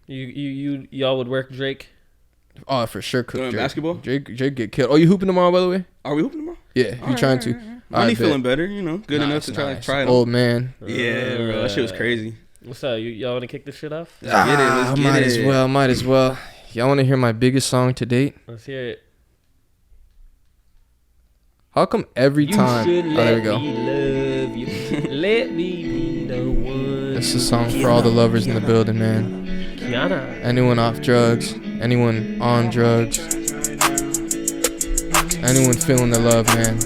Y'all would work Drake? Oh, for sure. Cook Drake. Basketball? Drake get killed. Oh, you hooping tomorrow, by the way? Are we hooping tomorrow? Yeah, you trying to. I'm feeling better, good enough to try it. Old man. Yeah, bro. That shit was crazy. What's up? Y'all want to kick this shit off? Let's get it. Might as well. Y'all want to hear my biggest song to date? Let's hear it. How come every time? Oh, there we go. Love you. Let me be the one. This is a song for all the lovers in the building, man. Kiana. Anyone off drugs, anyone on drugs, anyone feeling the love, man.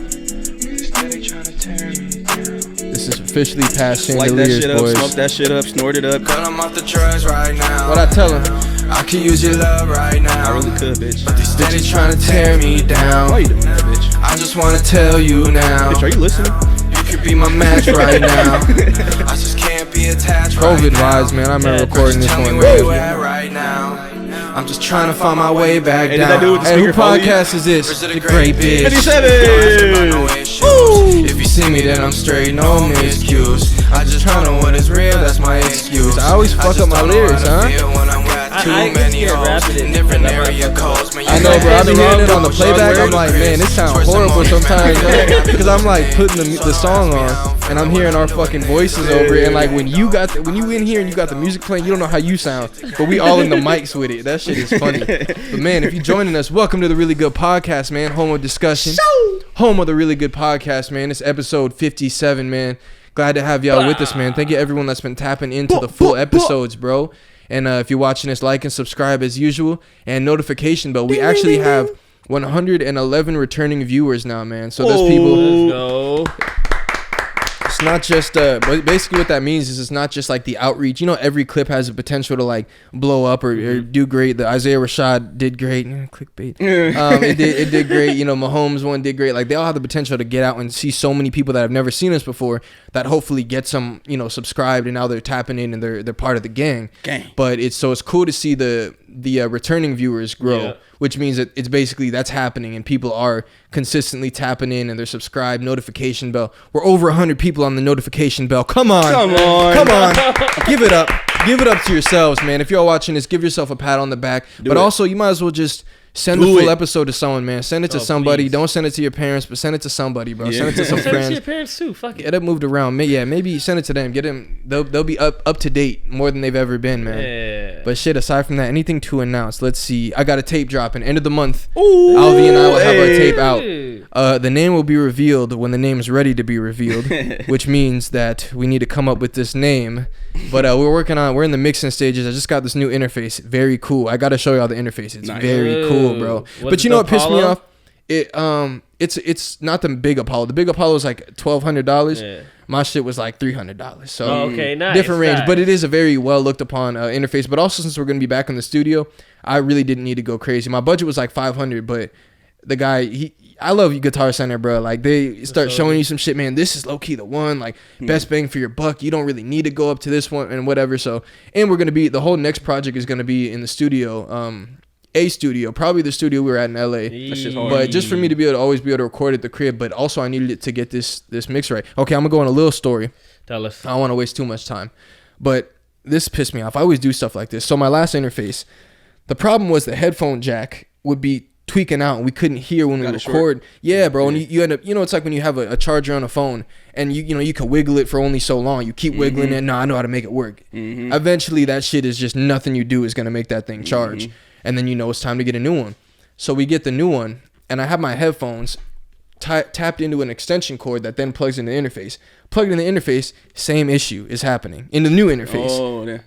This is officially past chandeliers, boys. Smoke that shit up, snort it up. Cut I'm off the drugs right now. What I tell him? I could use your love right now. I really could, bitch. But they steady trying to tear me down. Why you doing that, bitch? I just wanna tell you now. Bitch, are you listening? You could be my match right now. I just can't be attached COVID right now. vibes, man. I remember recording this Tell me one. where you at right now. I'm just trying to find my way back Hey, down. did that dude with the Hey, who speaker podcast is this? Is it The Great Bitch. 57. If you see me, then I'm straight, no miscues. I just tryna know what is real, that's my excuse. I always fuck up my lyrics, huh? I get scared rapping it. Different area codes. I know, bro. I be hearing it on the playback. I'm like, man, this sounds horrible sometimes, because I'm like putting the song on, and I'm hearing our fucking voices over it. And like when you in here and you got the music playing, you don't know how you sound, but we all in the mics with it. That shit is funny. But man, if you're joining us, welcome to the Really Good Podcast, man. Home of discussion, home of the Really Good Podcast, man. It's episode 57, man. Glad to have y'all with us, man. Thank you everyone that's been tapping into the full episodes, bro. And if you're watching this, like and subscribe as usual, and notification bell. We actually have 111 returning viewers now, man. So there's people. Let's go. It's not just but basically what that means is it's not just like the outreach. Every clip has the potential to like blow up or do great. The Isaiah Rashad did great. Clickbait. It did great. Mahomes one did great. Like they all have the potential to get out and see so many people that have never seen us before that hopefully get some subscribed, and now they're tapping in and they're part of the gang. But it's cool to see the returning viewers grow, which means that it's basically that's happening and people are consistently tapping in and they're subscribed. Notification bell. We're over 100 people on the notification bell. Come on. Give it up to yourselves, man. If you're watching this, give yourself a pat on the back. Also, you might as well just send the full episode to someone, man. Send it to somebody. Please. Don't send it to your parents, but send it to somebody, bro. Send it to some friends. Send it to your parents too. Fuck it. Get it moved around. Maybe send it to them. Get them. They'll be up to date more than they've ever been, man. Yeah. But shit, aside from that, anything to announce? Let's see. I got a tape dropping. End of the month. Alvi and I will have our tape out. The name will be revealed when the name is ready to be revealed, which means that we need to come up with this name. But we're in the mixing stages. I just got this new interface. Very cool. I got to show y'all the interface. It's very cool, bro. But you know what pissed me off? It's not the big Apollo. The big Apollo is like $1,200. Yeah. My shit was like $300. So okay, nice, different range. But it is a very well looked upon interface. But also since we're gonna be back in the studio, I really didn't need to go crazy. My budget was like $500, but the guy I love Guitar Center, bro. Like they start showing you some shit, man. This is low key the one, like best bang for your buck. You don't really need to go up to this one and whatever. So, and we're gonna be the whole next project is gonna be in the studio, a studio, probably the studio we were at in LA. But just for me to be able to always be able to record at the crib, but also I needed it to get this mix right. Okay, I'm gonna go on a little story. Tell us. I don't want to waste too much time, but this pissed me off. I always do stuff like this. So my last interface, the problem was the headphone jack would be tweaking out and we couldn't hear when we record. Short. Yeah, bro. And you end up, it's like when you have a charger on a phone and you can wiggle it for only so long. You keep wiggling it. No, I know how to make it work. Eventually that shit is just nothing you do is going to make that thing charge. And then it's time to get a new one. So we get the new one and I have my headphones tapped into an extension cord that then plugs in the interface. Plugged in the interface, same issue is happening in the new interface. Oh, yeah.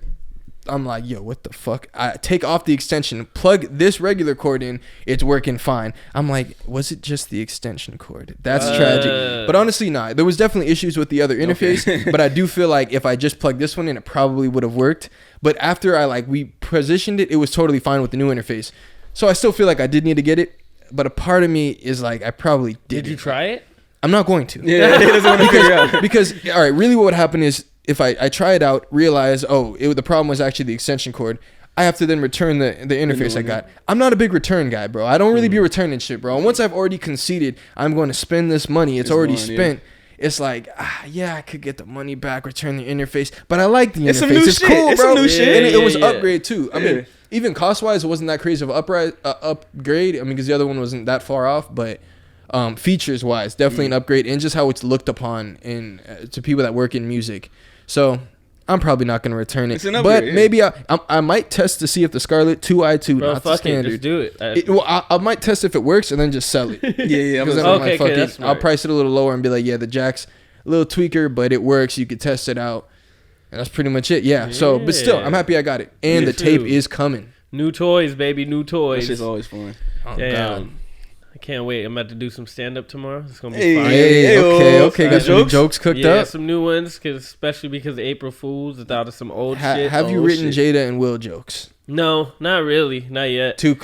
I'm like, yo, what the fuck? I take off the extension, plug this regular cord in, it's working fine. I'm like, was it just the extension cord? That's tragic. But honestly, nah. There was definitely issues with the other interface, but I do feel like if I just plugged this one in, it probably would have worked. But after we positioned it, it was totally fine with the new interface. So I still feel like I did need to get it, but a part of me is like, I probably did. Did you try it? I'm not going to. Yeah, he doesn't want to figure out. Because, all right, really what would happen is, if I try it out, realize, the problem was actually the extension cord, I have to then return the interface I got. I'm not a big return guy, bro. I don't really be returning shit, bro. And once I've already conceded I'm going to spend this money, it's already spent. it's like, yeah, I could get the money back, return the interface, but I like the interface. Some new it's shit. cool, It's bro. some new shit. And it was Yeah. upgrade too. I mean, even cost wise, it wasn't that crazy of an upgrade. I mean, because the other one wasn't that far off, but features wise, definitely an upgrade, and just how it's looked upon in to people that work in music. So I'm probably not going to return it. It's an upgrade, but maybe I might test to see if the Scarlett 2i2, Bro, not the fuck it, standard. just do it. I might test if it works and then just sell it. Yeah. Because then Okay, I'm like, fuck okay, that's it. I'll smart. price it a little lower and be like, yeah, the jack's a little tweaker, but it works. You could test it out. And that's pretty much it. Yeah. So, but still, I'm happy I got it. And Me the tape too. is coming. New toys, baby, new That toys. shit's always fun. Oh, Damn. God. I can't wait. I'm about to do some stand up tomorrow. It's gonna be Hey, fire. Hey, okay. Got some jokes? jokes cooked Yeah, up. some new ones, especially because of April Fools. I thought of some old shit. Have you old written shit. Jada and Will jokes? No, not really, not yet. Too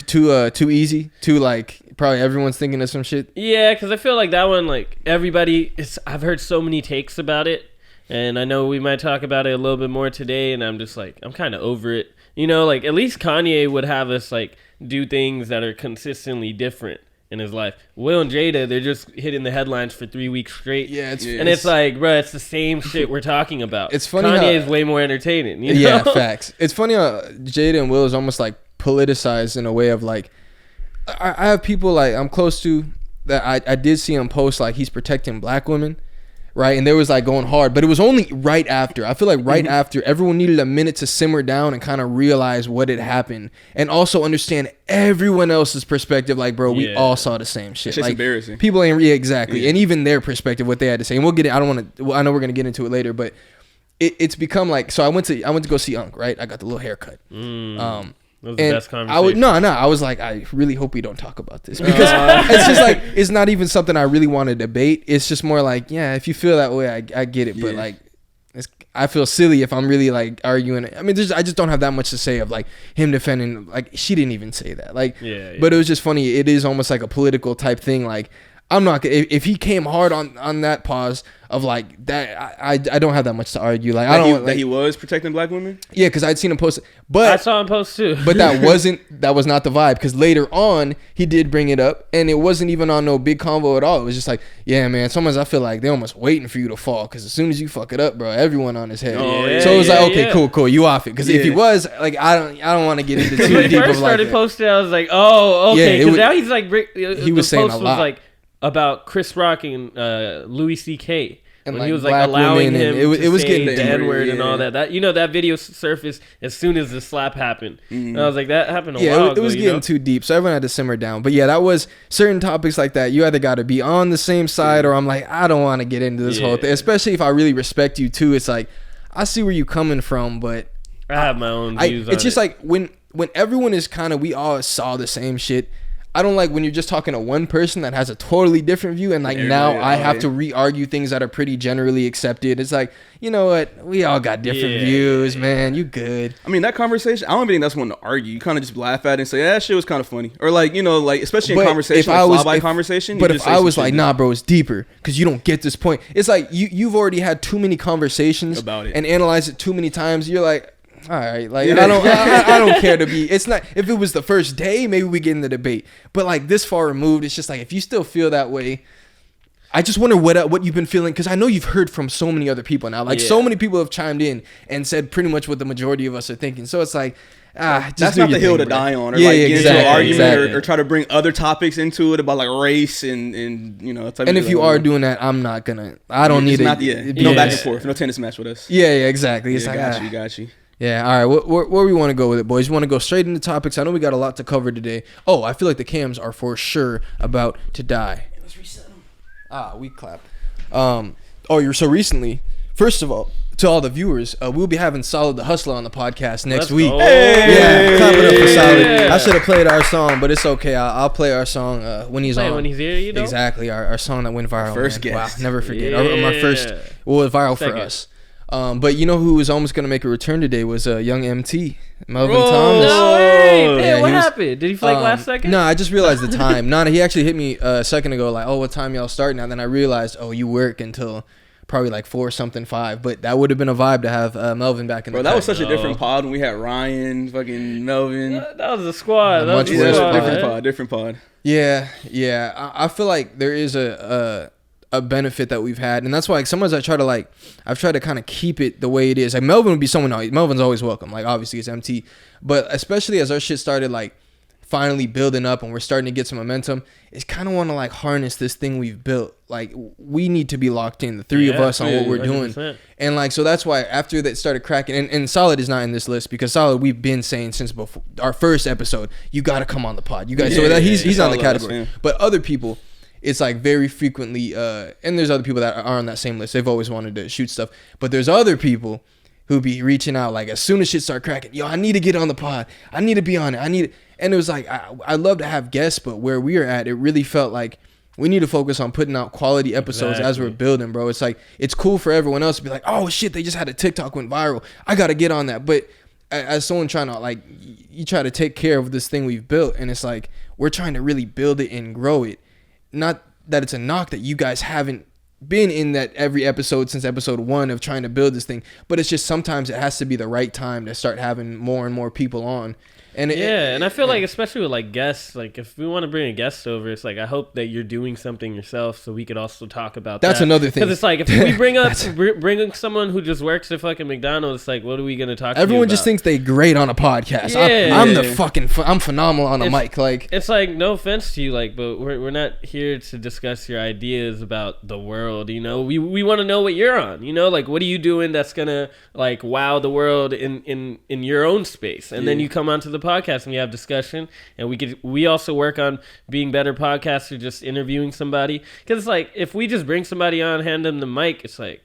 easy? Too like probably everyone's thinking of some shit? Yeah, because I feel like that one, like everybody, I've heard so many takes about it, and I know we might talk about it a little bit more today, and I'm just like, I'm kind of over it. You know, like at least Kanye would have us like do things that are consistently different in his life. Will and Jada, they're just hitting the headlines for 3 weeks straight. Yeah, And it's like, bro, it's the same shit we're talking about. It's funny Kanye how- is way more entertaining. You know? Yeah, facts. It's funny how Jada and Will is almost like politicized in a way of like, I have people like I'm close to that I did see him post like he's protecting black women, right? And they was like going hard, but it was only right after. I feel like right after everyone needed a minute to simmer down and kind of realize what had happened and also understand everyone else's perspective. Like, bro, we Yeah. all saw the same shit. Shit's Like, embarrassing. people ain't exactly, Yeah. and even their perspective, what they had to say. And we'll get it. I don't want to. Well, I know we're gonna get into it later, but it's become like. So I went to go see Unc, right? I got the little haircut. That was the And best conversation. I was like, I really hope we don't talk about this because it's just like it's not even something I really want to debate. It's just more like, yeah, if you feel that way, I get it, but Yeah. like, I feel silly if I'm really like arguing. I mean, I just don't have that much to say of like him defending. Like she didn't even say that. Like, Yeah. but it was just funny. It is almost like a political type thing. Like, I'm not if he came hard on that pause of like that. I don't have that much to argue. Like I don't That he was protecting black women. yeah, because I'd seen him post it, I but saw him post too. but that was not the vibe because later on he did bring it up and it wasn't even on no big convo at all. It was just like, yeah, man, sometimes I feel like they're almost waiting for you to fall because as soon as you fuck it up, bro, everyone on his head. Oh, yeah, so it was like, okay, yeah. cool, you off it because if he Yeah. was like, I don't want to get into when too he deep first of like started that. posting, I was like, oh, okay. Yeah, it Because was- now he's like, he was saying a post lot. was like about Chris Rock and Louis C.K. And, when like, he was like black allowing women, him and it to was say getting the angry, N-word and yeah. all that. That that video surfaced as soon as the slap happened. And I was like, that happened a Yeah, while it ago. was you getting know? too deep, so everyone had to simmer down. But yeah, that was certain topics like that. You either got to be on the same side, or I'm like, I don't want to get into this whole thing. Yeah. Especially if I really respect you too. It's like I see where you coming from, but I have my own views on it's just it. like when everyone is kind of we all saw the same shit. I don't like when you're just talking to one person that has a totally different view and like now Everybody- I have yeah. to re-argue things that are pretty generally accepted. It's like, you know what? We all got different Yeah, views, man. You good. I mean, that conversation, I don't even think that's one to argue. You kind of just laugh at it and say, that shit was kind of funny. Or like, you know, like, especially in But conversation, if I like was- fly-by if- conversation. But you if just say I some was shit like, that- nah, bro, it's deeper because you don't get this point. It's like you've already had too many conversations About it. and analyzed it too many times. You're like, all right, like Yeah. I don't care to be. It's not if it was the first day, maybe we get in the debate. But like this far removed, it's just like if you still feel that way. I just wonder what you've been feeling because I know you've heard from so many other people now. Like so Yeah. many people have chimed in and said pretty much what the majority of us are thinking. So it's like, just that's do not your the hill thing, to bro. die on, or Yeah, like yeah, get exactly, into an argument exactly. or try to bring other topics into it about like race and you know. Type And of if shit you like are that. doing that, I'm not gonna. I don't It's need not, it. no back Yeah. and forth, no tennis match with us. Yeah, exactly. It's Yeah, like got you. Yeah, all right. Where we want to go with it, boys? You want to go straight into topics? I know we got a lot to cover today. Oh, I feel like the cams are for sure about to die. Let's reset them. We clap. So recently, first of all, to all the viewers, we'll be having Solid the Hustler on the podcast next Let's week. go. Yeah, clap it up for Solid. Yeah. I should have played our song, but it's okay. I'll play our song when he's Play on. when he's here, you know? Exactly, our song that went viral. First man. guest. Wow, never forget. My first, Yeah. well, viral Second. for us. But you know who was almost gonna make a return today was young MT, Melvin Bro. Thomas. No way! Yeah, Damn, what he was- happened? Did he flake last second? No, I just realized the time. He actually hit me a second ago, like, oh, what time y'all starting? And then I realized, oh, you work until probably like 4 something 5. But that would have been a vibe to have Melvin back in Bro, the that was pack. such a different pod when we had Ryan, fucking Melvin. That was a squad. That Much was worse a pod. squad. Different pod. Yeah. I feel like there is a a benefit that we've had, and that's why like sometimes I've tried to kind of keep it the way it is. Like Melvin would be someone else. Melvin's always welcome. Like obviously it's MT, but especially as our shit started like finally building up and we're starting to get some momentum, it's kind of want to like harness this thing we've built. Like we need to be locked in, the three of us, on what we're 100%. Doing. And like, so that's why after that started cracking, and Solid is not in this list because Solid, we've been saying since before our first episode, you got to come on the pod. You guys, he's on the category. But other people, it's like very frequently, and there's other people that are on that same list. They've always wanted to shoot stuff, but there's other people who be reaching out like as soon as shit start cracking, yo, I need to get on the pod. I need to be on it. And it was like, I love to have guests, but where we are at, it really felt like we need to focus on putting out quality episodes as we're building, bro. It's like, it's cool for everyone else to be like, oh shit, they just had a TikTok went viral. I got to get on that. But as someone trying to like, you try to take care of this thing we've built, and it's like, we're trying to really build it and grow it. Not that it's a knock that you guys haven't been in that every episode since episode 1 of trying to build this thing, but it's just sometimes it has to be the right time to start having more and more people on. And and I feel like especially with like guests, like if we want to bring a guest over, it's like I hope that you're doing something yourself so we could also talk about that's another thing. Because it's like if we bring someone who just works at fucking McDonald's, it's like what are we gonna talk? Everyone just thinks they great on a podcast. Yeah. I'm phenomenal on a mic. Like it's like no offense to you, like, but we're not here to discuss your ideas about the world. You know, we want to know what you're on. You know, like what are you doing that's gonna like wow the world in your own space, and then you come onto the podcast and we have discussion, and we also work on being better podcasters, just interviewing somebody, because it's like if we just bring somebody on, hand them the mic, it's like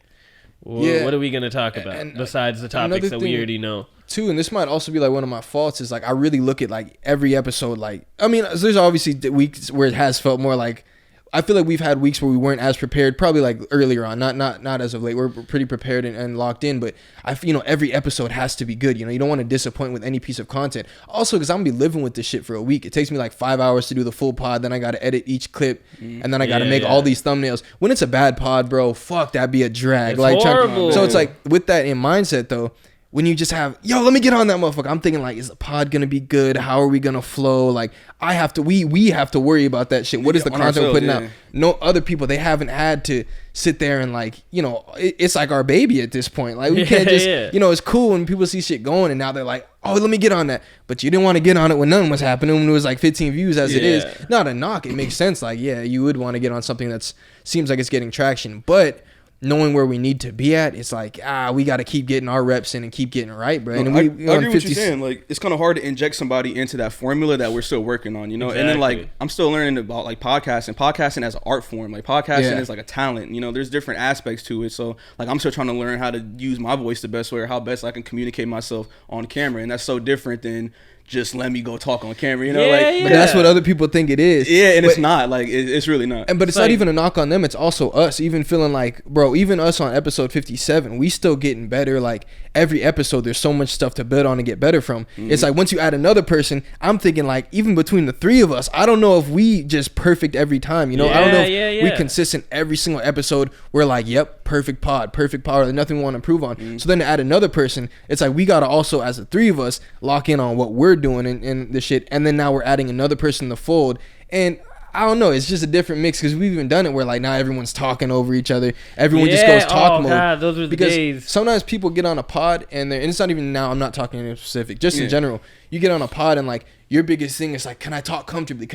what are we going to talk about besides the topics that we already know too? And this might also be like one of my faults, is like I really look at like every episode, like I mean there's obviously weeks where it has felt more like I feel like we've had weeks where we weren't as prepared, probably like earlier on, not as of late. We're pretty prepared and locked in, but every episode has to be good. You know, you don't want to disappoint with any piece of content. Also, because I'm gonna be living with this shit for a week. It takes me like 5 hours to do the full pod. Then I got to edit each clip, and then I got to make all these thumbnails. When it's a bad pod, bro, fuck, that'd be a drag. It's like horrible. So it's like with that in mindset though. When you just have, yo, let me get on that motherfucker. I'm thinking like, is the pod gonna be good? How are we gonna flow? Like, we have to worry about that shit. What is the content we're putting out? No other people, they haven't had to sit there and like, it's like our baby at this point. Like we can't just, it's cool when people see shit going and now they're like, oh, let me get on that. But you didn't want to get on it when nothing was happening, when it was like 15 views as it is. Not a knock. It makes sense. Like, yeah, you would want to get on something that's seems like it's getting traction, but knowing where we need to be at, it's like, we got to keep getting our reps in and keep getting right, bro. And I agree with what you're saying. Like, it's kind of hard to inject somebody into that formula that we're still working on, Exactly. And then, like, I'm still learning about, like, podcasting as an art form. Like, podcasting is, like, a talent. There's different aspects to it. So, like, I'm still trying to learn how to use my voice the best way, or how best I can communicate myself on camera. And that's so different than just let me go talk on camera, But that's what other people think it is. Yeah, and it's not. Like, it's really not. But it's not even a knock on them. It's also us, even feeling like, bro, even us on episode 57, we still getting better. Like, every episode, there's so much stuff to build on and get better from. It's like, once you add another person, I'm thinking, like, even between the three of us, I don't know if we just perfect every time, I don't know if we consistent every single episode. We're like, yep, perfect pod, there's nothing we want to improve on. So then to add another person, it's like, we got to also, as the three of us, lock in on what we're doing and the shit, and then now we're adding another person in the fold, and I don't know, it's just a different mix, because we've even done it where like now everyone's talking over each other, everyone just goes talk mode. God, those are the days. Sometimes people get on a pod and it's not even now, I'm not talking anything specific, just in general, you get on a pod and like your biggest thing is like, can I talk comfortably?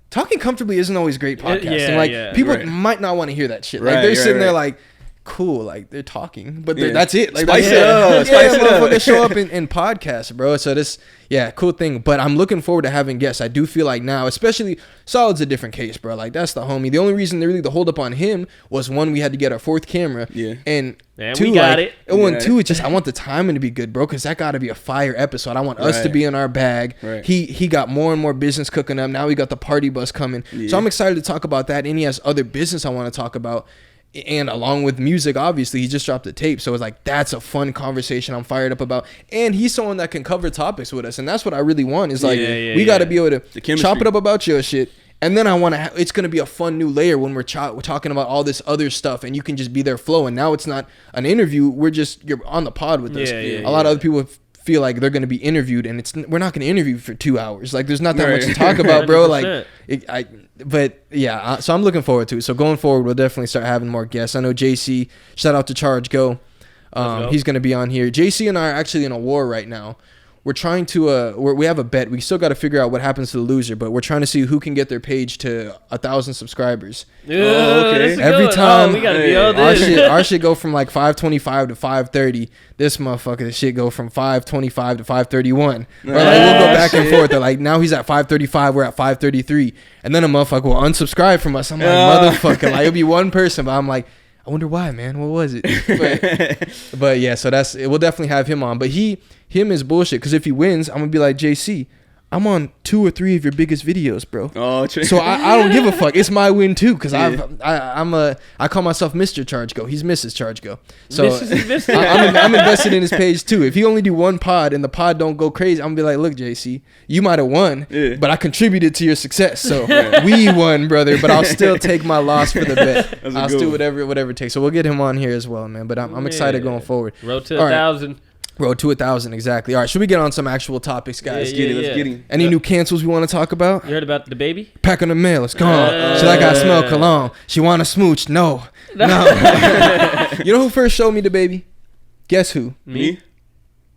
Talking comfortably isn't always great podcasting. People might not want to hear that shit. Like they're sitting there like, cool, like they're talking, but that's it. Like spice it up. Motherfuckers show up in podcasts, bro. So this, cool thing. But I'm looking forward to having guests. I do feel like now, especially Solid's a different case, bro. Like that's the homie. The only reason really the hold up on him was, one, we had to get our fourth camera, and two, we got it. And one, two, it's just I want the timing to be good, bro, because that got to be a fire episode. I want us to be in our bag. He got more and more business cooking up. Now we got the party bus coming. So I'm excited to talk about that. And he has other business I want to talk about. And along with music, obviously, he just dropped a tape. So it's like, that's a fun conversation I'm fired up about. And he's someone that can cover topics with us. And that's what I really want, is like, we got to be able to chop it up about your shit. And then I want to, it's going to be a fun new layer when we're talking about all this other stuff, and you can just be there flowing. Now it's not an interview. You're on the pod with us. A lot of other people feel like they're going to be interviewed, and we're not going to interview for 2 hours. Like, there's not that much to talk about, bro. Like, but yeah, so I'm looking forward to it. So going forward, we'll definitely start having more guests. I know JC, shout out to Charge Go. He's going to be on here. JC and I are actually in a war right now. We're trying to we have a bet. We still got to figure out what happens to the loser, but we're trying to see who can get their page to 1,000 subscribers. Okay. Every time we gotta be all this. our shit go from like 525 to 530. This motherfucker shit go from 525 to 531. Or like we'll go back and forth. They're like, now he's at 535, we're at 533, and then a motherfucker will unsubscribe from us. I'm like, motherfucker, like it'll be one person, but I'm like, I wonder why, man. What was it? But yeah, so we'll definitely have him on. But him is bullshit, because if he wins, I'm gonna be like, JC, I'm on 2 or 3 of your biggest videos, bro. Oh, true. So I don't give a fuck. It's my win too, because I call myself Mr. Charge Go. He's Mrs. Charge Go. So I'm invested in his page too. If he only do one pod and the pod don't go crazy, I'm gonna be like, look, JC, you might have won, but I contributed to your success. So we won, brother. But I'll still take my loss for the bet. I'll still whatever it takes. So we'll get him on here as well, man. But I'm excited going forward. Road to 1,000. Road to 1,000, exactly. All right, should we get on some actual topics, guys? Let's get it. Any new cancels we want to talk about? You heard about the baby? Pack on the mail. It's gone. She like, I smell cologne. She want to smooch. No. You know who first showed me the baby? Guess who? Me?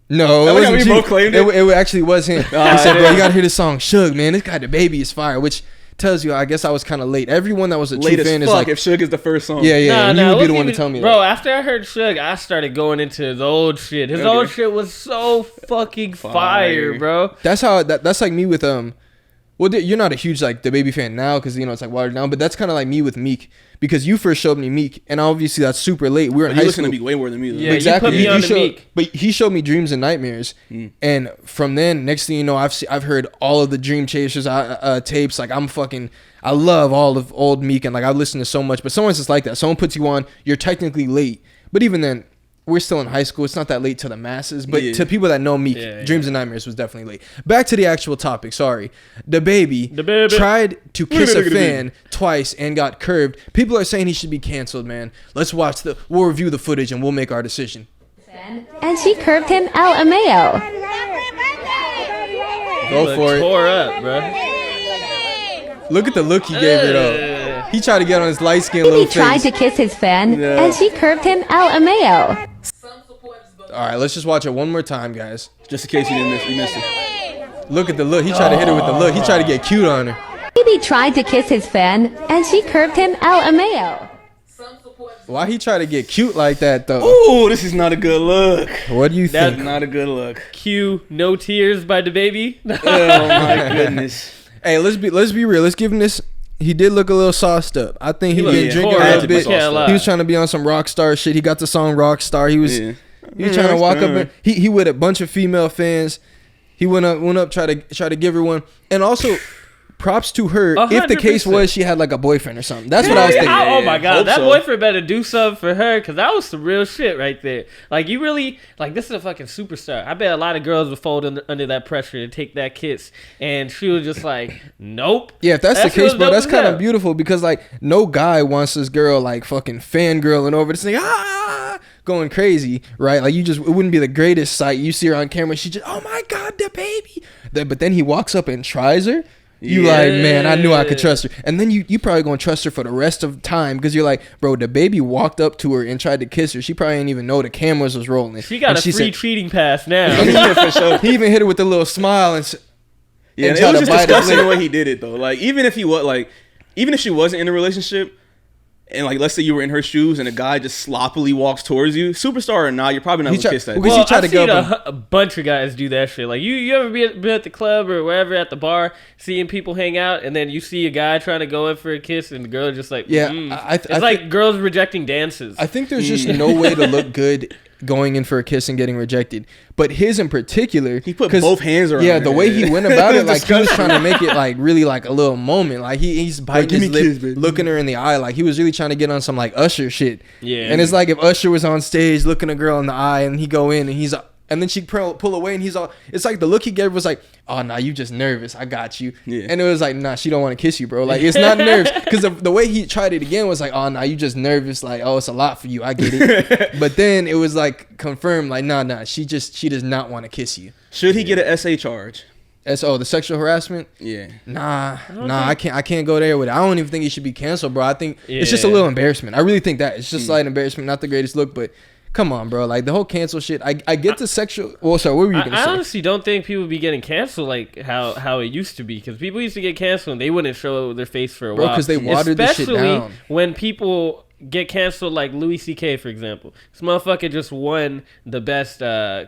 No, it wasn't you. Both claimed it. It actually was him. He said, bro, you got to hear this song. Suge, man. This guy, the baby, is fire, which tells you, I guess I was kind of late. Everyone that was a true fan is like, if Suge is the first song. Yeah, and you would be the one to tell me that. Bro, after I heard Suge, I started going into his old shit. His old shit was so fucking fire, bro. That's how that's like me with well, you're not a huge like the baby fan now, because it's like watered down, but that's kind of like me with Meek, because you first showed me Meek, and obviously that's super late. We were in high school. You listen to Meek way more than me, though. Yeah, exactly. You put me on Meek. But he showed me Dreams and Nightmares, and from then, next thing you know, I've heard all of the Dream Chasers tapes. Like I love all of old Meek, and like I've listened to so much. But someone's just like that. Someone puts you on, you're technically late, but even then, we're still in high school. It's not that late to the masses, but to people that know Meek, Dreams and Nightmares was definitely late. Back to the actual topic. Sorry. The baby tried to kiss a fan twice and got curved. People are saying he should be canceled, man. We'll review the footage and we'll make our decision. And she curved him LMAO. Go for it. Tore up, bro. Look at the look he gave her though. He tried to get on his light skin little face. He tried to kiss his fan, and she curved him LMAO. All right, let's just watch it one more time, guys. Just in case you missed it. Look at the look. He tried to hit her with the look. He tried to get cute on her. Baby tried to kiss his fan, and she curved him LMAO. Why he try to get cute like that, though? Ooh, this is not a good look. What do you think? That's not a good look. Cue No Tears by the baby. Oh, my goodness. Hey, let's be real. Let's give him this. He did look a little sauced up. I think he been drinking a little bit. He was trying to be on some rock star shit. He got the song Rockstar. He was trying to walk up and he with a bunch of female fans. He went up try to give her one. And also props to her 100%. If the case was she had like a boyfriend or something. That's what I was thinking. Oh my god, that boyfriend better do something for her, because that was some real shit right there. Like, you really, like, this is a fucking superstar. I bet a lot of girls would fold under that pressure to take that kiss, and she was just like, nope. Yeah, if that's the case, bro, that's kind of beautiful, because like no guy wants this girl like fucking fangirling over this thing, going crazy, right? Like, it wouldn't be the greatest sight. You see her on camera, she just, oh my god, the baby. But then he walks up and tries her. You like, man, I knew I could trust her. And then you probably gonna trust her for the rest of the time, because you're like, bro, the baby walked up to her and tried to kiss her. She probably didn't even know the cameras was rolling. She got a free treating pass now. He even hit her with a little smile and it was just disgusting the way he did it, though. Like, even if she wasn't in a relationship, and like, let's say you were in her shoes and a guy just sloppily walks towards you, superstar or not, you're probably not gonna kiss that. Well, I've seen a bunch of guys do that shit. Like, you ever been at the club or wherever at the bar, seeing people hang out, and then you see a guy trying to go in for a kiss, and the girl just like, it's like girls rejecting dances. I think there's just no way to look good going in for a kiss and getting rejected. But his in particular, he put both hands around her. The way he went about it, like, he was trying to make it like really like a little moment. Like, he's biting his lip, looking her in the eye. Like, he was really trying to get on some like Usher shit. Yeah. And it's like if Usher was on stage looking a girl in the eye, and he go in and he's And then she pull away, and he's all. It's like the look he gave was like, "Oh, nah, you just nervous. I got you." Yeah. And it was like, "Nah, she don't want to kiss you, bro. Like it's not nerves." Because the way he tried it again was like, "Oh, nah, you just nervous. Like, oh, it's a lot for you. I get it." But then it was like confirmed, like, "Nah, she does not want to kiss you." Should he get an SA charge? The sexual harassment? Yeah. Nah, I can't go there with it. I don't even think he should be canceled, bro. I think it's just a little embarrassment. I really think that it's just slight embarrassment, not the greatest look, but. Come on, bro. Like the whole cancel shit. I get the sexual. Well, sorry, what were you gonna say? I honestly don't think people be getting canceled like how it used to be. Because people used to get canceled and they wouldn't show their face for a while. Because they watered the shit down. Especially when people get canceled, like Louis C.K. for example. This motherfucker just won the best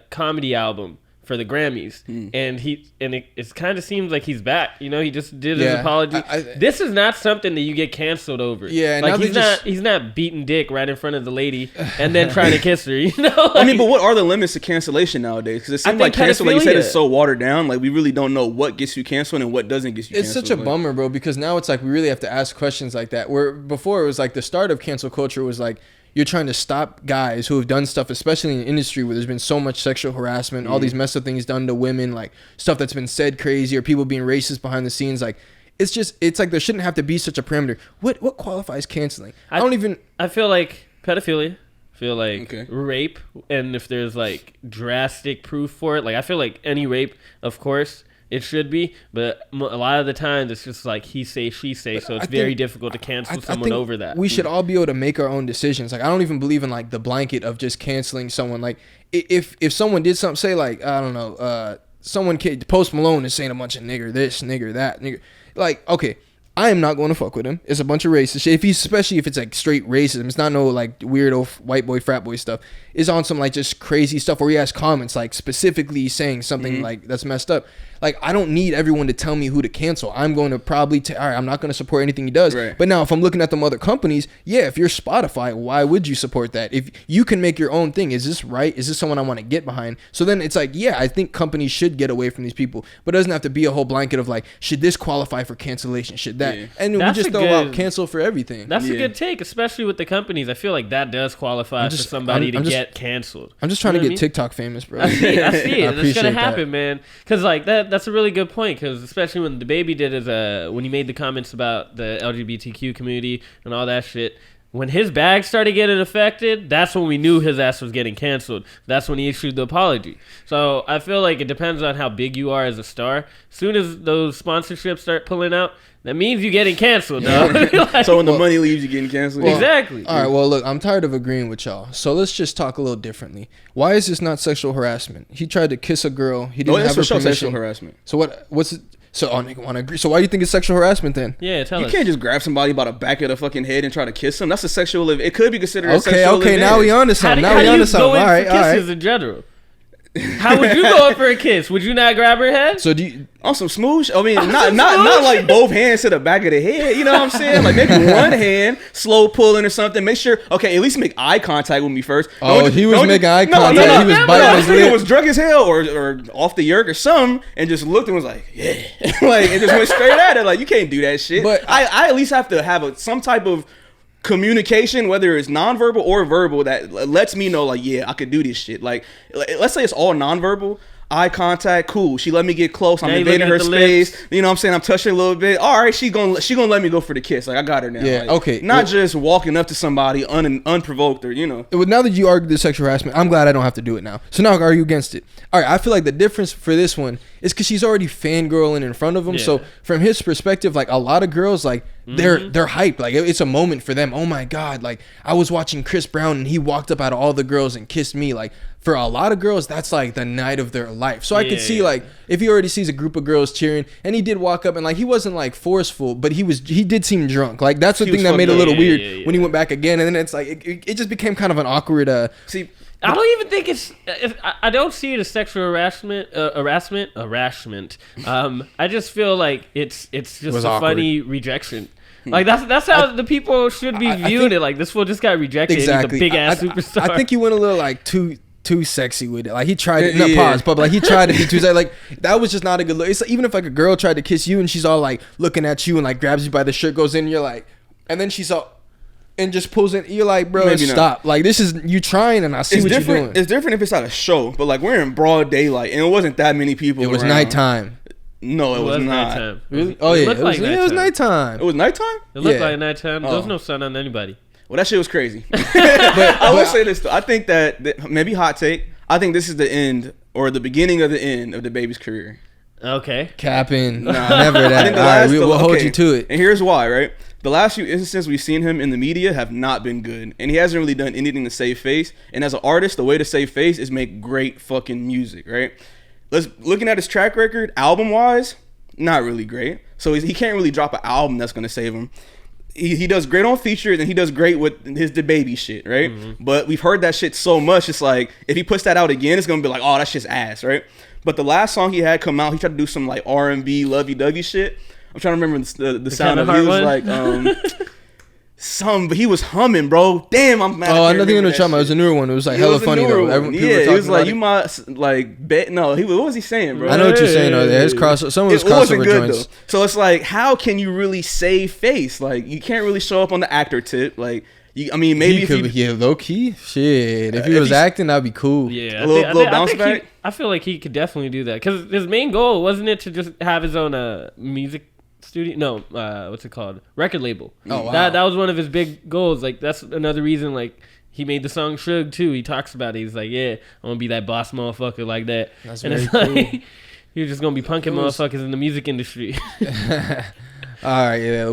comedy album for the Grammys, and it kind of seems like he's back. You know, he just did his apology. This is not something that you get canceled over. Yeah, like he's not beating dick right in front of the lady and then trying to kiss her. You know, like, I mean, but what are the limits to cancellation nowadays? Because it seems like cancel, like you said, is so watered down. Like we really don't know what gets you canceled and what doesn't get you. It's such a bummer, bro. Because now it's like we really have to ask questions like that. Where before it was like the start of cancel culture was like. You're trying to stop guys who have done stuff, especially in the industry where there's been so much sexual harassment, all these messed up things done to women, like stuff that's been said crazy or people being racist behind the scenes. Like, it's like there shouldn't have to be such a parameter. What qualifies canceling? I feel like pedophilia. I feel like rape. And if there's like drastic proof for it, like I feel like any rape, of course, it should be, but a lot of the time it's just like he say, she say, so it's very difficult to cancel someone over that. We should all be able to make our own decisions. Like I don't even believe in like the blanket of just canceling someone. Like if someone did something, say like I don't know, Post Malone is saying a bunch of nigger this, nigger that, nigger. Like okay, I am not going to fuck with him. It's a bunch of racist shit. Especially if it's like straight racism, it's not no like weirdo white boy frat boy stuff. It's on some like just crazy stuff where he has comments like specifically saying something like that's messed up. Like I don't need everyone to tell me who to cancel. I'm going to probably all right, I'm not going to support anything he does. Right. But now if I'm looking at them other companies, if you're Spotify, why would you support that? If you can make your own thing, is this right? Is this someone I want to get behind? So then it's like, I think companies should get away from these people, but it doesn't have to be a whole blanket of like, should this qualify for cancellation? Should that? Yeah. And we just throw out cancel for everything. That's a good take, especially with the companies. I feel like that does qualify for somebody to get canceled. I'm just trying to get TikTok famous, bro. I see it. That's gonna happen, man. Because like that's a really good point. Because especially when the baby did when he made the comments about the LGBTQ community and all that shit. When his bag started getting affected, that's when we knew his ass was getting canceled. That's when he issued the apology. So I feel like it depends on how big you are as a star. As soon as those sponsorships start pulling out, that means you're getting canceled, dog. Like, so when the money leaves, you're getting canceled. Exactly. All right. Well, look, I'm tired of agreeing with y'all. So let's just talk a little differently. Why is this not sexual harassment? He tried to kiss a girl. He didn't have her permission. Sexual harassment. So what's it? So nigga want to agree. So why do you think it's sexual harassment then? Yeah, tell us. You can't just grab somebody by the back of the fucking head and try to kiss them. That's a sexual. It could be considered a sexual. Okay. Now we on to something. All right. Kisses in general. How would you go up for a kiss? Would you not grab her head? So do you on some smooch? I mean, not like both hands to the back of the head. You know what I'm saying? Like maybe one hand, slow pulling or something. Make sure, at least make eye contact with me first. He was making eye contact. No, he was biting his lip. He was drunk as hell or off the yerk or something, and just looked and was like, yeah, like and just went straight at it. Like you can't do that shit. But I at least have to have some type of communication, whether it's nonverbal or verbal, that lets me know like, I could do this shit. Like let's say it's all nonverbal. Eye contact, cool. She let me get close. I'm invading her space. Lips. You know what I'm saying? I'm touching a little bit. All right, she gonna let me go for the kiss. Like I got her now. Yeah, like, okay. Not just walking up to somebody unprovoked or Now that you argued the sexual harassment, I'm glad I don't have to do it now. So now I argue against it. All right, I feel like the difference for this one is because she's already fangirling in front of him. Yeah. So from his perspective, like a lot of girls, like they're hyped. Like it's a moment for them. Oh my God! Like I was watching Chris Brown and he walked up out of all the girls and kissed me. Like for a lot of girls, that's like the night of their life. So I could see like if he already sees a group of girls cheering and he did walk up and like he wasn't like forceful, but he did seem drunk. Like that's the thing that made it a little weird when he went back again. And then it's like it just became kind of an awkward. See. I don't even think it's. I don't see it as sexual harassment. I just feel like it's just a funny rejection. Like that's how the people should be viewing it. Like this fool just got rejected. Exactly. And he's a big ass superstar. I think he went a little like too sexy with it. Like he tried to pause, but like he tried to be too sexy. Like that was just not a good look. It's like, even if like a girl tried to kiss you and she's all like looking at you and like grabs you by the shirt, goes in, and you're like, and then she's all. and just pulls in. You're like, bro, Maybe stop. Like, this is you trying, and I see what you're doing. It's different if it's at a show, but like we're in broad daylight, and it wasn't that many people. It was around. Nighttime. No, it was not. Nighttime. Really? Oh yeah, it was nighttime. It was nighttime. It looked Yeah. like nighttime. There was no sun on anybody. Well, that shit was crazy. but I will say this though. I think that maybe hot take. I think this is the end or the beginning of the end of the baby's career. Okay. Capping. Nah. Never I that. think All right, we'll hold you to it. And here's why, right? The last few instances we've seen him in the media have not been good. And he hasn't really done anything to save face. And as an artist, the way to save face is make great fucking music, right? Looking at his track record, album-wise, not really great. So he can't really drop an album that's going to save him. He does great on features, and he does great with his DaBaby shit, right? Mm-hmm. But we've heard that shit so much, it's like, if he puts that out again, it's going to be like, oh, that shit's ass, right? But the last song he had come out, he tried to do some like R&B lovey-dovey shit. I'm trying to remember the sound of it. He was like, but he was humming, bro. Damn, I'm mad. Oh, I know the one talking about. It was a newer one. It was like hella funny though. Yeah, he was like, you might like bet. No, what was he saying, bro? I know what you're saying. Though. His some of his crossover joints. Though. So it's like, how can you really save face? Like, you can't really show up on the actor tip. Like, maybe low key. Shit, if he was acting, that'd be cool. Yeah, a little bounce back. I feel like he could definitely do that because his main goal wasn't it to just have his own music studio? No, what's it called? Record label. Oh wow. That was one of his big goals. Like that's another reason. Like he made the song "Shug" too. He talks about it. He's like, yeah, I'm gonna be that boss motherfucker like that. That's and very it's cool. Like, you're just gonna be punking motherfuckers in the music industry. All right, yeah.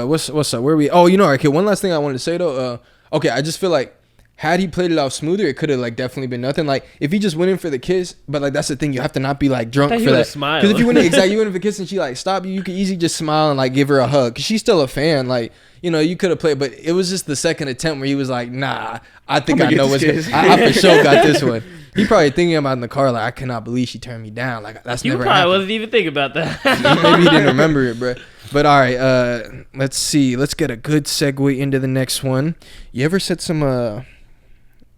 What's up? Where are we? Oh, okay. One last thing I wanted to say though. Okay, I just feel like had he played it off smoother, it could have like definitely been nothing. Like if he just went in for the kiss, but like that's the thing, you have to not be like drunk for that. Because if you went in for the kiss and she like stopped you, you could easily just smile and like give her a hug. Cause she's still a fan. Like you could have played, but it was just the second attempt where he was like, nah, I think I know what's good. I for sure got this one. He probably thinking about in the car like, I cannot believe she turned me down. Like that's never happened. Probably wasn't even thinking about that. Maybe he didn't remember it, bro. But all right, let's see. Let's get a good segue into the next one. You ever said some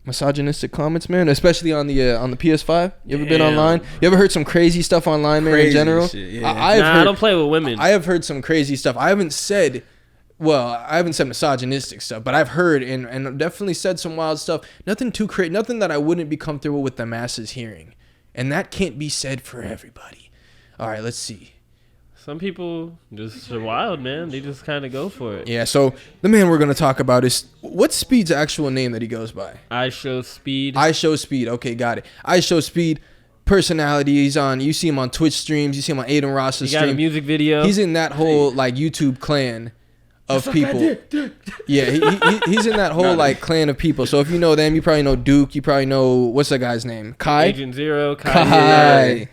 misogynistic comments, man? Especially on the PS5. You ever been online? You ever heard some crazy stuff online, man? In general, shit, yeah. I don't play with women. I have heard some crazy stuff. I haven't said misogynistic stuff, but I've heard and definitely said some wild stuff. Nothing too crazy. Nothing that I wouldn't be comfortable with the masses hearing, and that can't be said for everybody. All right, let's see. Some people just are wild, man. They just kind of go for it. Yeah, so the man we're going to talk about is, what's Speed's actual name that he goes by? I Show Speed. Okay, got it. I Show Speed, personality. You see him on Twitch streams. You see him on Aiden Ross's stream. He got a music video. He's in that whole, like, YouTube clan of people. Yeah, he's in that whole, like, clan of people. So if you know them, you probably know Duke. You probably know, what's that guy's name? Kai? Agent Zero. Kai.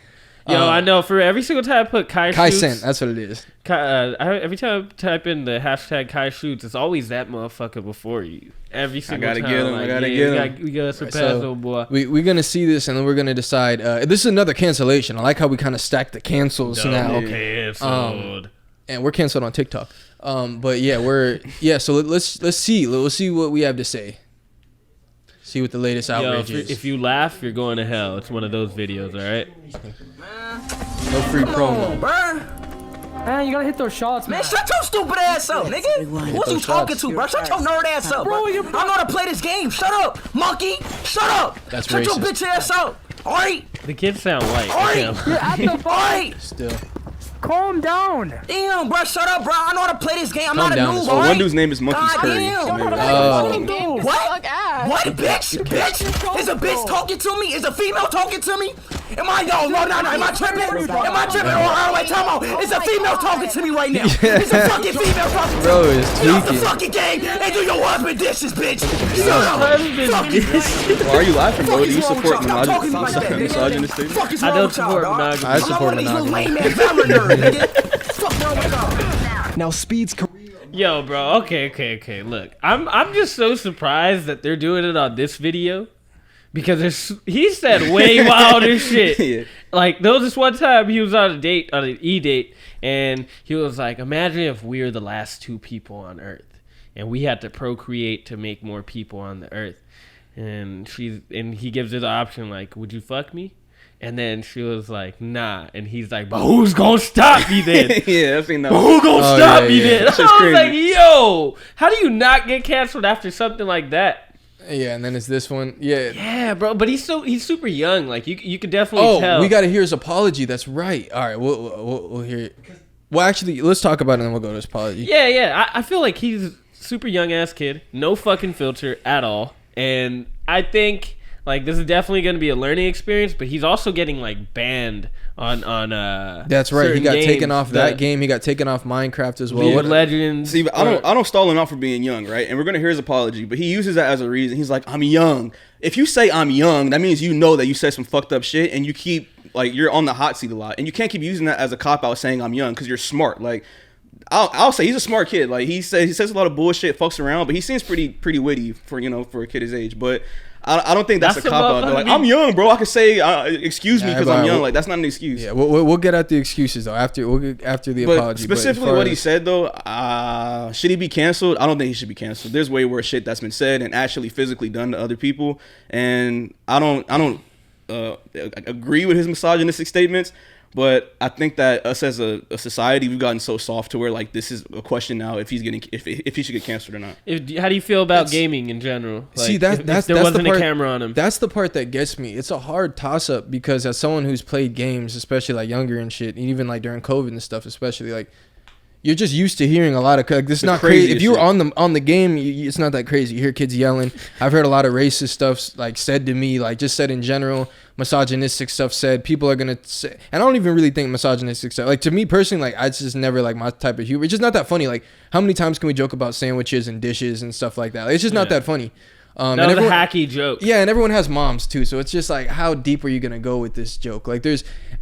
Yo, I know for every single time I put Kai Kai Shoots, Sent, that's what it is. Every time I type in the hashtag Kai Shoots, it's always that motherfucker before you. Every single time. I gotta get him. We gotta surpass old boy. We're gonna see this and then we're gonna decide. This is another cancellation. I like how we kind of stack the cancels now. Canceled. And we're canceled on TikTok. But yeah, so let's see what we have to say. See what the latest outrage is. If you laugh, you're going to hell. It's one of those videos, all right? No free promo. Man, you gotta hit those shots, man. Man, shut your stupid ass up, nigga. Who's you talking to, bro? Shut your nerd ass up, bro. I know how to play this game. Shut up, monkey. Shut up. That's Shut racist. your bitch ass up. All right. The kids sound white. All right. You're at the bar. All right. Still. Calm down. Damn, bro. Shut up, bro. I know how to play this game. I'm not a noob, all One right? dude's name is Monkey God Curry. damn. What? What, bitch? Bitch? Is a bitch talking to me? Is a female talking to me? Am I, yo, no, am I tripping? Am I tripping? Oh, wait, time out. Is a female talking to me right now? Is a fucking female talking to me? Bro, it's Get off the tweaking. fucking game and do your husband dishes, bitch. Shut up. Fuck you. Why are you laughing, bro? Do you Fuck is support wrong with y'all? Stop talking like that, nigga. misogynist things? Fuck is I wrong don't with y'all, support dog? monogamy. I support I'm one of these little monogamy. lame ass rapper nerds, nigga. Fuck wrong with y'all? Now Speed's career. Yo, bro. Okay. Look, I'm just so surprised that they're doing it on this video because he said way wilder shit. Yeah. Like there was this one time he was on an E-date, and he was like, "Imagine if we're the last two people on Earth, and we had to procreate to make more people on the Earth." And he gives it the option like, "Would you fuck me?" And then she was like, nah. And he's like, but who's gonna stop me then? Yeah, I've seen that. But who gonna stop me then? I That's was just crazy. like, yo, how do you not get canceled after something like that? Yeah, and then it's this one. Yeah. Yeah, bro. But he's super young. Like you could definitely tell. We got to hear his apology. That's right. All right, we'll hear it. Well, actually, let's talk about it and then we'll go to his apology. Yeah. I feel like he's a super young ass kid. No fucking filter at all. And I think like this is definitely going to be a learning experience, but he's also getting like banned on That's right. He got taken off that that game. He got taken off Minecraft as well. League of Legends. See, I don't stall him out for being young, right? And we're gonna hear his apology, but he uses that as a reason. He's like, I'm young. If you say I'm young, that means you know that you said some fucked up shit, and you keep like you're on the hot seat a lot, and you can't keep using that as a cop out saying I'm young because you're smart. Like I'll say he's a smart kid. Like he says a lot of bullshit, fucks around, but he seems pretty witty for a kid his age. But I don't think that's a cop out. Like I'm young, bro. I could say excuse me because I'm young. Like that's not an excuse. Yeah, we'll get at the excuses though after the apology. Specifically, what he said though, should he be canceled? I don't think he should be canceled. There's way worse shit that's been said and actually physically done to other people, and I don't agree with his misogynistic statements. But I think that us as a society, we've gotten so soft to where like this is a question now if he should get canceled or not. How do you feel about gaming in general? Like, see, if there wasn't a camera on him. That's the part that gets me. It's a hard toss up because as someone who's played games, especially like younger and shit, and even like during COVID and stuff, especially like. You're just used to hearing a lot of like this is not crazy. If you're on the game, it's not that crazy. You hear kids yelling. I've heard a lot of racist stuff like said to me, like just said in general, misogynistic stuff said. People are gonna say, and I don't even really think misogynistic stuff. Like to me personally, like it's just never like my type of humor. It's just not that funny. Like how many times can we joke about sandwiches and dishes and stuff like that? Like, it's just not that funny. That was a hacky joke. Yeah, and everyone has moms too, so it's just like how deep are you gonna go with this joke? Like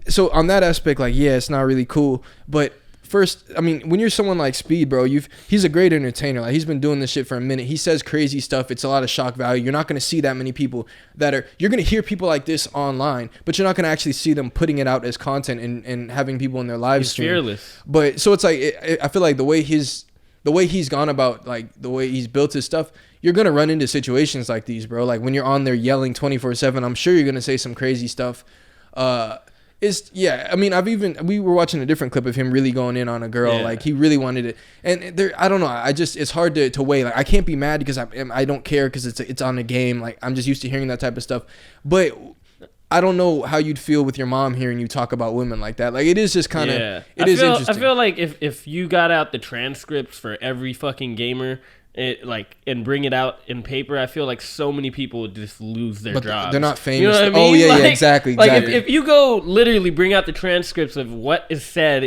so on that aspect, like yeah, it's not really cool, but. First, I mean, when you're someone like Speed, bro, he's a great entertainer. Like he's been doing this shit for a minute. He says crazy stuff. It's a lot of shock value. You're not going to see that many people you're going to hear people like this online, but you're not going to actually see them putting it out as content and having people in their live stream. Fearless. But so it's like I feel like the way he's gone about like the way he's built his stuff, you're going to run into situations like these, bro. Like when you're on there yelling 24/7, I'm sure you're going to say some crazy stuff. I mean, we were watching a different clip of him really going in on a girl. Like he really wanted it, and I don't know. It's hard to weigh. Like I can't be mad because I don't care because it's on a game. Like I'm just used to hearing that type of stuff. But I don't know how you'd feel with your mom hearing you talk about women like that. Like it is just kind of interesting. I feel like if you got out the transcripts for every fucking gamer. And bring it out in paper, I feel like so many people would just lose their jobs. They're not famous. You know what I mean? Oh yeah, exactly. Like if you go literally bring out the transcripts of what is said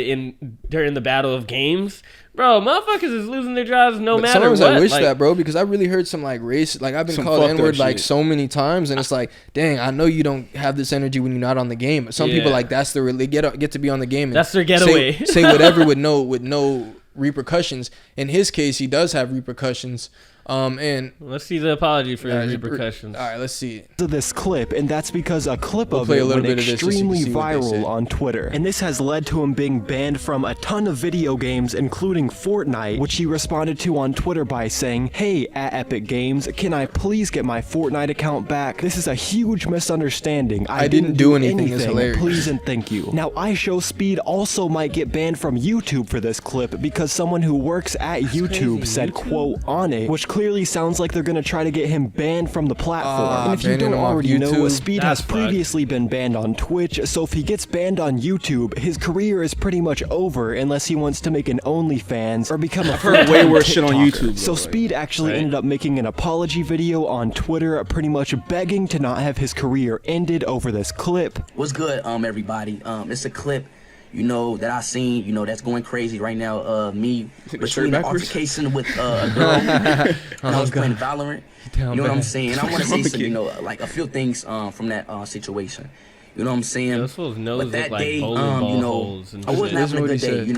during the battle of games, bro, motherfuckers is losing their jobs matter what. Sometimes I wish that, bro, because I really heard some like race. Like I've been called N-word like so many times, and it's like, dang, I know you don't have this energy when you're not on the game. But some people like they get to be on the game. And that's their getaway. Say whatever with no repercussions. In his case, he does have repercussions. And let's see the apology for the repercussions. All right, let's see it. This clip, and that's because a clip of it went extremely viral on Twitter. And this has led to him being banned from a ton of video games, including Fortnite, which he responded to on Twitter by saying, "Hey, at Epic Games, can I please get my Fortnite account back? This is a huge misunderstanding. I didn't do anything. It's hilarious. Please and thank you." Now, iShowSpeed also might get banned from YouTube for this clip because someone who works at YouTube said, quote, on it, which clearly sounds like they're going to try to get him banned from the platform. And if you don't already know, Speed has previously been banned on Twitch, so if he gets banned on YouTube, his career is pretty much over unless he wants to make an OnlyFans or become a way worse shit on YouTube. So Speed actually ended up making an apology video on Twitter, pretty much begging to not have his career ended over this clip. What's good, everybody? It's a clip, that I seen, that's going crazy right now. Me between the altercation with a girl, and I was playing Valorant. You know what I'm saying? And I want to say some, like a few things from that situation. You know what I'm saying? But that day, I wasn't having a good day.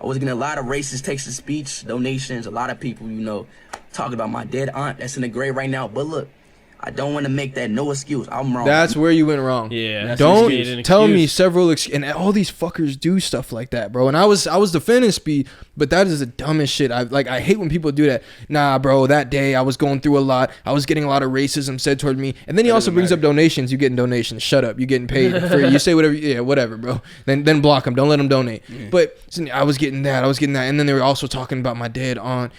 I was getting a lot of racist text-to-speech donations. A lot of people, talking about my dead aunt that's in the grave right now. But look, I don't want to make that no excuse. I'm wrong. That's where you went wrong. Yeah. Don't tell me several and all these fuckers do stuff like that, bro. And I was defending Speed, but that is the dumbest shit. I hate when people do that. Nah, bro, that day I was going through a lot. I was getting a lot of racism said toward me. And then he also brings up donations. You getting donations. Shut up. You getting paid for you say whatever. Yeah, whatever, bro. Then block them. Don't let them donate. Yeah. But I was getting that. And then they were also talking about my dead aunt.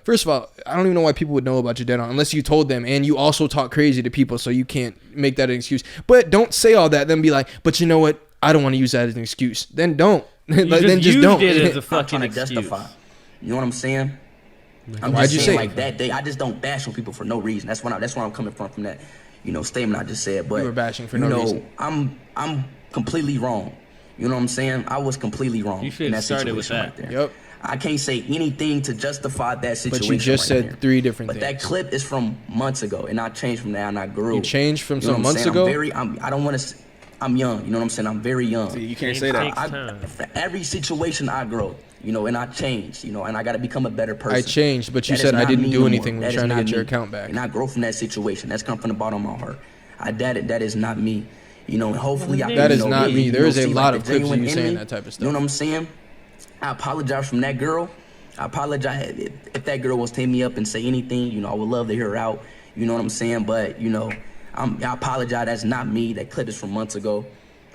First of all, I don't even know why people would know about your dead aunt unless you told them, and you also talk crazy to people, so you can't make that an excuse. But don't say all that, then be like, but you know what? I don't want to use that as an excuse. Then don't. Then just don't. It as a fucking excuse. Justify. You know what I'm saying? I'm Why'd just you saying, say like that day, I just don't bash on people for no reason. That's where I'm coming from that, statement I just said. But you were bashing for no reason. I'm completely wrong. You know what I'm saying? I was completely wrong. You should have started with that. Right there. Yep. I can't say anything to justify that situation. But you just said there. 3 different but things. But that clip is from months ago, and I changed from that, and I grew. You changed from some months ago? I don't want to. I'm young. You know what I'm saying? I'm very young. See, you can't say that. For every situation I grow, and I changed, and I got to become a better person. I changed, but you said I didn't do anything when trying to get your account back. And I grow from that situation. That's come from the bottom of my heart. That is not me. And hopefully I. That is not me. There is a lot of clips of you saying that type of stuff. You know what I'm saying? I apologize from that girl. I apologize if that girl was to hit me up and say anything. I would love to hear her out. You know what I'm saying? But I apologize. That's not me. That clip is from months ago.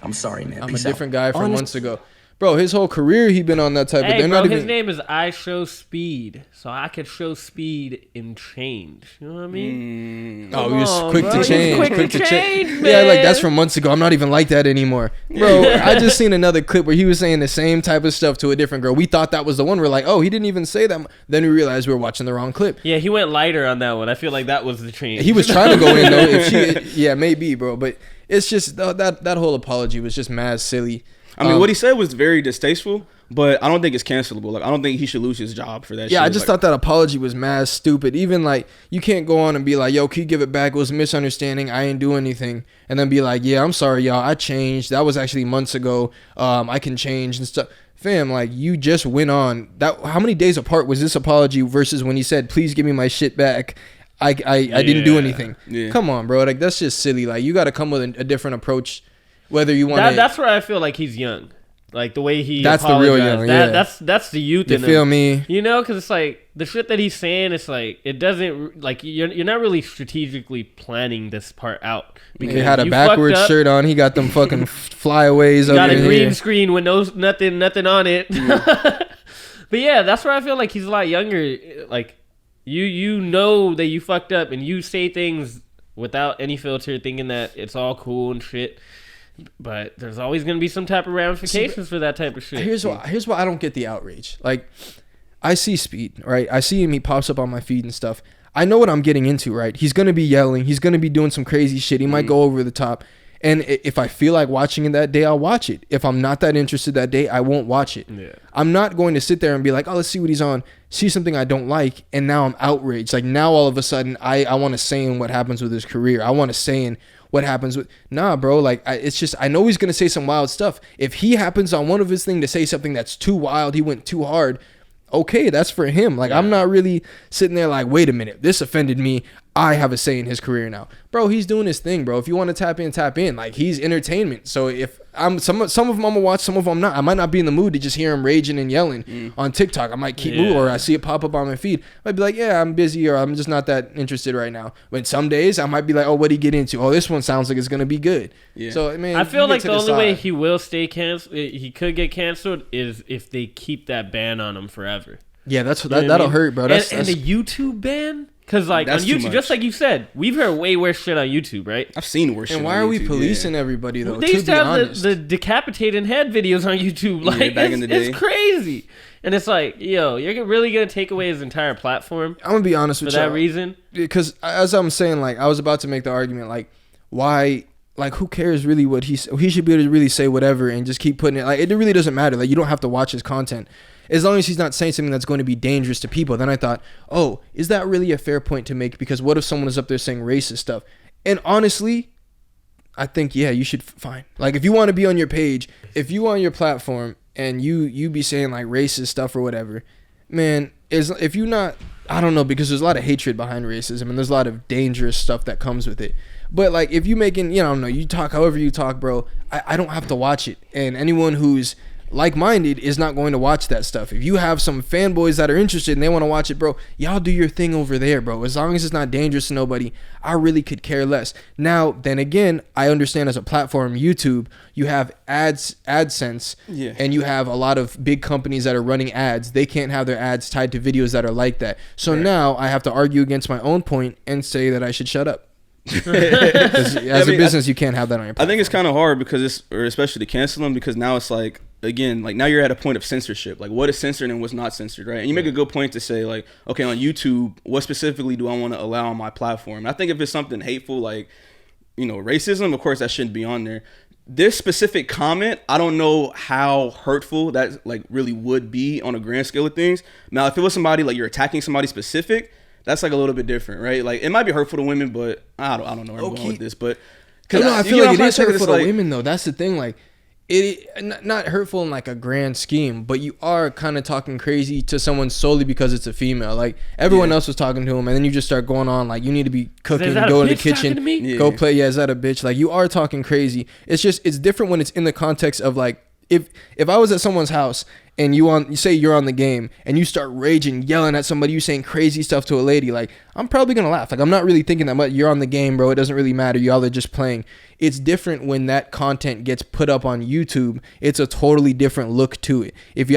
I'm sorry, man. I'm Peace a different out. guy from months ago. Bro, his whole career he been on that type of. Hey, they're bro, not his even, name is I Show Speed, so I could show speed and change. You know what I mean? Oh, he was quick to change. Quick to change, man. Yeah, like that's from months ago. I'm not even like that anymore, bro. I just seen another clip where he was saying the same type of stuff to a different girl. We thought that was the one. We're like, oh, he didn't even say that. Then we realized we were watching the wrong clip. Yeah, he went lighter on that one. I feel like that was the change. He was trying to go in though. Yeah, maybe, bro. But it's just that whole apology was just mad silly. I mean, what he said was very distasteful, but I don't think it's cancelable. Like, I don't think he should lose his job for that shit. Yeah, I just thought that apology was mad stupid. Even, like, you can't go on and be like, yo, can you give it back? It was a misunderstanding. I ain't do anything. And then be like, yeah, I'm sorry, y'all. I changed. That was actually months ago. I can change and stuff. Fam, like, you just went on. How many days apart was this apology versus when he said, please give me my shit back? I didn't do anything. Yeah. Come on, bro. Like, that's just silly. Like, you got to come with a different approach. Whether you want to, that's where I feel like he's young, like the way he. That's apologized. The real young. Yeah. That's the youth in him. You feel me? Because it's like the shit that he's saying. It's like it doesn't like you're not really strategically planning this part out. Because he had a backwards shirt on. He got them fucking flyaways. Got a green screen with nothing on it. Yeah. But yeah, that's where I feel like he's a lot younger. Like you know that you fucked up and you say things without any filter, thinking that it's all cool and shit. But there's always going to be some type of ramifications for that type of shit. Here's why I don't get the outrage. Like, I see Speed, right? I see him. He pops up on my feed and stuff. I know what I'm getting into, right? He's going to be yelling. He's going to be doing some crazy shit. He might go over the top. And if I feel like watching it that day, I'll watch it. If I'm not that interested that day, I won't watch it. Yeah. I'm not going to sit there and be like, oh, let's see what he's on. See something I don't like, and now I'm outraged. Like, now all of a sudden, I want to say in what happens with his career. I want to say in what happens with... Nah, bro. Like, it's just... I know he's going to say some wild stuff. If he happens on one of his things to say something that's too wild, he went too hard, okay, that's for him. Like, I'm not really sitting there like, wait a minute, this offended me. I have a say in his career now. Bro, he's doing his thing, bro. If you want to tap in, tap in. Like, he's entertainment. So if I'm some of them I'm gonna watch, some of them I'm not. I might not be in the mood to just hear him raging and yelling on TikTok. I might keep moving, or I see it pop up on my feed. I might be like, yeah, I'm busy, or I'm just not that interested right now. But some days I might be like, oh, what'd he get into? Oh, this one sounds like it's gonna be good. Yeah. So man, I feel like the only way he will stay canceled, he could get canceled, is if they keep that ban on him forever. Yeah, that'll hurt, bro. That's the YouTube ban. Because, like, on YouTube, just like you said, we've heard way worse shit on YouTube, right? I've seen worse shit on YouTube. And why are we policing everybody, though? They used to have the decapitating head videos on YouTube. Like, back in the day. It's crazy. And it's like, yo, you're really going to take away his entire platform? I'm going to be honest with you. For that reason? Because, as I'm saying, like, I was about to make the argument, like, why... Like, who cares really what he should be able to really say whatever and just keep putting it. Like, it really doesn't matter. Like, you don't have to watch his content. As long as he's not saying something that's going to be dangerous to people. Then I thought, oh, is that really a fair point to make? Because what if someone is up there saying racist stuff? And honestly, I think, yeah, you should, fine. Like, if you want to be on your page, if you on your platform and you be saying, like, racist stuff or whatever, man, is if you not, I don't know, because there's a lot of hatred behind racism and there's a lot of dangerous stuff that comes with it. But like if you making, you know, I don't know, you talk however you talk, bro, I don't have to watch it. And anyone who's like-minded is not going to watch that stuff. If you have some fanboys that are interested and they want to watch it, bro, y'all do your thing over there, bro. As long as it's not dangerous to nobody, I really could care less. Now, then again, I understand as a platform, YouTube, you have AdSense, and you have a lot of big companies that are running ads. They can't have their ads tied to videos that are like that. So now I have to argue against my own point and say that I should shut up. As a business, you can't have that on your platform. I think it's kind of hard because especially to cancel them, because now it's like, again, like now you're at a point of censorship. Like what is censored and what's not censored, right? And you make a good point to say like, okay, on YouTube, what specifically do I want to allow on my platform? And I think if it's something hateful, like, you know, racism, of course that shouldn't be on there. This specific comment, I don't know how hurtful that like really would be on a grand scale of things. Now, if it was somebody like you're attacking somebody specific, that's like a little bit different, right? Like it might be hurtful to women, but I don't know where I'm going with this. But no, I feel like it is hurtful to women though. That's the thing. Like it not hurtful in like a grand scheme, but you are kind of talking crazy to someone solely because it's a female. Like everyone else was talking to him, and then you just start going on like you need to be cooking, go to the kitchen, go play. Yeah, is that a bitch? Like you are talking crazy. It's just it's different when it's in the context of like if I was at someone's house and you say you're on the game and you start raging, yelling at somebody, you saying crazy stuff to a lady, like I'm probably gonna laugh. Like I'm not really thinking that much. You're on the game, bro. It doesn't really matter. Y'all are just playing. It's different when that content gets put up on YouTube. It's a totally different look to it. If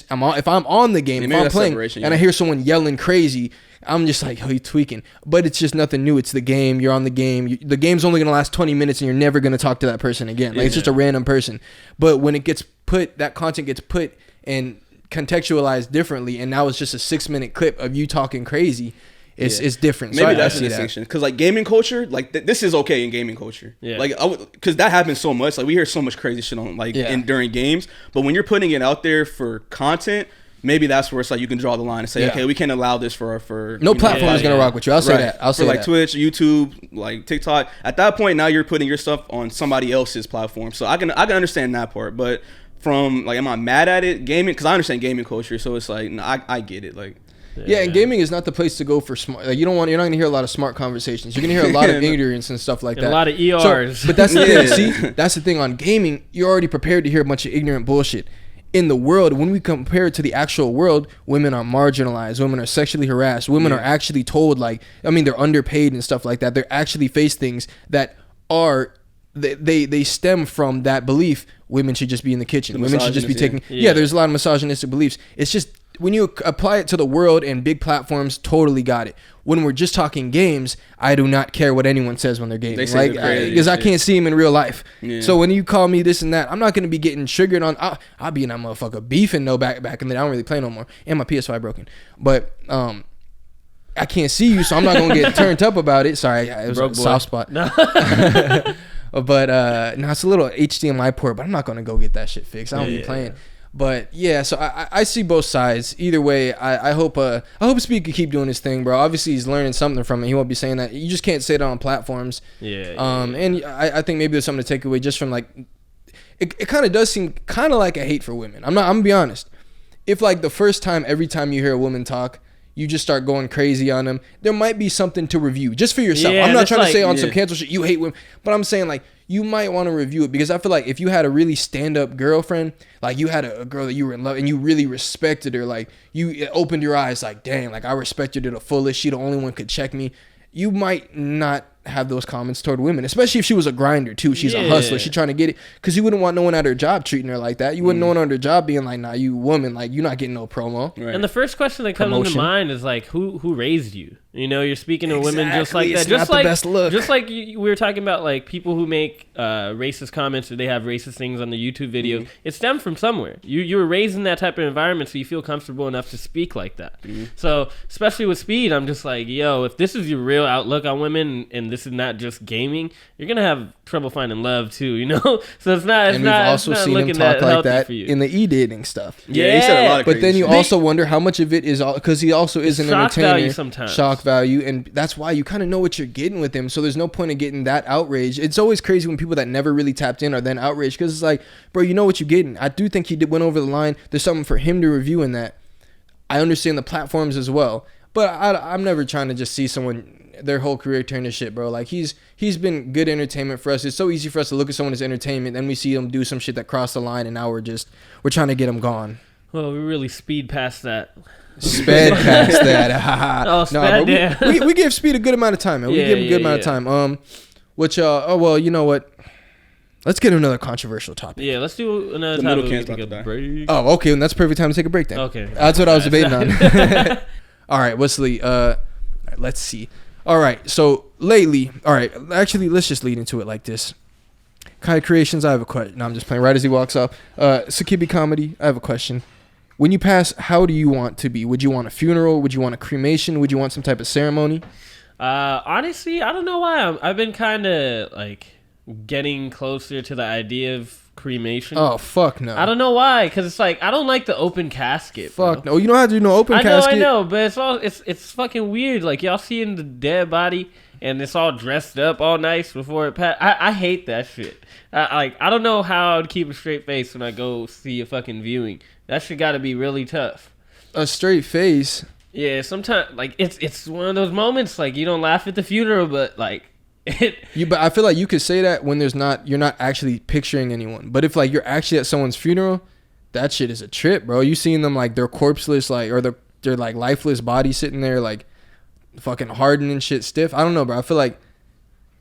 I'm on the game, if I'm playing and I hear someone yelling crazy, I'm just like, oh, you tweaking. But it's just nothing new. It's the game. You're on the game. The game's only going to last 20 minutes and you're never going to talk to that person again. Like, it's just a random person. But when it gets put, that content gets put and contextualized differently, and now it's just a 6-minute clip of you talking crazy, it's different. Maybe that's the distinction. Because, like, gaming culture, like, this is okay in gaming culture. Yeah. Like, because that happens so much. Like, we hear so much crazy shit on, like, during games. But when you're putting it out there for content, maybe that's where it's like you can draw the line and say, okay, we can't allow this for no platform is gonna rock with you. I'll say that. I'll say like that. Twitch, YouTube, like TikTok. At that point, now you're putting your stuff on somebody else's platform. So I can understand that part. But from like, am I mad at it? Gaming, because I understand gaming culture. So it's like, no, I get it. Like, and gaming is not the place to go for smart. Like, you're not gonna hear a lot of smart conversations. You're gonna hear a lot of ignorance and stuff like that. A lot of ERs. So, but that's the thing. See, that's the thing on gaming. You're already prepared to hear a bunch of ignorant bullshit. In the world, when we compare it to the actual world, women are marginalized, women are sexually harassed, women are actually told, like, I mean, they're underpaid and stuff like that. They're actually face things that are, they stem from that belief. Women should just be in the kitchen. Women should just be taking, there's a lot of misogynistic beliefs. It's just, when you apply it to the world and big platforms, totally got it. When we're just talking games, I do not care what anyone says when they're gaming, because I can't see them in real life. So when you call me this and that, I'm not going to be getting triggered on. I'll be in that motherfucker beefing back in the day. I don't really play no more, and my PS5 broken. But I can't see you, so I'm not going to get turned up about it. Sorry, it was a soft spot. No. But no, it's a little HDMI port, but I'm not going to go get that shit fixed. I don't be playing. But yeah, so I see both sides. Either way, I hope Speed can keep doing his thing, bro. Obviously, he's learning something from it. He won't be saying that. You just can't say that on platforms. And I think maybe there's something to take away just from like, it kind of does seem kind of like a hate for women. I'm gonna be honest. If like the first time, every time you hear a woman talk, you just start going crazy on them, there might be something to review just for yourself. I'm not trying to say on some cancel shit, you hate women, but I'm saying like, you might want to review it, because I feel like if you had a really stand-up girlfriend, like you had a girl that you were in love and you really respected her, like you opened your eyes like, damn, like I respected her to the fullest, she the only one could check me, you might not have those comments toward women, especially if she was a grinder too. She's a hustler. She's trying to get it, because you wouldn't want no one at her job treating her like that. You wouldn't want no one at her job being like, nah, you woman, like you're not getting no promo. Right. And the first question that comes into mind is like, who raised you? You know, you're speaking to women just like that. It's just not like the best look. Just like we were talking about, like people who make racist comments or they have racist things on the YouTube video. It stemmed from somewhere. You were raised in that type of environment, so you feel comfortable enough to speak like that. So especially with Speed, I'm just like, yo, if this is your real outlook on women and this is not just gaming, you're gonna have trouble finding love too. You know, so it's not. And we've also seen him talk like that in the e-dating stuff. Yeah, he said a lot of crazy But then you also wonder how much of it is all, because he also is an entertainer. Shock value, and that's why you kind of know what you're getting with him. So there's no point in getting that outrage. It's always crazy when people that never really tapped in are then outraged, because it's like, bro, you know what you're getting. I do think he went over the line. There's something for him to review in that. I understand the platforms as well, but I'm never trying to just see someone their whole career turn to shit, bro. Like he's been good entertainment for us. It's so easy for us to look at someone as entertainment, then we see them do some shit that crossed the line, and now we're trying to get them gone. Well, we really speed past that. Sped past that. Oh, sped, yeah. we give Speed a good amount of time, man. We give him a good amount of time. Which well, you know what? Let's get another controversial topic. Yeah, let's do another The topic. middle can's Take about a to break. Oh, okay, and that's perfect time to take a break then. Okay. That's what I was debating on. All right, Wesley. Let's see. All right, so lately, all right, actually, let's just lead into it like this. Kai Creations, I have a question. No, I'm just playing. Right as he walks off. Sakibi Comedy, I have a question. When you pass, how do you want to be? Would you want a funeral? Would you want a cremation? Would you want some type of ceremony? Honestly, I don't know why. I've been kind of like getting closer to the idea of cremation. Oh, fuck no. I don't know why, because it's like I don't like the open casket. Fuck bro. no. You don't have to do no open casket. I know, but it's fucking weird. Like y'all seeing the dead body and it's all dressed up all nice before it passed. I hate that shit. I don't know how I'd keep a straight face when I go see a fucking viewing. That shit got to be really tough. A straight face. Yeah, sometimes like it's one of those moments like you don't laugh at the funeral, but like But I feel like you could say that when you're not actually picturing anyone. But if like you're actually at someone's funeral, that shit is a trip, bro. You seeing them like they're corpseless, like or they're like lifeless body sitting there like fucking hardened and shit stiff. I don't know, bro. I feel like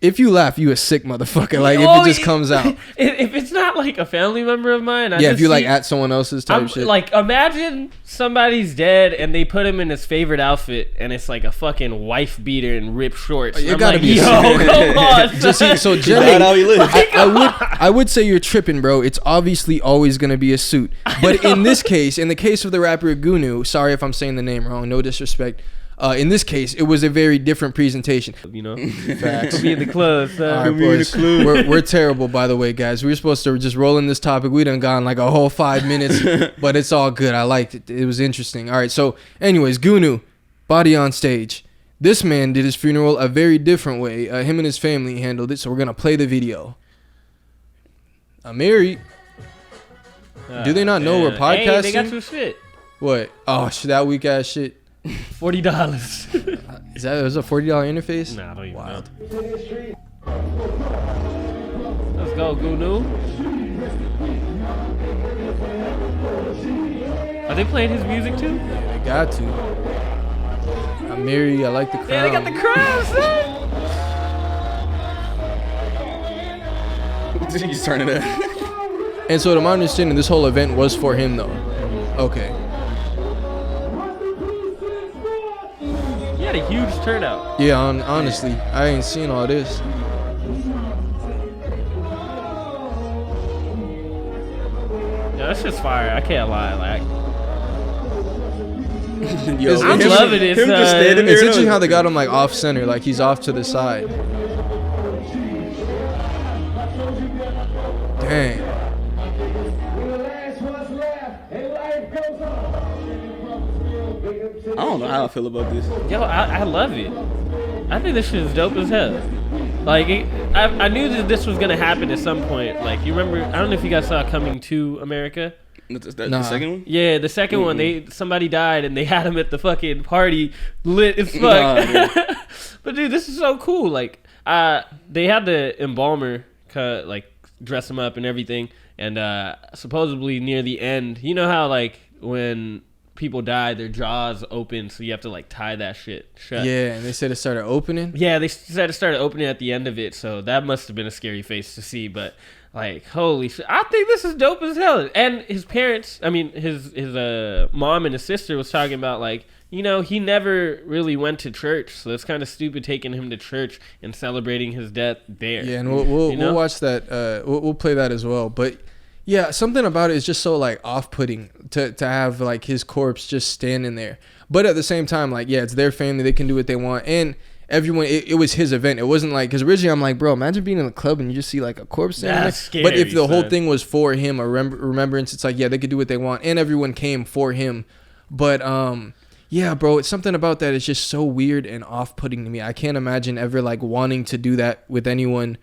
if you laugh, you a sick motherfucker. Like if it just comes out. If it's not like a family member of mine, if you like at someone else's type shit. Like imagine somebody's dead and they put him in his favorite outfit and it's like a fucking wife beater and ripped shorts. You I'm gotta like, be yo, come on. So generally, I would say you're tripping, bro. It's obviously always gonna be a suit. But in this case, in the case of the rapper Gunu, sorry if I'm saying the name wrong, no disrespect. In this case, it was a very different presentation. You know, Facts. be in the club. All right, boys. We're terrible, by the way, guys. We were supposed to just roll in this topic. We done gone like a whole 5 minutes, but it's all good. I liked it. It was interesting. All right. So, anyways, Gunu, body on stage. This man did his funeral a very different way. Him and his family handled it. So we're gonna play the video. I'm married. Do they not know we're podcasting? Hey, they got some shit. What? Oh, that weak ass shit. $40. Is that was a $40 interface? Nah, I don't even know. Let's go, Gunu. Are they playing his music too? Yeah, they got to. I'm married. I like the crown. Yeah, they got the crown, son. He's turning it. And so, to my understanding, this whole event was for him, though. Okay. He had a huge turnout. Yeah, honestly, I ain't seen all this. Yeah, that's just fire. I can't lie. Like, Yo, I'm loving it. Him just standing there. It's interesting how they got him like off center, like he's off to the side. Dang. I don't know how I feel about this. yo, I love it. I think this shit is dope as hell. Like, I knew that this was gonna happen at some point. Like, you remember? I don't know if you guys saw Coming to America. The second one? Yeah, the second one. Somebody died and they had him at the fucking party, lit as fuck. But dude, this is so cool. Like, they had the embalmer dress him up and everything. And supposedly near the end, you know how like when people die, their jaws open, so you have to like tie that shit shut. Yeah, and they said it started opening. Yeah, they said it started opening at the end of it, so that must have been a scary face to see. But like, holy shit, I think this is dope as hell. And his parents, I mean, his mom and his sister was talking about like, you know, he never really went to church, so it's kind of stupid taking him to church and celebrating his death there. Yeah, and we'll watch that. We'll play that as well. But yeah, something about it is just so like off-putting to have like his corpse just standing there. But at the same time, like, yeah, it's their family, they can do what they want, and everyone, it was his event. It wasn't like, because originally I'm like, bro, imagine being in a club and you just see like a corpse standing there. Scary, but if the whole thing was for him, a remembrance, it's like, yeah, they could do what they want, and everyone came for him. But yeah, bro, it's something about that. It's just so weird and off-putting to me. I can't imagine ever like wanting to do that with anyone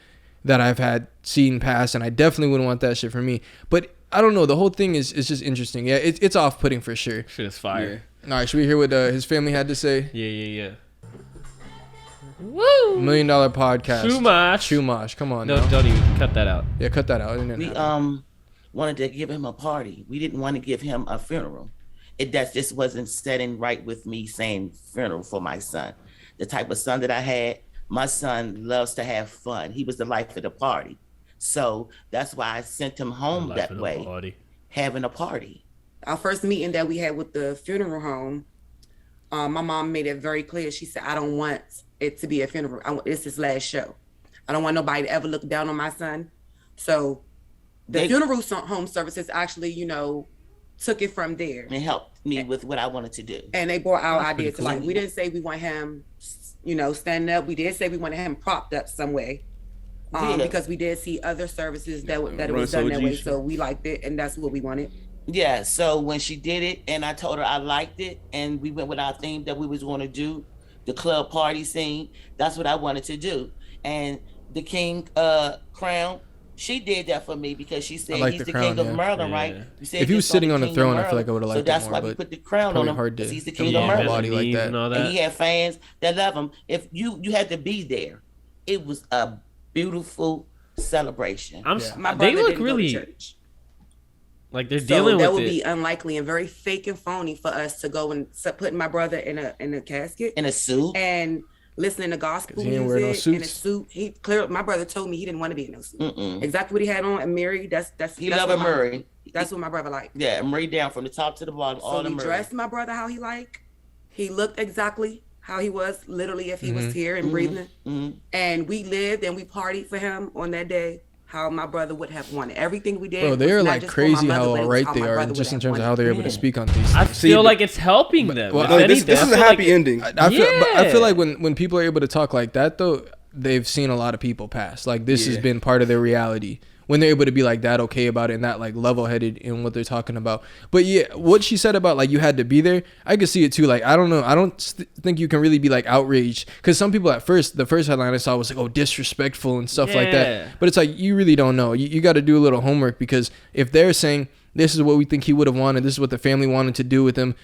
that I've had seen pass, and I definitely wouldn't want that shit for me. But I don't know, the whole thing is just interesting. Yeah, it's off-putting for sure. Shit is fire. All right, should we hear what his family had to say? Yeah. Woo! $1 Million podcast. Chumash. Come on. No, don't even cut that out. Yeah, cut that out. We wanted to give him a party. We didn't want to give him a funeral. That just wasn't setting right with me saying funeral for my son. The type of son that I had, my son loves to have fun. He was the life of the party. So that's why I sent him home that way, having a party. Our first meeting that we had with the funeral home, my mom made it very clear. She said, I don't want it to be a funeral. It's his last show. I don't want nobody to ever look down on my son. So the funeral home services actually, took it from there. And helped me with what I wanted to do. And they brought our idea to life. We didn't say we want him, standing up. We did say we wanted him propped up some way. Because we did see other services that it was done that way. So we liked it, and that's what we wanted. Yeah, so when she did it, and I told her I liked it, and we went with our theme that we was going to do, the club party scene, that's what I wanted to do. And the King Crown, she did that for me because she said he's the King of Maryland, right? You said if he was sitting on the throne, I feel like I would have liked it more. So that's why we put the crown on him, because he's the King of Maryland. Body like that. And he had fans that love him. If you had to be there, it was a beautiful celebration. They look really like they're dealing with it. That would be unlikely and very fake and phony for us to go and put my brother in a casket, in a suit, and listening to gospel music in a suit. My brother told me he didn't want to be in no suit. Exactly what he had on. And Murray, that's loved Murray. That's what my brother liked. Yeah, Murray down from the top to the bottom. So he dressed my brother how he liked. He looked exactly how he was, literally, if he was here and breathing. And we lived and we partied for him on that day how my brother would have wanted. Everything we did. Bro, they're like crazy how alright they are, just in terms of how they're able to speak on these. I feel like it's helping them. Well, this is a happy ending. I feel like when people are able to talk like that, though, they've seen a lot of people pass. Like this has been part of their reality. When they're able to be like that okay about it and that like level-headed in what they're talking about. But yeah, what she said about like you had to be there, I could see it too. Like I don't know, I don't think you can really be like outraged, because some people at first, the first headline I saw was like, oh, disrespectful and stuff like that. But it's like you really don't know. You got to do a little homework, because if they're saying this is what we think he would have wanted, this is what the family wanted to do with him,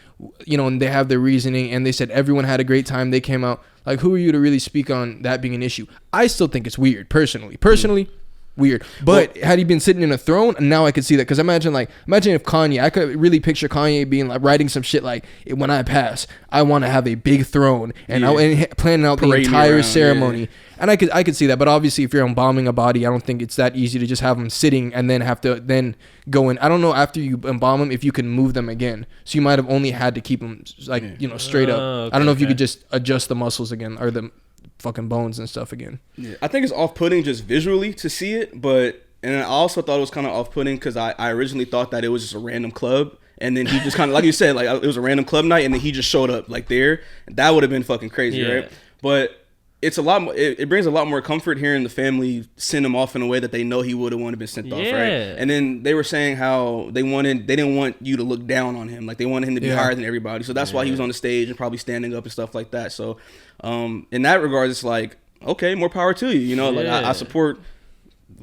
and they have their reasoning, and they said everyone had a great time, they came out, like who are you to really speak on that being an issue? I still think it's weird personally. Weird, but had he been sitting in a throne, now I could see that. Because imagine if Kanye, I could really picture Kanye being like writing some shit like, when I pass, I want to have a big throne, and planning out the entire ceremony. And I could see that. But obviously, if you're embalming a body, I don't think it's that easy to just have them sitting and then have to then go in. I don't know after you embalm them if you can move them again. So you might have only had to keep them like straight up. Okay, I don't know if you could just adjust the muscles again or the fucking bones and stuff again. Yeah, I think it's off-putting just visually to see it, and I also thought it was kind of off-putting because I originally thought that it was just a random club, and then he just kind of, like you said, like it was a random club night, and then he just showed up like there. That would have been fucking crazy, right? But it's a lot more. It brings a lot more comfort hearing the family send him off in a way that they know he would have wanted to be sent off, right? And then they were saying how they didn't want you to look down on him, like they wanted him to be higher than everybody. So that's why he was on the stage and probably standing up and stuff like that. So, in that regard, it's like, okay, more power to you. Like I support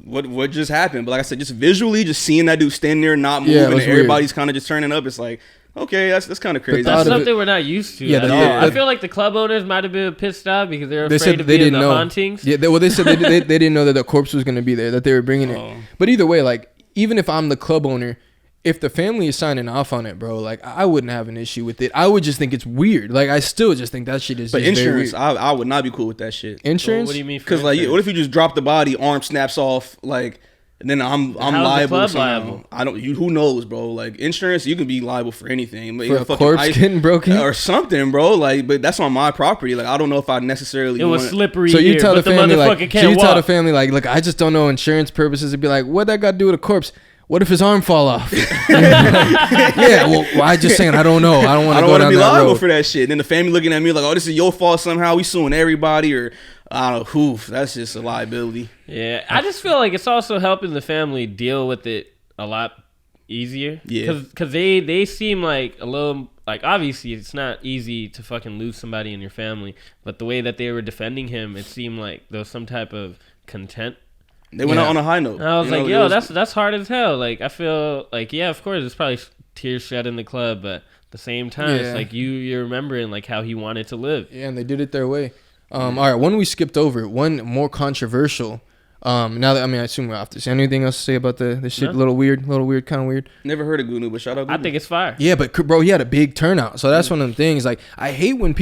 what just happened, but like I said, just visually, just seeing that dude standing there not moving, and everybody's kind of just turning up. It's like, okay, that's kind of crazy. That's something we're not used to at all. I feel like the club owners might have been pissed off because they're afraid of being the hauntings. Yeah, they said they didn't know that the corpse was going to be there, that they were bringing it. But either way, like, even if I'm the club owner, if the family is signing off on it, bro, like, I wouldn't have an issue with it. I would just think it's weird. Like, I still just think that shit is. But insurance, I would not be cool with that shit. Insurance? What do you mean? Because like, what if you just drop the body, arm snaps off, like, and then I'm liable. Liable? I don't. Who knows, bro? Like insurance, you can be liable for anything. For a corpse getting broken or something, bro. Like, but that's on my property. Like, I don't know if I necessarily. It was slippery. So you here, tell the family like, tell the family like, look, I just don't know insurance purposes. It'd be like, what that got to do with a corpse? What if his arm fall off? Yeah, well, I just saying, I don't know. I don't want to go down that road. I don't want to be liable for that shit. And then the family looking at me like, oh, this is your fault somehow. We suing everybody, or I don't know who. That's just a liability. Yeah, I just feel like it's also helping the family deal with it a lot easier. Yeah, because they seem like a little, like, obviously it's not easy to fucking lose somebody in your family, but the way that they were defending him, it seemed like there was some type of content. They went out on a high note. And I was like, yo, that's hard as hell. Like, I feel like, yeah, of course, it's probably tears shed in the club, but at the same time, it's like you're remembering like how he wanted to live. Yeah, and they did it their way. All right, one we skipped over, one more controversial. Now that I assume we're off this. Anything else to say about the shit? A little weird, kind of weird. Never heard of Gunu, but shout out. Gunu. I think it's fire. Yeah, but bro, he had a big turnout, so that's one of them things. Like, I hate when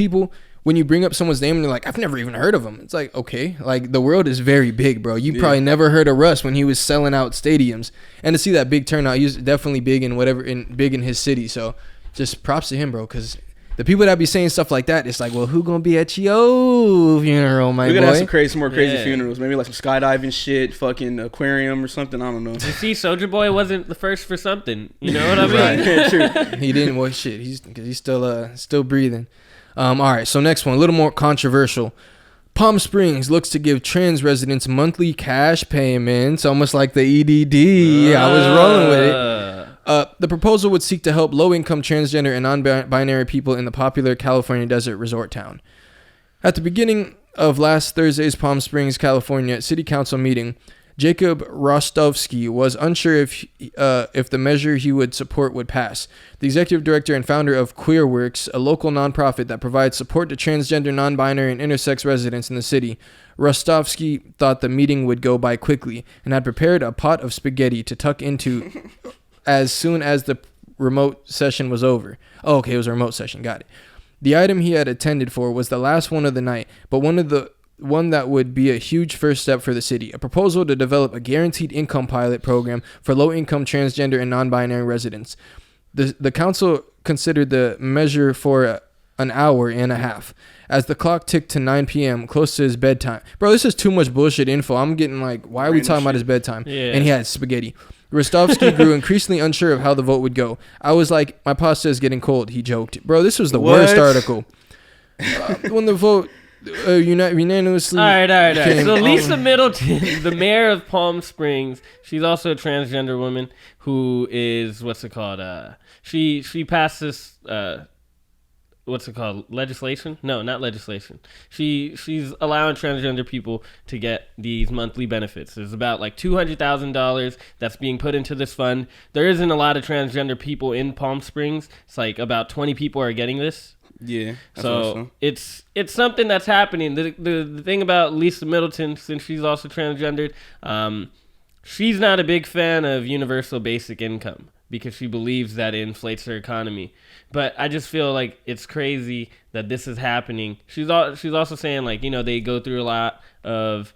you bring up someone's name and they're like, I've never even heard of him. It's like, okay, like the world is very big, bro. You probably never heard of Russ when he was selling out stadiums, and to see that big turnout, he was definitely big in his city. So, just props to him, bro, because the people that be saying stuff like that, it's like, well, who gonna be at your funeral, my boy? We're gonna have some more crazy funerals. Maybe like some skydiving shit, fucking aquarium or something. I don't know. You see, Soulja Boy wasn't the first for something. You know what I mean? Right. True. He didn't. Well, shit. He's still breathing. All right. So next one, a little more controversial. Palm Springs looks to give trans residents monthly cash payments, almost like the EDD. I was rolling with it. The proposal would seek to help low-income transgender and non-binary people in the popular California desert resort town. At the beginning of last Thursday's Palm Springs, California City Council meeting, Jacob Rostovsky was unsure if the measure he would support would pass. The executive director and founder of QueerWorks, a local nonprofit that provides support to transgender, non-binary, and intersex residents in the city, Rostovsky thought the meeting would go by quickly and had prepared a pot of spaghetti to tuck into as soon as the remote session was over. Oh, okay, it was a remote session. Got it. The item he had attended for was the last one of the night, but one that would be a huge first step for the city, a proposal to develop a guaranteed income pilot program for low-income transgender and non-binary residents. The council considered the measure for an hour and a half as the clock ticked to 9 p.m., close to his bedtime. Bro, this is too much bullshit info. I'm getting like, why are we talking about his bedtime? Yeah. And he had spaghetti. Rostovsky grew increasingly unsure of how the vote would go. I was like, my pasta is getting cold, he joked. Bro, this was the worst article. When the vote unanimously... All right. So Lisa Middleton, the mayor of Palm Springs, she's also a transgender woman who is, she passed this... legislation? No, not legislation. She's allowing transgender people to get these monthly benefits. There's about like $200,000 that's being put into this fund. There isn't a lot of transgender people in Palm Springs. It's like about 20 people are getting this. Yeah. So awesome. it's something that's happening. The thing about Lisa Middleton, since she's also transgendered, she's not a big fan of universal basic income because she believes that it inflates her economy. But I just feel like it's crazy that this is happening. She's also saying, like, they go through a lot of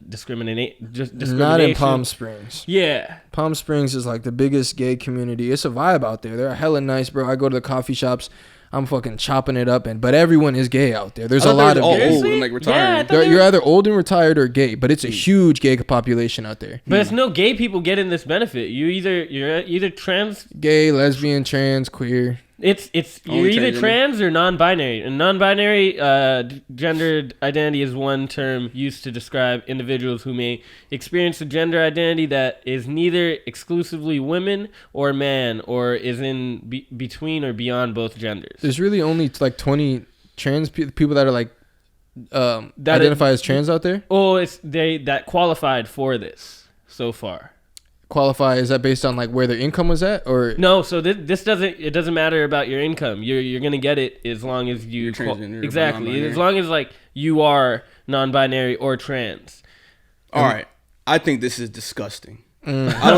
discrimination. Not in Palm Springs. Yeah. Palm Springs is like the biggest gay community. It's a vibe out there. They're hella nice, bro. I go to the coffee shops. I'm fucking chopping it up, but everyone is gay out there. There's a lot of all gays. old and like retired. Yeah, You're either old and retired or gay, but it's a huge gay population out there. But it's no gay people getting this benefit. You're either trans, gay, lesbian, trans, queer. You're either trans or non-binary. And non-binary gendered identity is one term used to describe individuals who may experience a gender identity that is neither exclusively women or man or is in between or beyond both genders. There's really only like 20 trans people that are like that identify as trans out there. Oh, it's that qualified for this so far. Qualify, is that based on like where their income was at, or no? So this doesn't matter about your income. You're gonna get it as long as you exactly as long as like you are non-binary or trans. All right, I think this is disgusting. I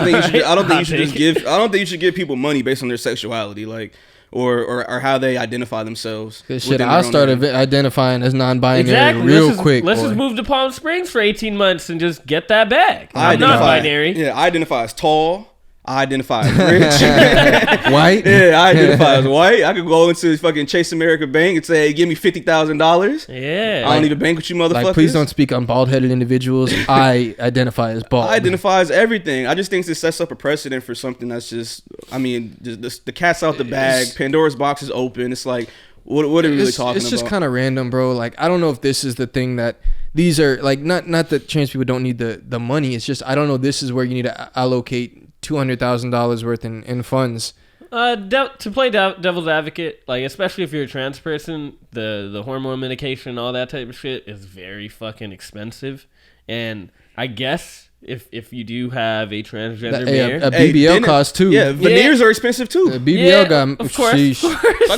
don't think you should give people money based on their sexuality, like. Or how they identify themselves. Shit, I started identifying as non-binary real quick. Let's just move to Palm Springs for 18 months and just get that bag. I'm non-binary. Yeah, I identify as tall. I identify as rich. White? Yeah, I identify as white. I could go into fucking Chase America Bank and say, hey, give me $50,000. Yeah. I don't need a bank with you motherfuckers. Like, please don't speak on bald-headed individuals. I identify as bald. I identify as everything. I just think this sets up a precedent for something that's just, the cat's out the bag. Pandora's box is open. It's like, what are we really talking about? It's just kind of random, bro. Like, I don't know if this is the thing that these are, like, not that trans people don't need the money. It's just, I don't know, this is where you need to allocate $200,000 worth in funds. To play devil's advocate, like especially if you're a trans person, the hormone medication, all that type of shit is very fucking expensive. And I guess if you do have a transgender mayor. A BBL costs too. Yeah, veneers are expensive too. A BBL got of course. You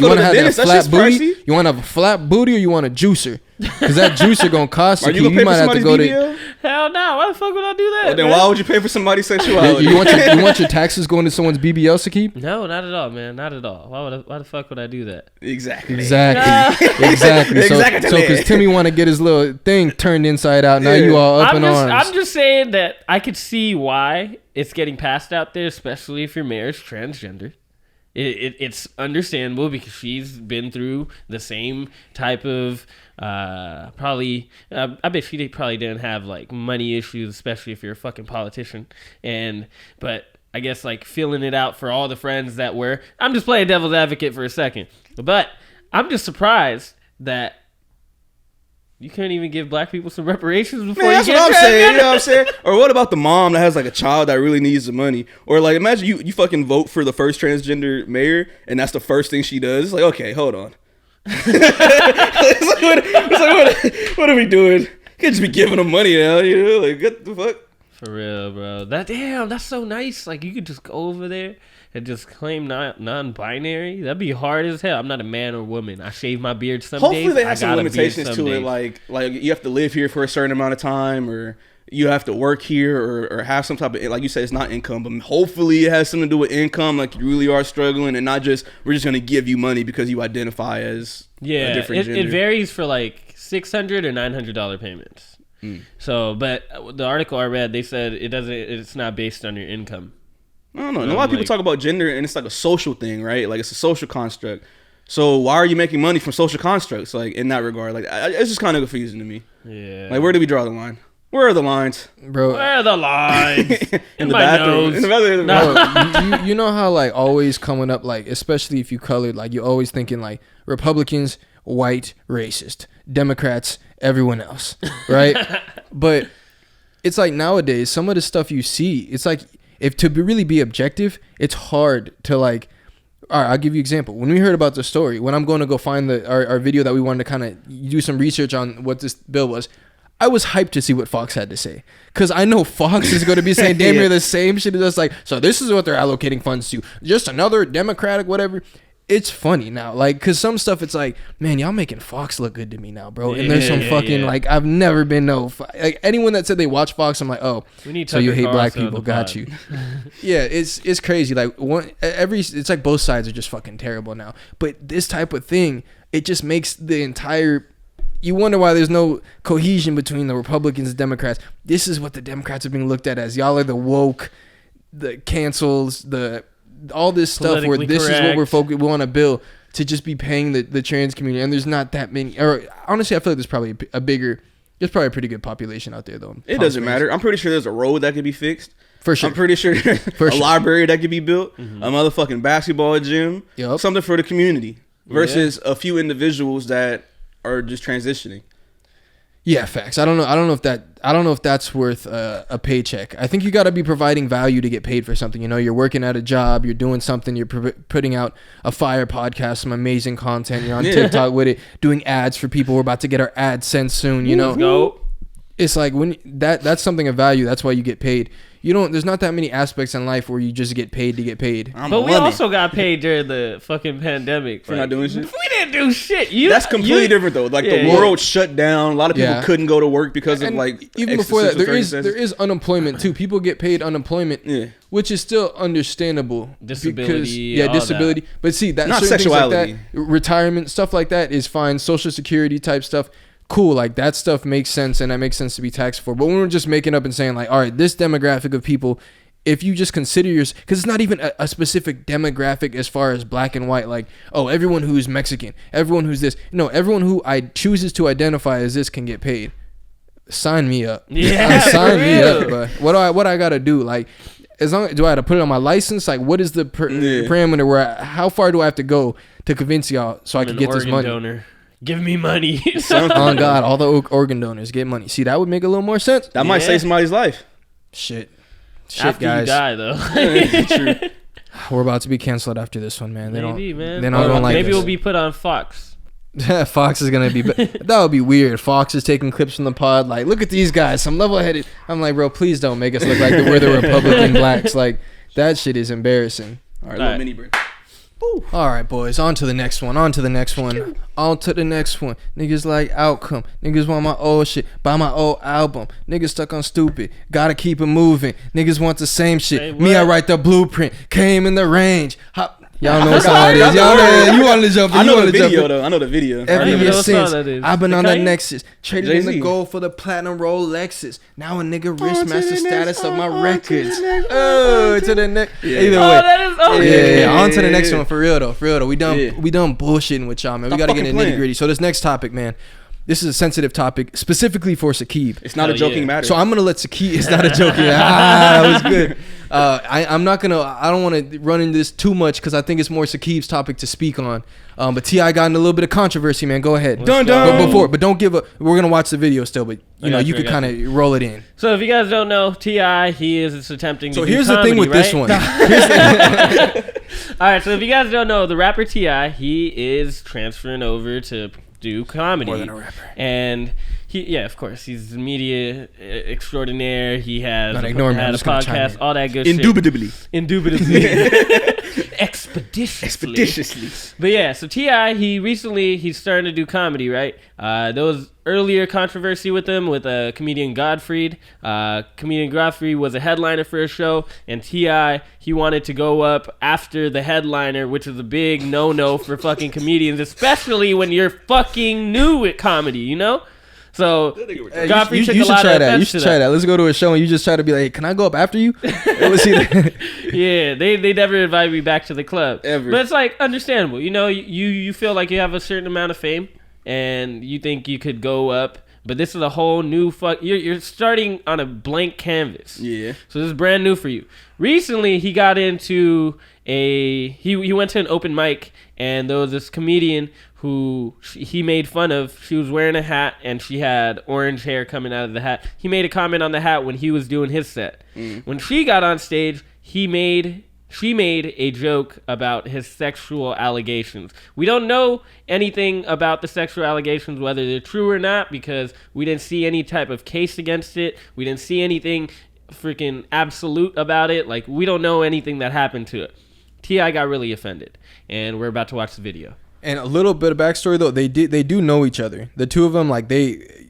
want to have that flat booty? You want to have a flat booty or you want a juicer? Because that juicer gonna cost you. Are you gonna pay for somebody's BBL? Hell no! Why the fuck would I do that? Well, then why would you pay for somebody's sexuality? You want your taxes going to someone's BBL, Sakib? No, not at all, man. Not at all. Why the fuck would I do that? Exactly. Exactly. So because Timmy want to get his little thing turned inside out, now you all up in arms. I'm just saying that I could see why it's getting passed out there, especially if your mayor's transgender. It's understandable because she's been through the same type of probably. I bet she probably didn't have like money issues, especially if you're a fucking politician. But I guess like filling it out for all the friends that were. I'm just playing devil's advocate for a second, but I'm just surprised that you couldn't even give black people some reparations before that's you what get I'm saying. You know what I'm saying? Or what about the mom that has like a child that really needs the money? Or like imagine you fucking vote for the first transgender mayor and that's the first thing she does. It's like, okay, hold on. What are we doing? You can't just be giving them money now, you know? Like, what the fuck? For real, bro. That's so nice. Like you could just go over there and just claim non-binary. That'd be hard as hell. I'm not a man or woman. I shave my beard some days. Hopefully they have some limitations to it, like you have to live here for a certain amount of time, or you have to work here, or have some type of, like you said, it's not income, but hopefully it has something to do with income, like you really are struggling, and not just we're just gonna give you money because you identify as a different gender. It varies for like $600 or $900 payments. So, but the article I read, they said it's not based on your income. I don't know. And a lot of people talk about gender and it's like a social thing, right? Like it's a social construct. So why are you making money from social constructs? Like in that regard, like it's just kind of confusing to me. Yeah. Like where do we draw the line? Where are the lines, bro? Where are the lines? in the bathroom. In the bathroom. Bro, you know how like always coming up, like especially if you colored, like you're always thinking like Republicans, white, racist, Democrats, everyone else, right? But it's like nowadays, some of the stuff you see, it's like if to really be objective, it's hard to like. All right, I'll give you an example. When we heard about the story, when I'm going to go find our video that we wanted to kind of do some research on what this bill was, I was hyped to see what Fox had to say. Because I know Fox is going to be saying damn near the same shit as us. Like, so this is what they're allocating funds to. Just another Democratic whatever. It's funny now. Like, because some stuff, it's like, man, y'all making Fox look good to me now, bro. And there's some fucking, like, I've never been like, anyone that said they watch Fox, I'm like, oh, so you hate black people. Got you. Yeah, it's crazy. Like, it's like both sides are just fucking terrible now. But this type of thing, it just makes the entire... You wonder why there's no cohesion between the Republicans and Democrats. This is what the Democrats are being looked at as. Y'all are the woke, the cancels, all this stuff where this is what we want to build to just be paying the trans community. And there's not that many. Or honestly, I feel like there's probably there's probably a pretty good population out there though. It doesn't matter. I'm pretty sure there's a road that could be fixed. For sure. I'm pretty sure library that could be built, a motherfucking basketball gym, something for the community versus a few individuals that are just transitioning. Yeah, facts. I don't know if that's worth a paycheck. I think you got to be providing value to get paid for something. You know, you're working at a job, you're doing something, you're putting out a fire podcast, some amazing content. You're on TikTok with it, doing ads for people. We're about to get our AdSense soon. You know, it's like when that's something of value. That's why you get paid. There's not that many aspects in life where you just get paid to get paid. But we also got paid during the fucking pandemic. For not doing shit? We didn't do shit. That's completely different though. Like the world shut down. A lot of people couldn't go to work because of like even before that, there is unemployment too. People get paid unemployment, which is still understandable. Disability, disability. That. But see, that not certain sexuality, things like that, retirement stuff like that is fine. Social Security type stuff. Cool, like that stuff makes sense and that makes sense to be taxed for. But when we're just making up and saying like, all right, this demographic of people, if you just consider because it's not even a specific demographic as far as black and white, like, oh, everyone who's Mexican, everyone who's this. No, everyone who chooses to identify as this can get paid. Sign me up. Yeah, sign me up. But what I gotta do? Like, as long do I have to put it on my license? Like, what is the parameter where how far do I have to go to convince y'all so I can get this money? Donor. Give me money. Oh God, all the organ donors get money. See, that would make a little more sense. That might save somebody's life. Shit, after guys. You die though. We're about to be canceled after this one, man. Maybe, man. They're not gonna like maybe us. we'll be put on Fox. Fox is gonna be. That would be weird. Fox is taking clips from the pod. Like, look at these guys. Some level-headed. I'm like, bro, please don't make us look like we're the Republican blacks. Like, that shit is embarrassing. All right, little mini break. All right, boys. On to the next one. On to the next one. On to the next one. Niggas like outcome. Niggas want my old shit. Buy my old album. Niggas stuck on stupid. Gotta keep it moving. Niggas want the same shit. Hey, Me, I write the blueprint. Came in the range. Y'all know what song that is. Y'all know. You wanted to jump in. I know the video, though. I know the video. Every even year know what since song that is. I've been on the Nexus, traded in the Jay-Z. gold for the platinum Rolexes. Now a nigga wristmaster status of my records. Oh, to the next. Either way. that is Yeah. On to the next one for real though. We done Yeah. bullshitting with y'all, man. We Stop gotta get fucking into nitty playing. gritty. So this next topic, man. This is a sensitive topic specifically for Sakib. It's not a Hell joking yeah. matter. So I'm gonna let Sakib. It's not a joke. That was good. I'm not gonna. I don't want to run into this too much because I think it's more Sakib's topic to speak on. But T.I. got in a little bit of controversy, man. Go ahead. Dun, But dun. but don't give a. We're gonna watch the video still, but you know got you you, could I got kind of roll it in. So if you guys don't know, T.I., he is attempting to So do here's the comedy, thing with right? this one. All right, so if you guys don't know, the rapper T.I., he is transferring over to do comedy. More than a rapper. And of course, he's a media extraordinaire. He has Not ignore me, I'm had a just gonna chime podcast, in. all that good Indubitably. shit. Indubitably. Expeditiously. But yeah, so T.I., he's starting to do comedy, right? There was earlier controversy with him with comedian Godfrey. Comedian Godfrey was a headliner for a show, and T.I., he wanted to go up after the headliner, which is a big no-no for fucking comedians, especially when you're fucking new at comedy, you know? So Godfrey took a you should lot try of that. You offense should to try that. Let's go to a show and you just try to be like, hey, can I go up after you? Let's see that. Yeah, they never invited me back to the club. Ever. But it's like understandable. You know, you feel like you have a certain amount of fame and you think you could go up, but this is a whole new you're starting on a blank canvas. Yeah. So this is brand new for you. Recently he got into he went to an open mic and there was this comedian who he made fun of. She was wearing a hat and she had orange hair coming out of the hat. He made a comment on the hat when he was doing his set. When she got on stage, she made a joke about his sexual allegations. We don't know anything about the sexual allegations, whether they're true or not, because we didn't see any type of case against it. We didn't see anything freaking absolute about it. Like, we don't know anything that happened to it. T.I. got really offended, and we're about to watch the video. And a little bit of backstory though, they do know each other. The two of them, like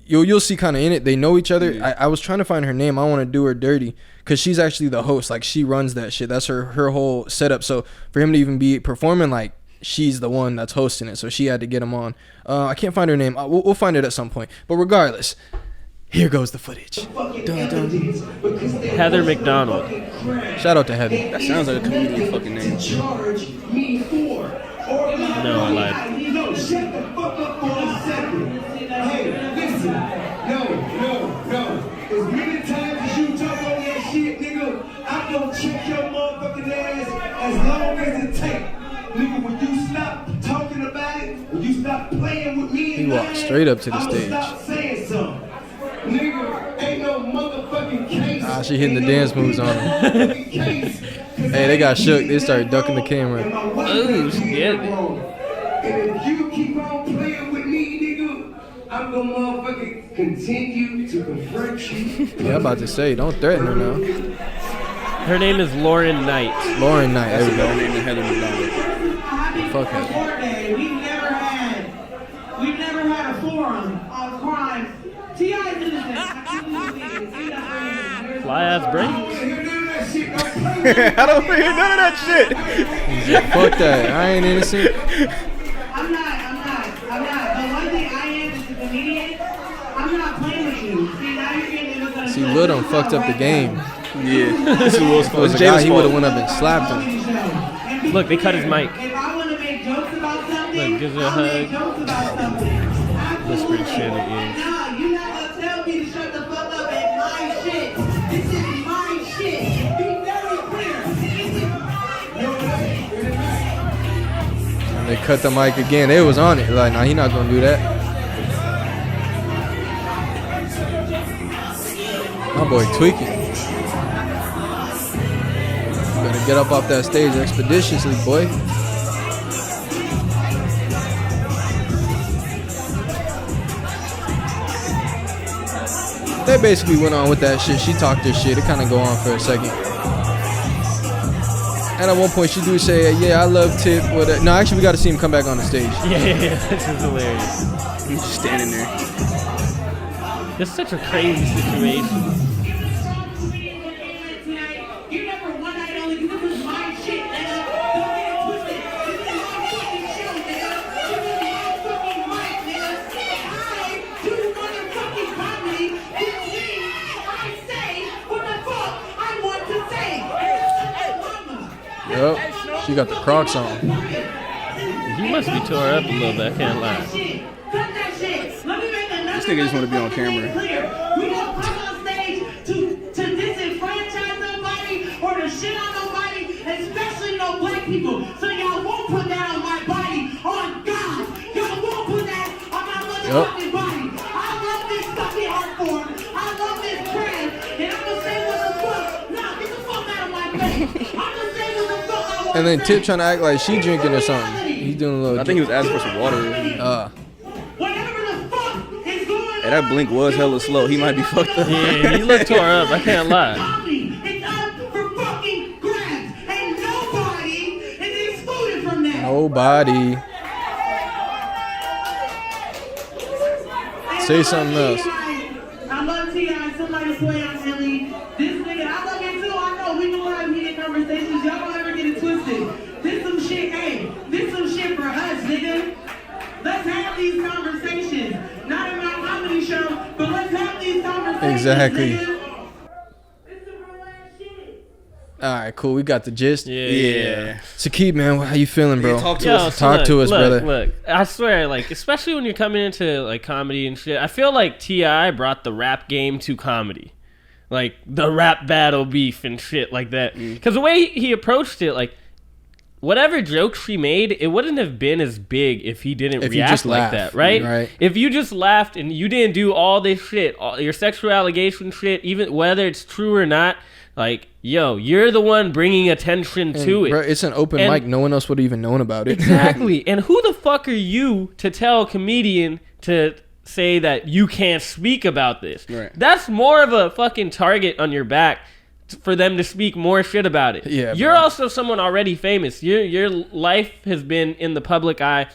you'll see kind of in it. They know each other. Yeah. I was trying to find her name. I don't want to do her dirty because she's actually the host. Like she runs that shit. That's her whole setup. So for him to even be performing, like she's the one that's hosting it. So she had to get him on. I can't find her name. We'll find it at some point. But regardless, here goes the footage. Dun, dun. Heather McDonald. Shout out to Heather. That sounds like a comedian fucking name. No, I lied. No, shut the fuck up for a second. Hey, listen. No. As many times as you talk on that shit, nigga, I'm gonna check your motherfucking ass as long as it takes. Nigga, when you stop talking about it, when you stop playing with me, He walked straight up to the stage. Stop saying something. Nigga, ain't no motherfucking case. She hitting the dance moves on him. Hey, they got shook. They started ducking the camera. Oh, shit. And if you keep on playing with me, nigga, I'm gonna motherfucking continue to confront you. Yeah, I'm about to say, don't threaten her now. Her name is Lauren Knight. Lauren Knight, there That's we a better go. name than Heather McDonald. Fuck her. We've never had a forum on crime. T.I. did this. Fly ass breaks. I don't hear none of that shit. Fuck that. I ain't innocent. I'm not. But one thing I am is a comedian. I'm not playing with you. See, now you're getting into the... See, Lil done fucked up the game. Yeah. This is Will's If it fault. was It's Jada's, Jada's he would have fault. went up and slapped him. Look, they cut his mic. If I want to make jokes about something, Look, gives her a I'll make hug. jokes about something. Whispering shit in the ear. Nah, you're not going to tell me to shut the fuck up at my shit. This is my shit. Be very clear. They cut the mic again. They was on it. Like, nah, he not gonna do that. My boy tweaking. Better get up off that stage expeditiously, boy. they basically went on with that shit. She talked her shit. It kind of go on for a second. And at one point, she do say, yeah, I love Tip. No, actually, we got to see him come back on the stage. Yeah, this is hilarious. He's just standing there. It's such a crazy situation. Yep, she got the Crocs on. You must be tore up a little bit, I can't lie. This nigga just want to be on camera. We don't come on stage to disenfranchise nobody or to shit on nobody, especially no black people. So y'all won't put that on my body. On God, y'all won't put that on my motherfucking body. I love this fucking art form. I love this brand. And I'm gonna say what the fuck. Nah, get the fuck out of my face. I'm gonna say what the fuck I want. And then Tip trying to act like she drinking or something. He's doing a little. I think he was asking for some water. Hey, that blink was hella slow. He might be fucked up. Yeah, he looked tore up. I can't lie. It's up for fucking grabs, and nobody is excluded from that. Nobody. Say something else. I love T.I. Somebody play on Ellie. This nigga, I love it too. I know we can have heated conversations. Y'all don't ever get it twisted. This some shit, hey. This some shit for us, nigga. Let's have these conversations. Not in my comedy show, but let's have these conversations. Exactly. Nigga. All right, cool. We got the gist. Yeah. Sakib, man, how you feeling, bro? Talk to Yo, us. so Talk to us, brother. Look, I swear, like, especially when you're coming into like comedy and shit, I feel like T.I. brought the rap game to comedy, like the rap battle beef and shit like that. Because the way he approached it, like, whatever jokes she made, it wouldn't have been as big if he didn't If you react just like laugh, that, right? right? If you just laughed and you didn't do all this shit, all your sexual allegation shit, even whether it's true or not, like, yo, you're the one bringing attention to it. Bro, it's an open mic. No one else would have even known about it. Exactly. And who the fuck are you to tell a comedian to say that you can't speak about this? Right. That's more of a fucking target on your back for them to speak more shit about it. Yeah, You're bro. also someone already famous. Your life has been in the public eye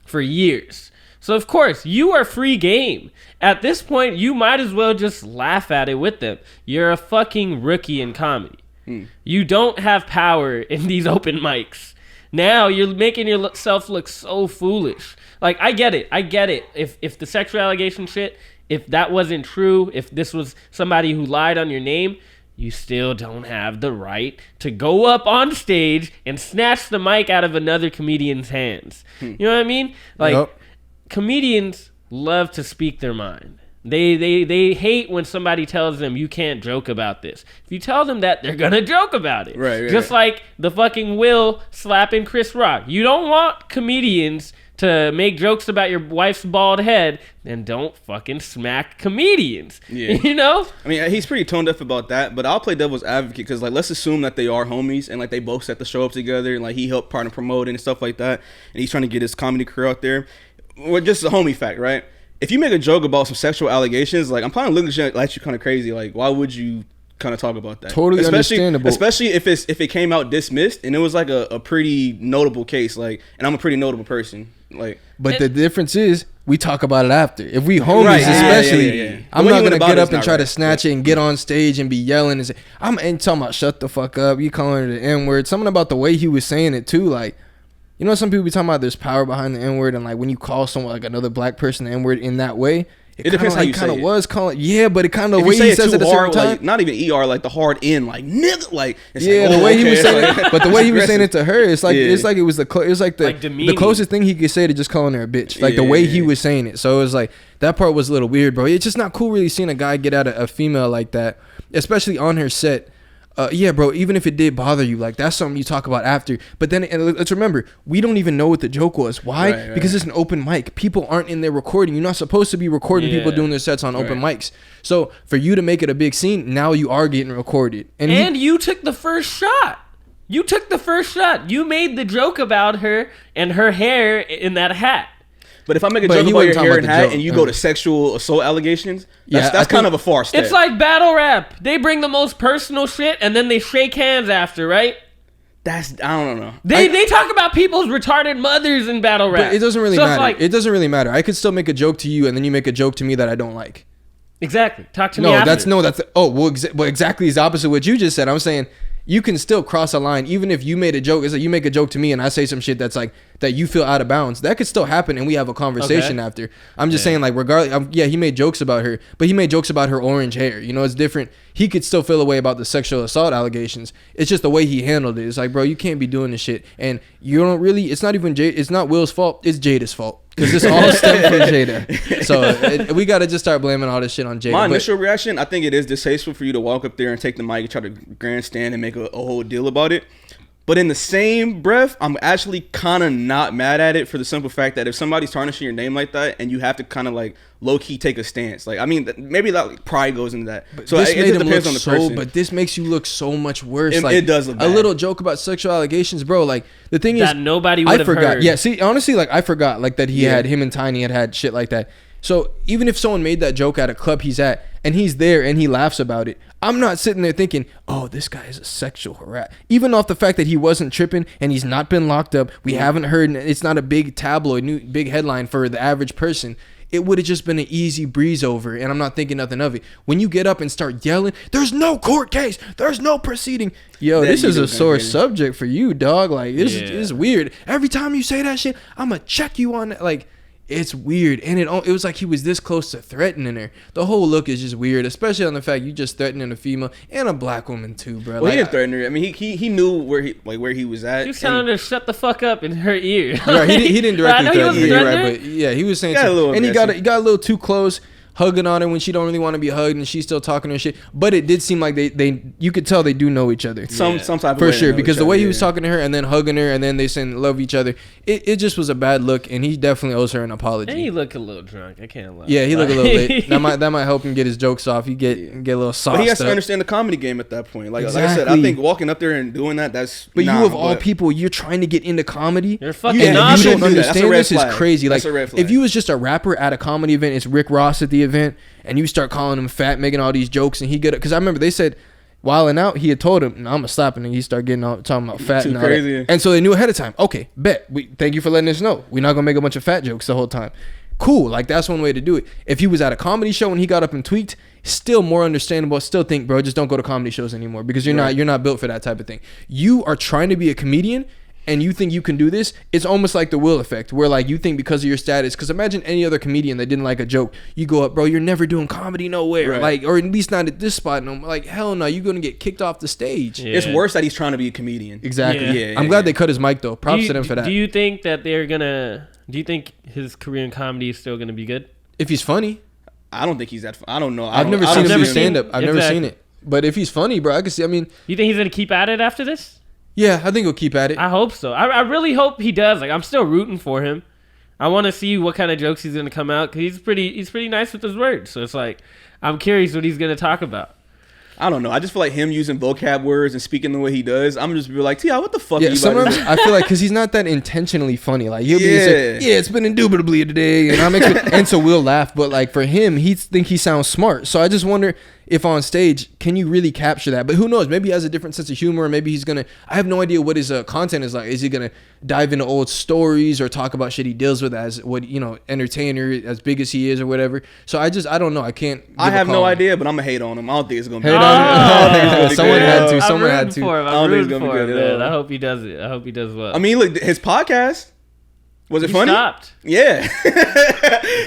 for years. So of course, you are free game. At this point, you might as well just laugh at it with them. You're a fucking rookie in comedy. You don't have power in these open mics. Now you're making yourself look so foolish. Like, I get it. If the sexual allegation shit, if that wasn't true, if this was somebody who lied on your name, you still don't have the right to go up on stage and snatch the mic out of another comedian's hands. You know what I mean? Like, Yep. Comedians love to speak their mind. They hate when somebody tells them you can't joke about this. If you tell them that, they're gonna joke about it. Right. Just like the fucking Will slapping Chris Rock. You don't want comedians to make jokes about your wife's bald head, then don't fucking smack comedians. Yeah. You know? I mean, he's pretty tone deaf about that, but I'll play devil's advocate because, like, let's assume that they are homies and, like, they both set the show up together and, like, he helped partner promote it and stuff like that, and he's trying to get his comedy career out there. Well, just a homie fact, right? If you make a joke about some sexual allegations, like, I'm probably looking at you kind of crazy. Like, why would you kind of talk about that? Totally understandable. Especially if it came out dismissed and it was, like, a pretty notable case. Like, and I'm a pretty notable person. Like, But the difference is, we talk about it after. If we homies, Right, especially, yeah. I'm The way not you went gonna about get it up is and not try to right. snatch it and get on stage and be yelling and say, and talking about shut the fuck up. You calling her the N word. Something about the way he was saying it too. Like, you know, some people be talking about there's power behind the N word, and like when you call someone like another black person the N word in that way, It depends how you say it. was calling. Yeah, but it kind of if way you say he it says too it at a certain hard, time. like, not even ER, like the hard N, like nigga, like it's Yeah, like, the way he was saying okay. it, but the way he was saying it to her, it's like Yeah. it's like it was the demeaning. closest thing he could say to just calling her a bitch. Like the way he was saying it, so it was like that part was a little weird, bro. It's just not cool really seeing a guy get at a female like that, especially on her set. Yeah, bro, even if it did bother you, like that's something you talk about after. But then and let's remember, we don't even know what the joke was. Why? Right. Because it's an open mic. People aren't in there recording. You're not supposed to be recording people doing their sets on open mics. So for you to make it a big scene, now you are getting recorded. And you took the first shot. You took the first shot. You made the joke about her and her hair in that hat. But if I make a But joke he about wasn't your talking hair about and the hat joke. and you go to sexual assault allegations, that's I kind think- of a far step. It's like battle rap. They bring the most personal shit and then they shake hands after, right? I don't know. They talk about people's retarded mothers in battle rap. But it doesn't really So it's matter. like- It doesn't really matter. I could still make a joke to you, and then you make a joke to me that I don't like. Exactly. Talk to me No, after. that's well, exactly is opposite of what you just said. I'm saying you can still cross a line, even if you made a joke. It's like you make a joke to me, and I say some shit that's like that you feel out of bounds. That could still happen, and we have a conversation Okay. after. I'm just saying, like, regardless, yeah, he made jokes about her, but he made jokes about her orange hair. You know, it's different. He could still feel a way about the sexual assault allegations. It's just the way he handled it. It's like, bro, you can't be doing this shit, and you don't really. It's not even it's not Will's fault. It's Jada's fault. Because this all stemmed from Jada. So we got to just start blaming all this shit on Jada. My But- initial reaction, I think it is distasteful for you to walk up there and take the mic and try to grandstand and make a whole deal about it. But in the same breath, I'm actually kind of not mad at it for the simple fact that if somebody's tarnishing your name like that and you have to kind of like low-key take a stance. Like, I mean, maybe that like, pride goes into that. But So this it made just him depends look on the so, person. but this makes you look so much worse. It does look a bad. little joke about sexual allegations, bro. Like the thing That is, nobody I would have forgot. heard. Yeah, see, honestly, like I forgot, like that him and Tiny had shit like that. So even if someone made that joke at a club he's at and he's there and he laughs about it, I'm not sitting there thinking, oh, this guy is a sexual harass. Even off the fact that he wasn't tripping and he's not been locked up, we haven't heard. It's not a big tabloid, big headline for the average person. It would have just been an easy breeze over, and I'm not thinking nothing of it. When you get up and start yelling, there's no court case, there's no proceeding. Yo, this is a sore subject for you, dog. Like, this is weird. Every time you say that shit, I'm going to check you on that. Like, it's weird. And it was like he was this close to threatening her. The whole look is just weird, especially on the fact you just threatening a female and a black woman too, bro. Well, Like, he didn't threaten her. I mean, he knew where he was at. He was telling her to shut the fuck up in her ear. Right, he didn't directly I know he threaten her, wasn't you're right, threatening but yeah, he was saying Got a something. little And he aggressive. got a little too close, hugging on her when she don't really want to be hugged, and she's still talking her shit. But it did seem like they you could tell they do know each other. Some type of for way sure, know because each the way other, he was yeah. talking to her and then hugging her and then they saying love each other, it just was a bad look, and he definitely owes her an apology. And he looked a little drunk. I can't lie. Yeah, he looked a little late. That might help him get his jokes off. He get a little sauced But he has to up. understand the comedy game at that point. Like I said, I Exactly. think walking up there and doing that's. But nah, you of all but- people, you're trying to get into comedy. You're fucking and novice. you You don't shouldn't do that. That's a understand red this is flag. crazy. That's Like a red flag. if you was just a rapper at a comedy event, it's Rick Ross at the event, and you start calling him fat, making all these jokes, and he get it. Because I remember they said, Wilding Out, he had told him, "No, I'm gonna stop," and he started getting all talking about fat Too and all crazy. that. And so they knew ahead of time. Okay, bet. Thank you for letting us know. We're not gonna make a bunch of fat jokes the whole time. Cool. Like that's one way to do it. If he was at a comedy show and he got up and tweaked, still more understandable. Still think, bro, just don't go to comedy shows anymore because you're not built for that type of thing. You are trying to be a comedian and you think you can do this. It's almost like the Will effect, where like you think because of your status. Because imagine any other comedian that didn't like a joke, you go up, bro, you're never doing comedy nowhere, Right. like, or at least not at this spot. No, like hell no, you're gonna get kicked off the stage. Yeah. It's worse that he's trying to be a comedian. Exactly. Yeah, I'm glad they cut his mic though. Props do to them for that. Do you think that they're gonna? Do you think his career in comedy is still gonna be good? If he's funny, I don't think he's that. I don't know. I've never seen him do never seen- stand up. I've never seen Exactly. it. But if he's funny, bro, I can see. I mean, You think he's gonna keep at it after this? yeah, I think he'll keep at it. I hope so. I really hope he does. Like I'm still rooting for him. I want to see what kind of jokes he's gonna come out because he's pretty nice with his words. So it's like I'm curious what he's gonna talk about. I don't know. I just feel like him using vocab words and speaking the way he does. I'm just be like, T.I., what the fuck? Yeah, are you about to sometimes do? I feel like because he's not that intentionally funny. Like he'll be say, Yeah. yeah, it's been indubitably today, and I'm and so we'll laugh. But like for him, he think he sounds smart. So I just wonder if on stage can you really capture that? But who knows? Maybe he has a different sense of humor. Or maybe he's gonna. I have no idea what his content is like. Is he gonna dive into old stories or talk about shit he deals with as what entertainer as big as he is or whatever? So I don't know. I can't. I give a have no call. idea, but I'm gonna hate on him. I don't think it's gonna be. Hate on him. I don't think it's gonna be Someone good. had to. I'm Someone had rooting to. for him. I don't I'm think it's rooting gonna for be him, good at man. all. I hope he does it. I hope he does well. I mean, look, his podcast. Was it he funny? stopped. Yeah.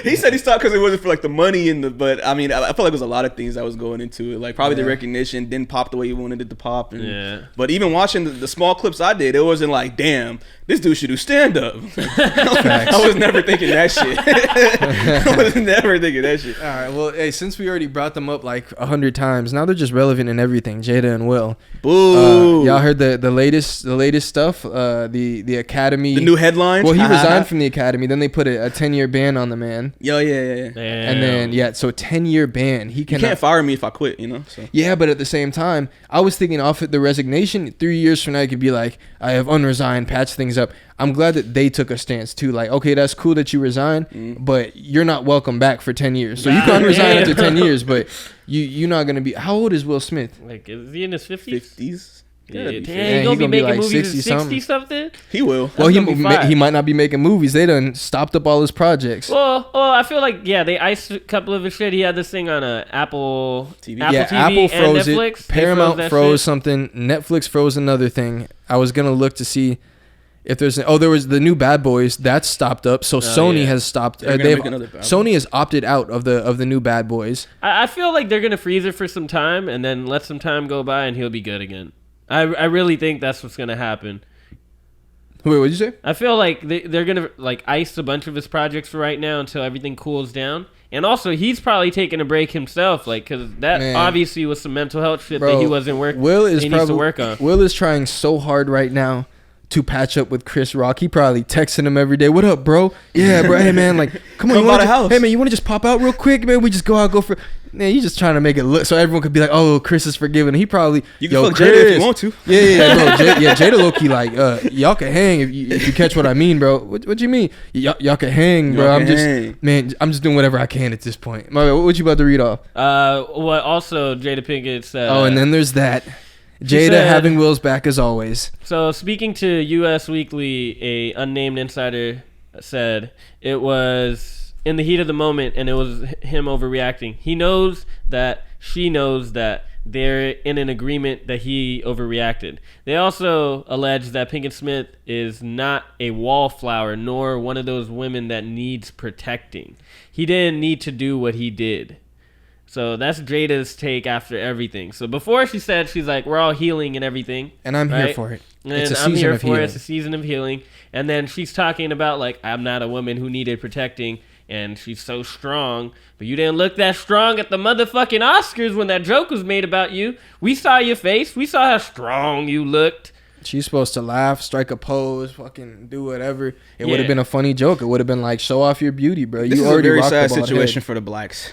He said he stopped because it wasn't for like the money and the. But I mean, I feel like it was a lot of things that was going into it. Like probably the recognition didn't pop the way he wanted it to pop. And, Yeah. But even watching the small clips I did, it wasn't like, damn, this dude should do stand up. I was never thinking that shit. I was never thinking that shit. All right. Well, hey, since we already brought them up like 100 times, now they're just relevant in everything. Jada and Will. Boo. Y'all heard the latest stuff? The Academy. The new headlines. Well, he resigned resigned from the academy. Then they put a 10-year ban on the man. Yeah. And then so 10-year ban. He can't fire me if I quit, you know. So. Yeah, but at the same time, I was thinking off at the resignation. 3 years from now, you could be like, I have unresigned, patch things up. I'm glad that they took a stance too. Like, okay, that's cool that you resign, but you're not welcome back for 10 years. So you can resign after 10 years, but you're not gonna be. How old is Will Smith? Like, is he in his 50s? 50s. Yeah, he's gonna be making like movies at 60 something. He will. Well, he might not be making movies. They done stopped up all his projects. Well, I feel like they iced a couple of his shit. He had this thing on Apple TV, Apple froze and Netflix. It. Paramount froze something. Netflix froze another thing. I was gonna look to see if there's there was the new Bad Boys that's stopped up. So Sony has stopped. Sony has opted out of the new Bad Boys. I feel like they're gonna freeze it for some time and then let some time go by and he'll be good again. I really think that's what's gonna happen. Wait, what'd you say? I feel like they're gonna like ice a bunch of his projects for right now until everything cools down. And also, he's probably taking a break himself, like because that obviously was some mental health shit that he wasn't working. Needs to work on. Will is trying so hard right now to patch up with Chris Rock. He probably texting him every day. What up, bro? Yeah, bro. Hey, man. Like, come on. Hey, man. You want to just pop out real quick, man? We just go out, go for. Man, you just trying to make it look so everyone could be like, oh, Chris is forgiven. He probably you can fuck Jada if you want to. Yeah, bro. Jada low-key like y'all can hang if you catch what I mean, bro. What you mean? Y'all can hang, bro. I'm just doing whatever I can at this point. What you about to read off? What also Jada Pinkett said. And then there's that. Jada said, having Will's back as always. So speaking to U.S. Weekly, a unnamed insider said it was in the heat of the moment and it was him overreacting. He knows that she knows that they're in an agreement that he overreacted. They also allege that Pinkett Smith is not a wallflower nor one of those women that needs protecting. He didn't need to do what he did. So that's Jada's take after everything. So before she said, she's like, we're all healing and everything. And I'm here for it. And I'm here for it. It's a season of healing. And then she's talking about, like, I'm not a woman who needed protecting. And she's so strong. But you didn't look that strong at the motherfucking Oscars when that joke was made about you. We saw your face. We saw how strong you looked. She's supposed to laugh, strike a pose, fucking do whatever. It would have been a funny joke. It would have been like, show off your beauty, bro. This is a very sad situation for the blacks.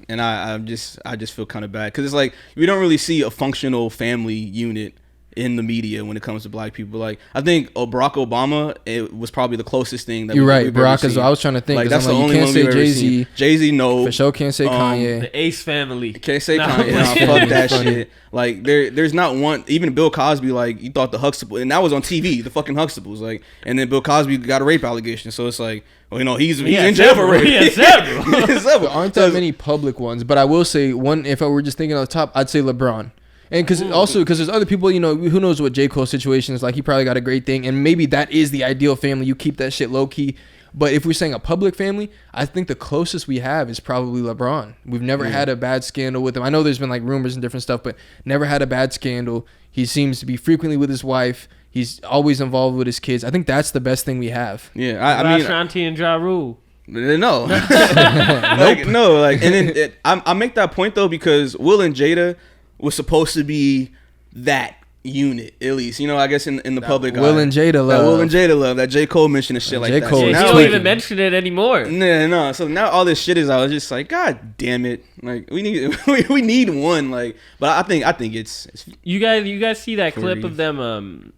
And I just feel kind of bad because it's like we don't really see a functional family unit in the media when it comes to black people. Like I think Barack Obama, it was probably the closest thing that you're right. Barack is. I was trying to think. Like that's the only one we've ever seen. Jay-Z, no. For sure, can't say Kanye. The Ace family. Can't say Kanye. Nah, fuck that shit. Like there's not one. Even Bill Cosby, like you thought the Huxtable, and that was on TV. The fucking Huxtables, like, and then Bill Cosby got a rape allegation. So it's like, well, you know, he's in jail for rape. Yeah, several. There aren't that many public ones, but I will say one. If I were just thinking on the top, I'd say LeBron. And because there's other people, you know, who knows what J. Cole's situation is like. He probably got a great thing, and maybe that is the ideal family. You keep that shit low key. But if we're saying a public family, I think the closest we have is probably LeBron. We've never had a bad scandal with him. I know there's been like rumors and different stuff, but never had a bad scandal. He seems to be frequently with his wife. He's always involved with his kids. I think that's the best thing we have. Yeah, I mean, Shanti and Ja Rule. No, and then I make that point though because Will and Jada was supposed to be that unit, at least, you know, I guess in the public Will eye. And Jada love. Will and Jada love. That J. Cole mentioned and shit like that. He don't even mention it anymore. No. So now all this shit is out. It's just like, God damn it. Like we need one. Like, but I think it's you guys see that clip of them?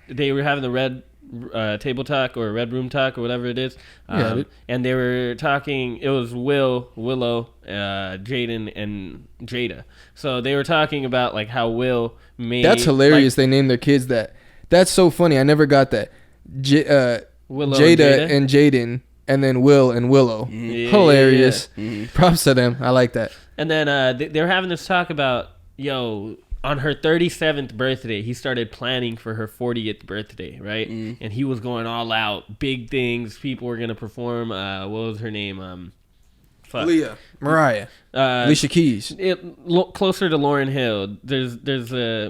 They were having the red table talk or red room talk or whatever it is. And they were talking. It was Willow, Jaden, and Jada. So they were talking about like how Will made. That's hilarious. Like, they named their kids that. That's so funny. I never got that. Willow Jada and Jaden, and then Will and Willow. Hilarious. Yeah. Props to them. I like that. And then they were having this talk about on her 37th birthday, he started planning for her 40th birthday, right? And he was going all out, big things. People were gonna perform. What was her name? Leah, Mariah, Alicia Keys. Closer to Lauryn Hill. There's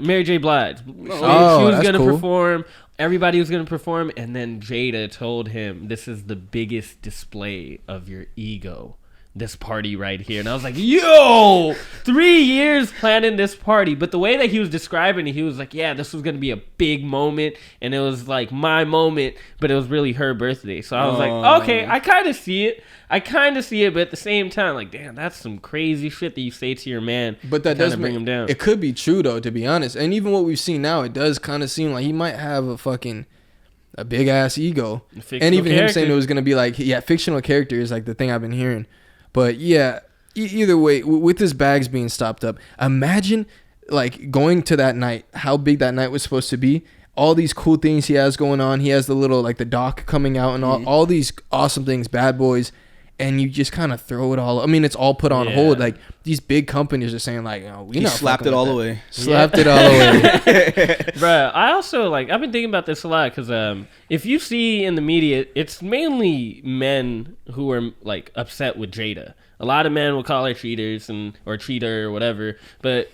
Mary J. Blige. She was gonna perform. Everybody was gonna perform, and then Jada told him, "This is the biggest display of your ego this party right here. And I was like, yo, 3 years planning this party. But the way that he was describing it, he was like, yeah, this was going to be a big moment. And it was like my moment, but it was really her birthday. So I was like, okay, I kind of see it. But at the same time, like, damn, that's some crazy shit that you say to your man. But that does bring him down. It could be true, though, to be honest. And even what we've seen now, it does kind of seem like he might have a big ass ego. And even him saying it was going to be like, yeah, fictional character is like the thing I've been hearing. But yeah, either way, with his bags being stopped up, imagine like going to that night, how big that night was supposed to be. All these cool things he has going on. He has the little, like the doc coming out and all these awesome things, Bad Boys. And you just kind of throw it all. I mean, it's all put on hold. Like these big companies are saying, like, oh, we slapped it all away. Slapped it all away, bro. I also I've been thinking about this a lot because if you see in the media, it's mainly men who are like upset with Jada. A lot of men will call her cheaters or cheater or whatever. But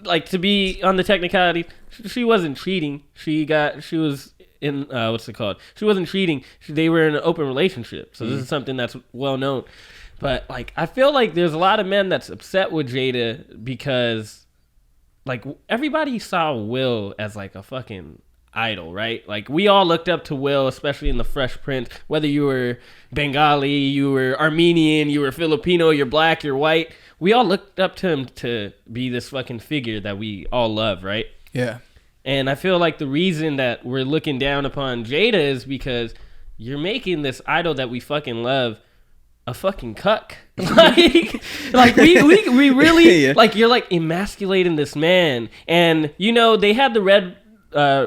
like to be on the technicality, she wasn't cheating. She was. In what's it called? She wasn't cheating. They were in an open relationship. So this is something that's well known. But like, I feel like there's a lot of men that's upset with Jada because like everybody saw Will as like a fucking idol, right? Like we all looked up to Will, especially in the Fresh Prince. Whether you were Bengali, you were Armenian, you were Filipino, you're black, you're white. We all looked up to him to be this fucking figure that we all love, right? Yeah. And I feel like the reason that we're looking down upon Jada is because you're making this idol that we fucking love a fucking cuck. like we really like you're like emasculating this man. And you know they had the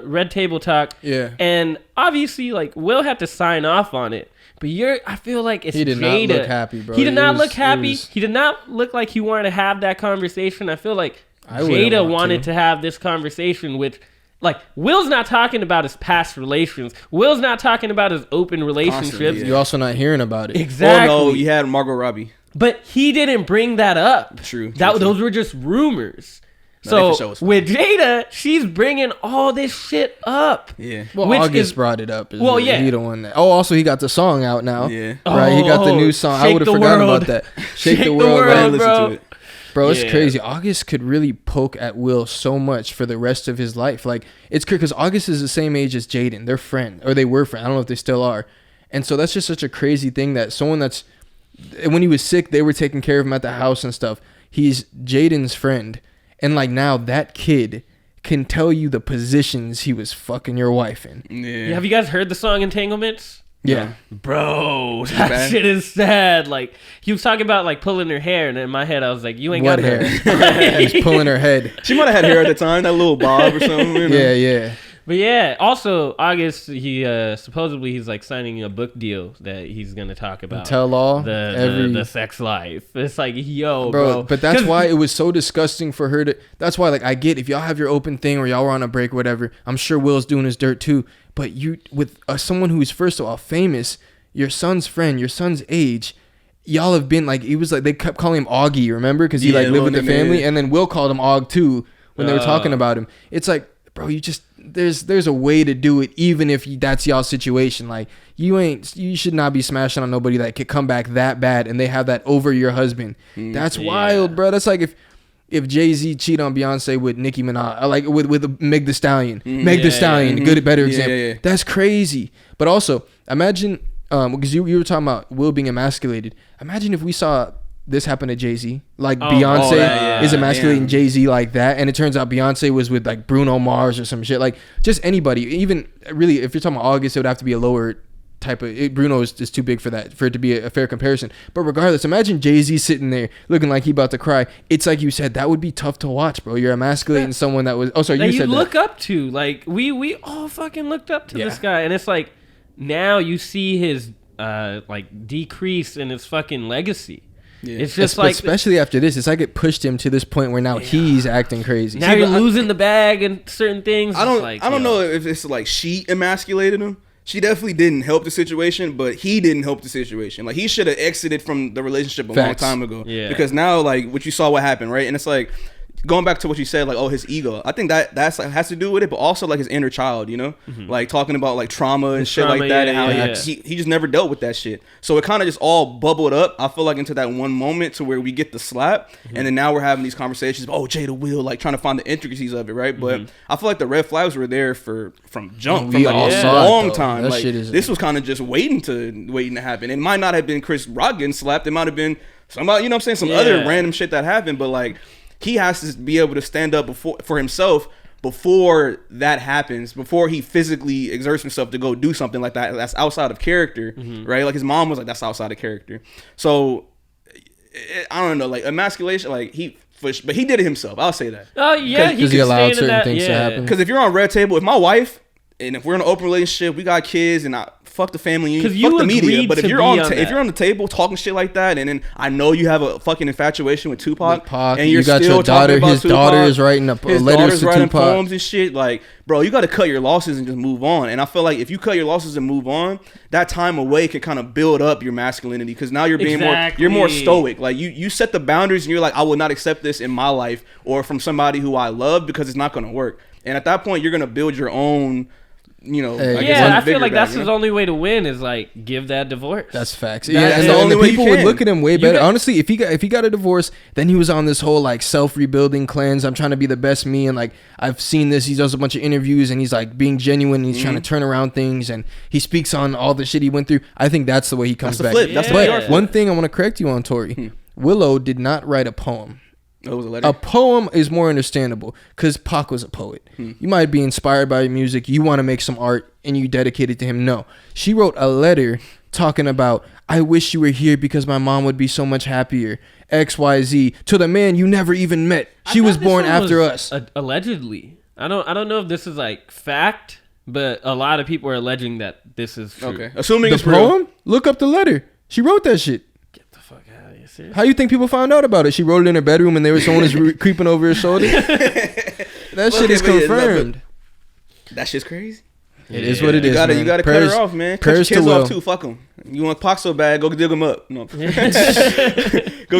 red table talk. Yeah. And obviously like Will had to sign off on it. But I feel like it's Jada. He did not look happy, bro. He did not look happy. He did not look like he wanted to have that conversation. I feel like Jada wanted to have this conversation with, like, Will's not talking about his past relations. Will's not talking about his open relationships. You're also not hearing about it. Exactly. Oh, no, you had Margot Robbie. But he didn't bring that up. True. Those were just rumors. So with Jada, she's bringing all this shit up. Yeah. Well, August brought it up. He the one that. Oh, also he got the song out now. Yeah. Right. He got the new song. I would have forgotten about that. Shake the world. Right. Listen to it. Bro, it's crazy. August could really poke at Will so much for the rest of his life. Like, it's crazy because August is the same age as Jaden. They're friends, or they were friends. I don't know if they still are. And so that's just such a crazy thing that someone that's, when he was sick, they were taking care of him at the house and stuff. He's Jaden's friend. And like now that kid can tell you the positions he was fucking your wife in. Yeah. Have you guys heard the song Entanglements? Yeah. Bro, that shit is sad. Like, he was talking about, like, pulling her hair, and in my head, I was like, you ain't got hair. He's pulling her head. She might have had hair at the time, that little bob or something. You know? Yeah. But yeah, also, August, he supposedly he's, like, signing a book deal that he's going to talk about. Tell all. The sex life. It's like, yo, bro. But that's why it was so disgusting for her to, that's why, like, I get if y'all have your open thing or y'all were on a break or whatever, I'm sure Will's doing his dirt too. But you, with someone who's first of all famous, your son's friend, your son's age, y'all have been like, he was like, they kept calling him Augie, remember? Because he like lived with the family, and then Will called him Aug too when they were talking about him. It's like, bro, you just there's a way to do it, even if that's y'all's situation. Like you should not be smashing on nobody that could come back that bad, and they have that over your husband. That's wild, bro. That's like if Jay-Z cheat on Beyonce with Nicki Minaj, like with Meg Thee Stallion. Meg Thee Stallion, better example. Yeah. That's crazy. But also, imagine, because you were talking about Will being emasculated. Imagine if we saw this happen to Jay-Z. Like Beyonce is emasculating Jay-Z like that, and it turns out Beyonce was with like Bruno Mars or some shit. Like just anybody. Even really, if you're talking about August, it would have to be a lower type of Bruno is too big for that, for it to be a fair comparison. But regardless, imagine Jay-Z sitting there looking like he about to cry. It's like you said, that would be tough to watch, bro. You're emasculating someone that was you look up to. Like we all fucking looked up to this guy, and it's like now you see his like decrease in his fucking legacy. Yeah. It's just like, especially after this, it's like it pushed him to this point where now he's acting crazy. Now you're losing the bag and certain things. I don't know if it's like she emasculated him. She definitely didn't help the situation, but he didn't help the situation. Like, he should have exited from the relationship a long time ago. Yeah. Because now, like, what you saw what happened, right? And it's like, going back to what you said, like, oh, his ego. I think that's like, has to do with it, but also like his inner child, you know, like talking about like trauma and shit like that, and how he just never dealt with that shit. So it kind of just all bubbled up. I feel like into that one moment to where we get the slap, and then now we're having these conversations. Oh, Jada Will, like trying to find the intricacies of it, right? But I feel like the red flags were there from jump, from like a long time. Like this was kind of just waiting to happen. It might not have been Chris Rock getting slapped. It might have been somebody, you know what I'm saying, some other random shit that happened, but like he has to be able to stand up for himself before that happens, before he physically exerts himself to go do something like that that's outside of character, right? Like his mom was like, that's outside of character. So I don't know, like emasculation, like but he did it himself. I'll say that. Oh yeah, because he allowed certain things to happen. Because if you're on Red Table, if my wife and if we're in an open relationship, we got kids, and fuck the family, fuck the media. But if you're on the table talking shit like that, and then I know you have a fucking infatuation with Tupac, and you got your daughter, his daughter is writing letters to Tupac, poems and shit. Like, bro, you got to cut your losses and just move on. And I feel like if you cut your losses and move on, that time away can kind of build up your masculinity, because now you're being you're more stoic. Like you set the boundaries, and you're like, I will not accept this in my life or from somebody who I love, because it's not going to work. And at that point, you're going to build your own. You know, I feel like that's his only way to win is like give that divorce. That's facts. That's the only way people would look at him way better. Honestly, if he got a divorce, then he was on this whole like self-rebuilding cleanse. I'm trying to be the best me, and like I've seen this. He does a bunch of interviews, and he's like being genuine. And he's trying to turn around things, and he speaks on all the shit he went through. I think that's the way he comes back. But one thing I want to correct you on, Tori. Willow did not write a poem. It was a letter. A poem is more understandable because Pac was a poet. You might be inspired by music. You want to make some art and you dedicate it to him. No, she wrote a letter talking about, I wish you were here because my mom would be so much happier. XYZ to the man you never even met. She was born after us. Allegedly. I don't know if this is like fact, but a lot of people are alleging that this is true. Okay. Assuming it's poem, look up the letter. She wrote that shit. How you think people found out about it? She wrote it in her bedroom, and someone was creeping over her shoulder. That shit is confirmed. That shit's crazy. It is what it is. You gotta cut her off, man. Cut your kids off too. Fuck them. You want Pac so bad? Go dig them up. No. Go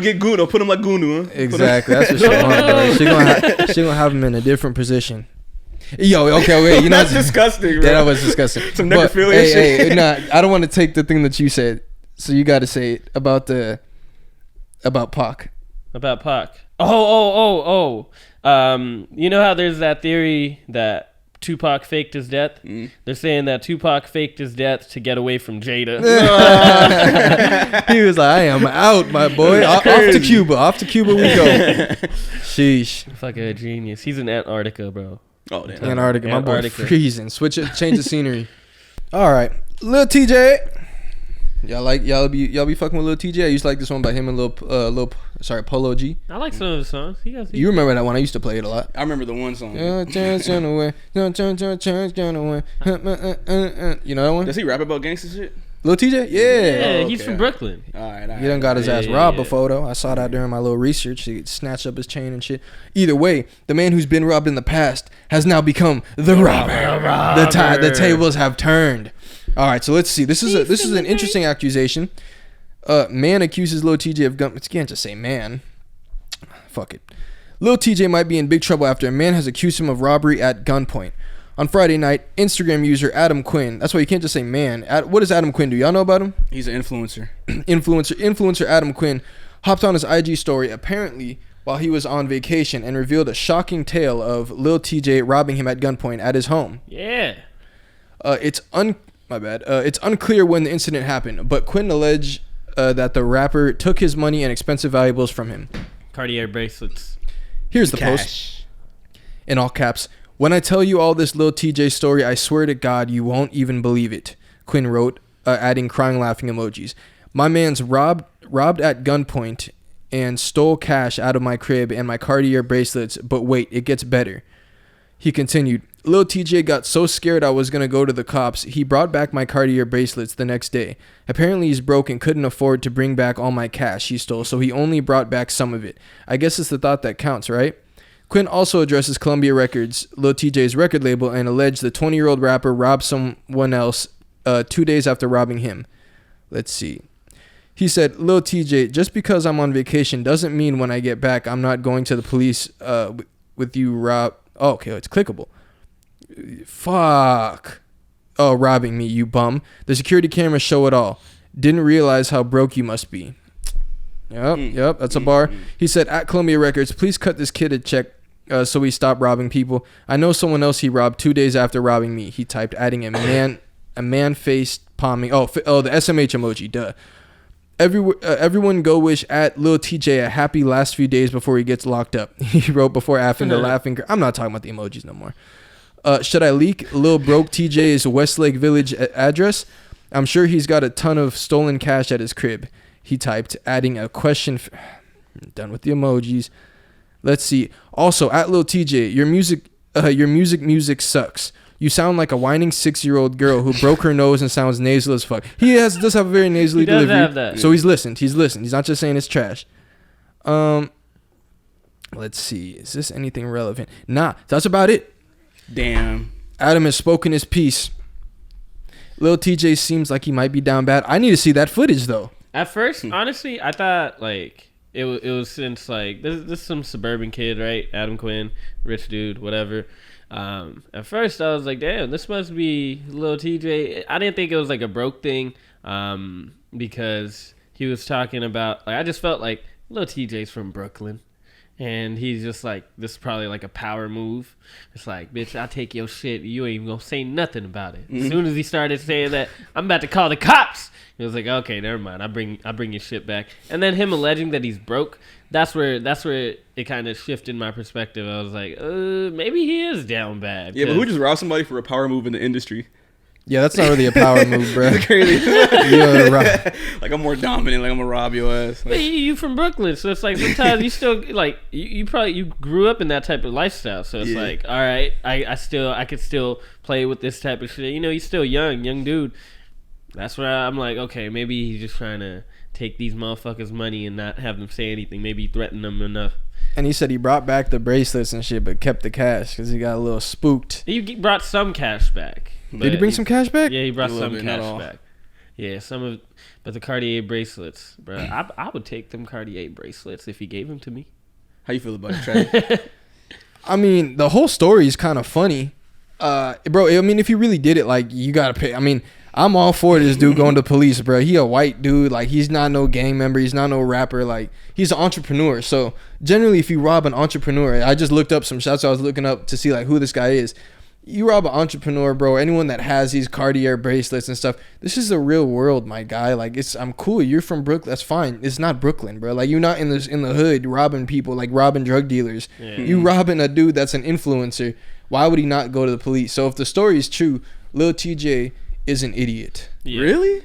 get Guno. Put him like Gunu. Huh? Exactly. That's what she wants, bro. She gonna have him in a different position. Yo, okay, wait. You know that's disgusting. Bro. That was disgusting. Some necrophilia shit. Hey, nah. I don't want to take the thing that you said. So you got to say it about Pac. About Pac. Oh. You know how there's that theory that Tupac faked his death? They're saying that Tupac faked his death to get away from Jada. He was like, I am out, my boy. Off to Cuba. Off to Cuba we go. Sheesh. Fucking a genius. He's in Antarctica, bro. Oh, damn. Antarctica. My boy freezing. Change the scenery. All right. Lil TJ. Y'all be fucking with Lil TJ. I used to like this one by him and Polo G. I like some of his songs. You remember that one? I used to play it a lot. I remember the one song. You know that one? Does he rap about gangster shit? Lil TJ? Yeah, he's from Brooklyn. All right. He done got his ass robbed before though. I saw that during my little research. He snatched up his chain and shit. Either way, the man who's been robbed in the past has now become the robber. The tables have turned. All right, so let's see. This is an interesting accusation. Man accuses Lil TJ of gun. You can't just say man. Fuck it. Lil TJ might be in big trouble after a man has accused him of robbery at gunpoint. On Friday night, Instagram user Adam Quinn. That's why you can't just say man. What does Adam Quinn do? Y'all know about him? He's an influencer. Influencer Adam Quinn hopped on his IG story apparently while he was on vacation and revealed a shocking tale of Lil TJ robbing him at gunpoint at his home. Yeah. It's unclear when the incident happened, but Quinn alleged that the rapper took his money and expensive valuables from him. Cartier bracelets. Here's the post. In all caps. When I tell you all this Lil TJ story, I swear to God, you won't even believe it. Quinn wrote, adding crying laughing emojis. My man's robbed at gunpoint and stole cash out of my crib and my Cartier bracelets, but wait, it gets better. He continued, Lil TJ got so scared I was going to go to the cops, he brought back my Cartier bracelets the next day. Apparently he's broke and couldn't afford to bring back all my cash he stole, so he only brought back some of it. I guess it's the thought that counts, right? Quinn also addresses Columbia Records, Lil TJ's record label, and alleged the 20-year-old rapper robbed someone else 2 days after robbing him. Let's see. He said, Lil TJ, just because I'm on vacation doesn't mean when I get back I'm not going to the police with you, Rob. Oh, okay, it's clickable. Fuck. Oh, robbing me, you bum. The security cameras show it all. Didn't realize how broke you must be. Yep, that's a bar. He said, at Columbia Records, please cut this kid a check so he stopped robbing people. I know someone else he robbed 2 days after robbing me. He typed, adding a man-faced palming. Oh, the SMH emoji, duh. Everyone go wish at Lil TJ a happy last few days before he gets locked up. He wrote before affing the laughing. I'm not talking about the emojis no more. Should I leak Lil Broke TJ's Westlake Village address? I'm sure he's got a ton of stolen cash at his crib. He typed, adding a question. Done with the emojis. Let's see. Also, at Lil TJ, your music sucks. You sound like a whining 6-year-old girl who broke her nose and sounds nasal as fuck. He does have a very nasally delivery. Have that. So he's listened. He's not just saying it's trash. Let's see. Is this anything relevant? Nah, that's about it. Damn. Adam has spoken his piece. Lil TJ seems like he might be down bad. I need to see that footage though. At first, honestly, I thought like it was since like this is some suburban kid, right? Adam Quinn, rich dude, whatever. At first I was like, damn, this must be Lil TJ. I didn't think it was like a broke thing, because he was talking about, like, I just felt like Lil TJ's from Brooklyn, and he's just like, this is probably like a power move. It's like, bitch, I'll take your shit, you ain't even gonna say nothing about it. As soon as he started saying that, I'm about to call the cops, he was like, okay, never mind, I bring your shit back. And then him alleging that he's broke, that's where it kind of shifted my perspective. I was like, maybe he is down bad. Yeah, but who just robbed somebody for a power move in the industry? Yeah, that's not really a power move, bro. Crazy. Like, I'm more dominant. Like, I'm gonna rob your ass. Like, but you from Brooklyn, so it's like sometimes you still like you grew up in that type of lifestyle. So it's like, all right, I could still play with this type of shit. You know, he's still young dude. That's where I'm like, okay, maybe he's just trying to take these motherfuckers' money and not have them say anything. Maybe threaten them enough. And he said he brought back the bracelets and shit, but kept the cash because he got a little spooked. He brought some cash back. Did he bring some cash back? Yeah, he brought some cash back. Yeah, but the Cartier bracelets, bro. I would take them Cartier bracelets if he gave them to me. How you feel about it, Trey? I mean, the whole story is kind of funny, bro. I mean, if you really did it, like, you gotta pay. I mean, I'm all for this dude going to police, bro. He a white dude, like, he's not no gang member, he's not no rapper, like, he's an entrepreneur. So generally, if you rob an entrepreneur, I just looked up some shots. I was looking up to see like who this guy is. You rob an entrepreneur, bro. Anyone that has these Cartier bracelets and stuff, this is the real world, my guy. Like, I'm cool. You're from Brooklyn. That's fine. It's not Brooklyn, bro. Like, you're not in the hood robbing people, like robbing drug dealers. Yeah. You robbing a dude that's an influencer. Why would he not go to the police? So if the story is true, Lil TJ is an idiot. Yeah. Really?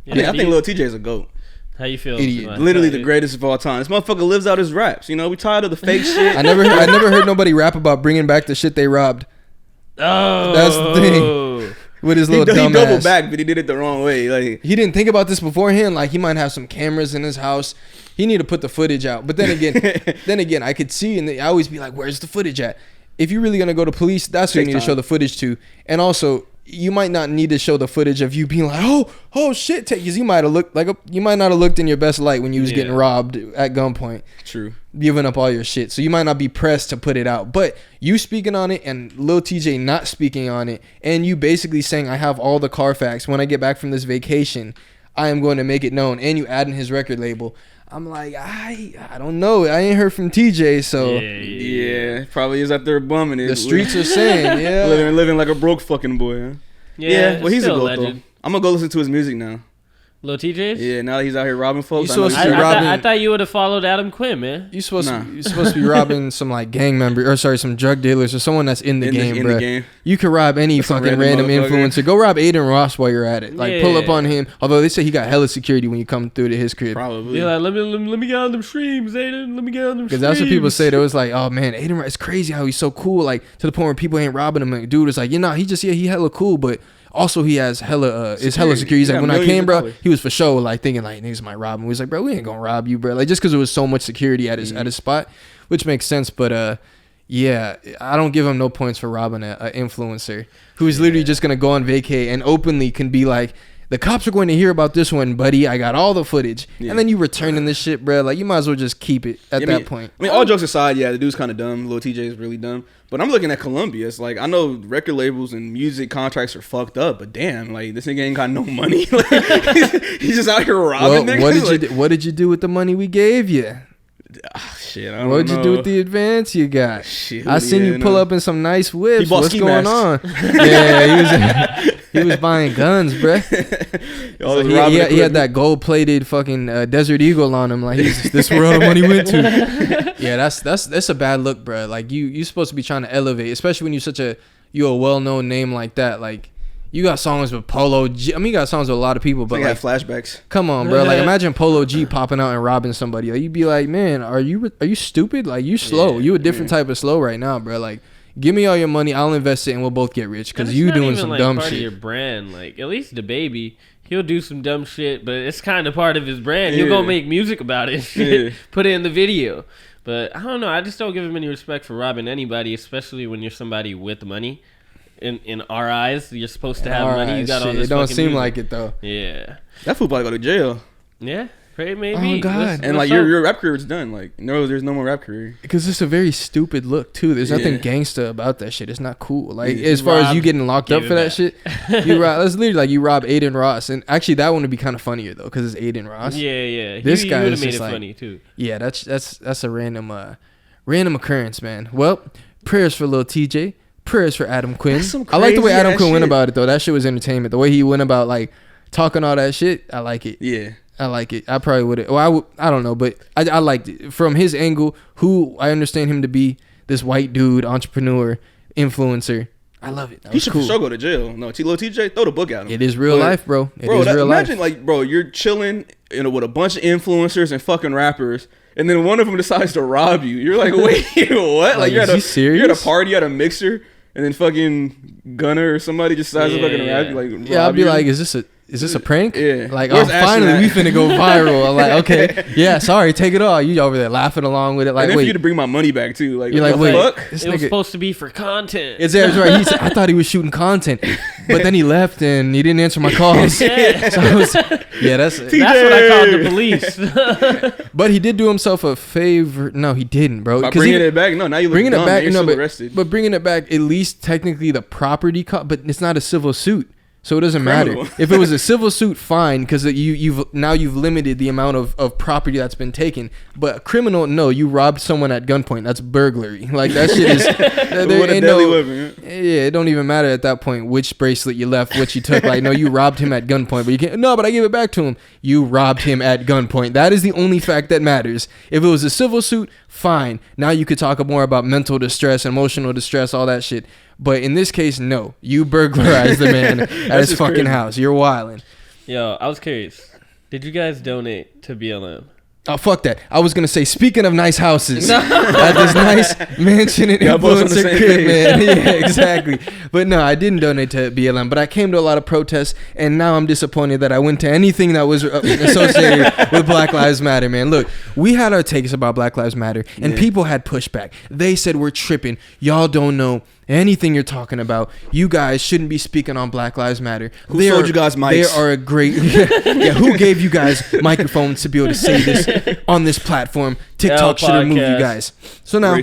Yeah, I think Lil TJ is a GOAT. How you feel? Idiot. Literally the greatest of all time. This motherfucker lives out his raps. You know, we tired of the fake shit. I never heard nobody rap about bringing back the shit they robbed. Oh, that's the thing. With his little dumb ass. He doubled back, but he did it the wrong way. Like, he didn't think about this beforehand. Like, he might have some cameras in his house. He need to put the footage out. But then again, I could see, and I always be like, "Where's the footage at?" If you're really gonna go to police, that's who you need to show the footage to. And also, you might not need to show the footage of you being like, oh shit, because you might not have looked in your best light when you was getting robbed at gunpoint. True. Giving up all your shit, so you might not be pressed to put it out. But you speaking on it and Lil TJ not speaking on it, and you basically saying, I have all the Carfax. When I get back from this vacation, I am going to make it known. And you add in his record label. I'm like, I don't know. I ain't heard from TJ, so yeah, probably is out there bumming it. The streets are saying, yeah, living like a broke fucking boy. Huh? Yeah, well, he's a GOAT though. I'm gonna go listen to his music now. Lil TJ's? Yeah, now that he's out here robbing folks. I thought you would have followed Adam Quinn, man. You're supposed to be robbing some like gang member, or sorry, some drug dealers or someone that's in the game, bro. You could rob any fucking random influencer. Go rob Aiden Ross while you're at it. Like, pull up on him. Although they say he got hella security when you come through to his crib. Probably. Yeah, like, let me get on them streams, Aiden. Let me get on them streams. Because that's what people say. They was like, oh man, Aiden Ross, it's crazy how he's so cool. Like, to the point where people ain't robbing him. And dude is like, he hella cool, but also he has hella security. He's like, when I came, bro, he was for sure like thinking like niggas might rob him. We was like, bro, we ain't gonna rob you, bro. Like, just because it was so much security at his spot, which makes sense. But yeah, I don't give him no points for robbing a influencer who's literally just gonna go on vacay and openly can be like, the cops are going to hear about this one, buddy. I got all the footage. And then you returning this shit, bro. Like, you might as well just keep it at that point. I mean, all jokes aside, yeah, the dude's kind of dumb. Lil TJ is really dumb. But I'm looking at Columbia. It's like, I know record labels and music contracts are fucked up, but damn, like, this nigga ain't got no money. Like, he's just out here robbing niggas. What did you do with the money we gave you? Shit, I don't What'd know. you do with the advance you got? Shit, I seen you pull up in some nice whips. What's ski going masks. on? Yeah, he was buying guns, bruh. So he had that gold-plated fucking Desert Eagle on him. Like, this where all the money went to. Yeah, that's a bad look, bruh. Like, you supposed to be trying to elevate, especially when you're a well-known name like that. Like, you got songs with Polo G. I mean, you got songs with a lot of people, but like, like flashbacks. Come on, bro. Like, imagine Polo G popping out and robbing somebody. Like, you'd be like, man, are you stupid? Like, you slow. You a different type of slow right now, bro. Like, give me all your money. I'll invest it, and we'll both get rich. Because you doing some like dumb part shit. Of your brand, like at least the baby, he'll do some dumb shit, but it's kind of part of his brand. He'll go make music about it, put it in the video. But I don't know. I just don't give him any respect for robbing anybody, especially when you're somebody with money. In our eyes, you're supposed to have money. You got all this. It don't seem music. like it though. Yeah. That fool probably go to jail. Yeah. Maybe. Oh God. And like your rap career is done. Like there's no more rap career. Because it's a very stupid look too. There's nothing gangsta about that shit. It's not cool. Like as far as you getting locked up for that shit, you rob. That's literally like you rob Aiden Ross, and actually that one would be kind of funnier though, because it's Aiden Ross. Yeah. This guy would is have made just it like, funny too. Yeah, that's a random occurrence, man. Well, prayers for Lil TJ. Prayers for Adam Quinn. I like the way Adam Quinn went about it though. That shit was entertainment. The way he went about like talking all that shit, I like it. Yeah, I like it. I probably would. Well, I don't know, but I liked it from his angle. Who I understand him to be this white dude, entrepreneur, influencer. I love it. He should for sure go to jail. No, Lil TJ, throw the book at him. It is real life, bro. It is real life. Imagine like, bro, you're chilling with a bunch of influencers and fucking rappers. And then one of them decides to rob you. You're like, wait, what? Like, is he serious? You're at a party at a mixer, and then fucking Gunner or somebody just decides to fucking rap you. Like, I'll be like, is this a prank? Yeah. Like, oh, finally, we finna go viral. I'm like, okay, yeah, sorry, take it all. You over there laughing along with it. Like, and then wait, for you to bring my money back too. Like, you're like, wait, fuck? It was supposed to be for content. It's right. He said, I thought he was shooting content, but then he left and he didn't answer my calls. So that's what I called the police. But he did do himself a favor. No, he didn't, bro. By bringing it back. No, now you look bringing dumb. it back. You're No, still arrested. but bringing it back, at least technically the property, but it's not a civil suit. So it doesn't matter. If it was a civil suit, fine, because you've limited the amount of property that's been taken. But a criminal, no, you robbed someone at gunpoint. That's burglary. Like, that shit is. There ain't no. Yeah, it don't even matter at that point which bracelet you left, which you took. Like, no, you robbed him at gunpoint, but you can't. No, but I gave it back to him. You robbed him at gunpoint. That is the only fact that matters. If it was a civil suit, fine. Now you could talk more about mental distress, emotional distress, all that shit. But in this case, no. You burglarized the man at his fucking house. You're wilding. Yo, I was curious. Did you guys donate to BLM? Oh, fuck that. I was going to say, speaking of nice houses, at this nice mansion and influencer crib, man. Yeah, exactly. But no, I didn't donate to BLM, but I came to a lot of protests, and now I'm disappointed that I went to anything that was associated with Black Lives Matter, man. Look, we had our takes about Black Lives Matter, and people had pushback. They said we're tripping. Y'all don't know anything you're talking about. You guys shouldn't be speaking on Black Lives Matter. Who sold you guys mics? They are a great... yeah, who gave you guys microphones to be able to say this on this platform? TikTok should remove you guys. So now...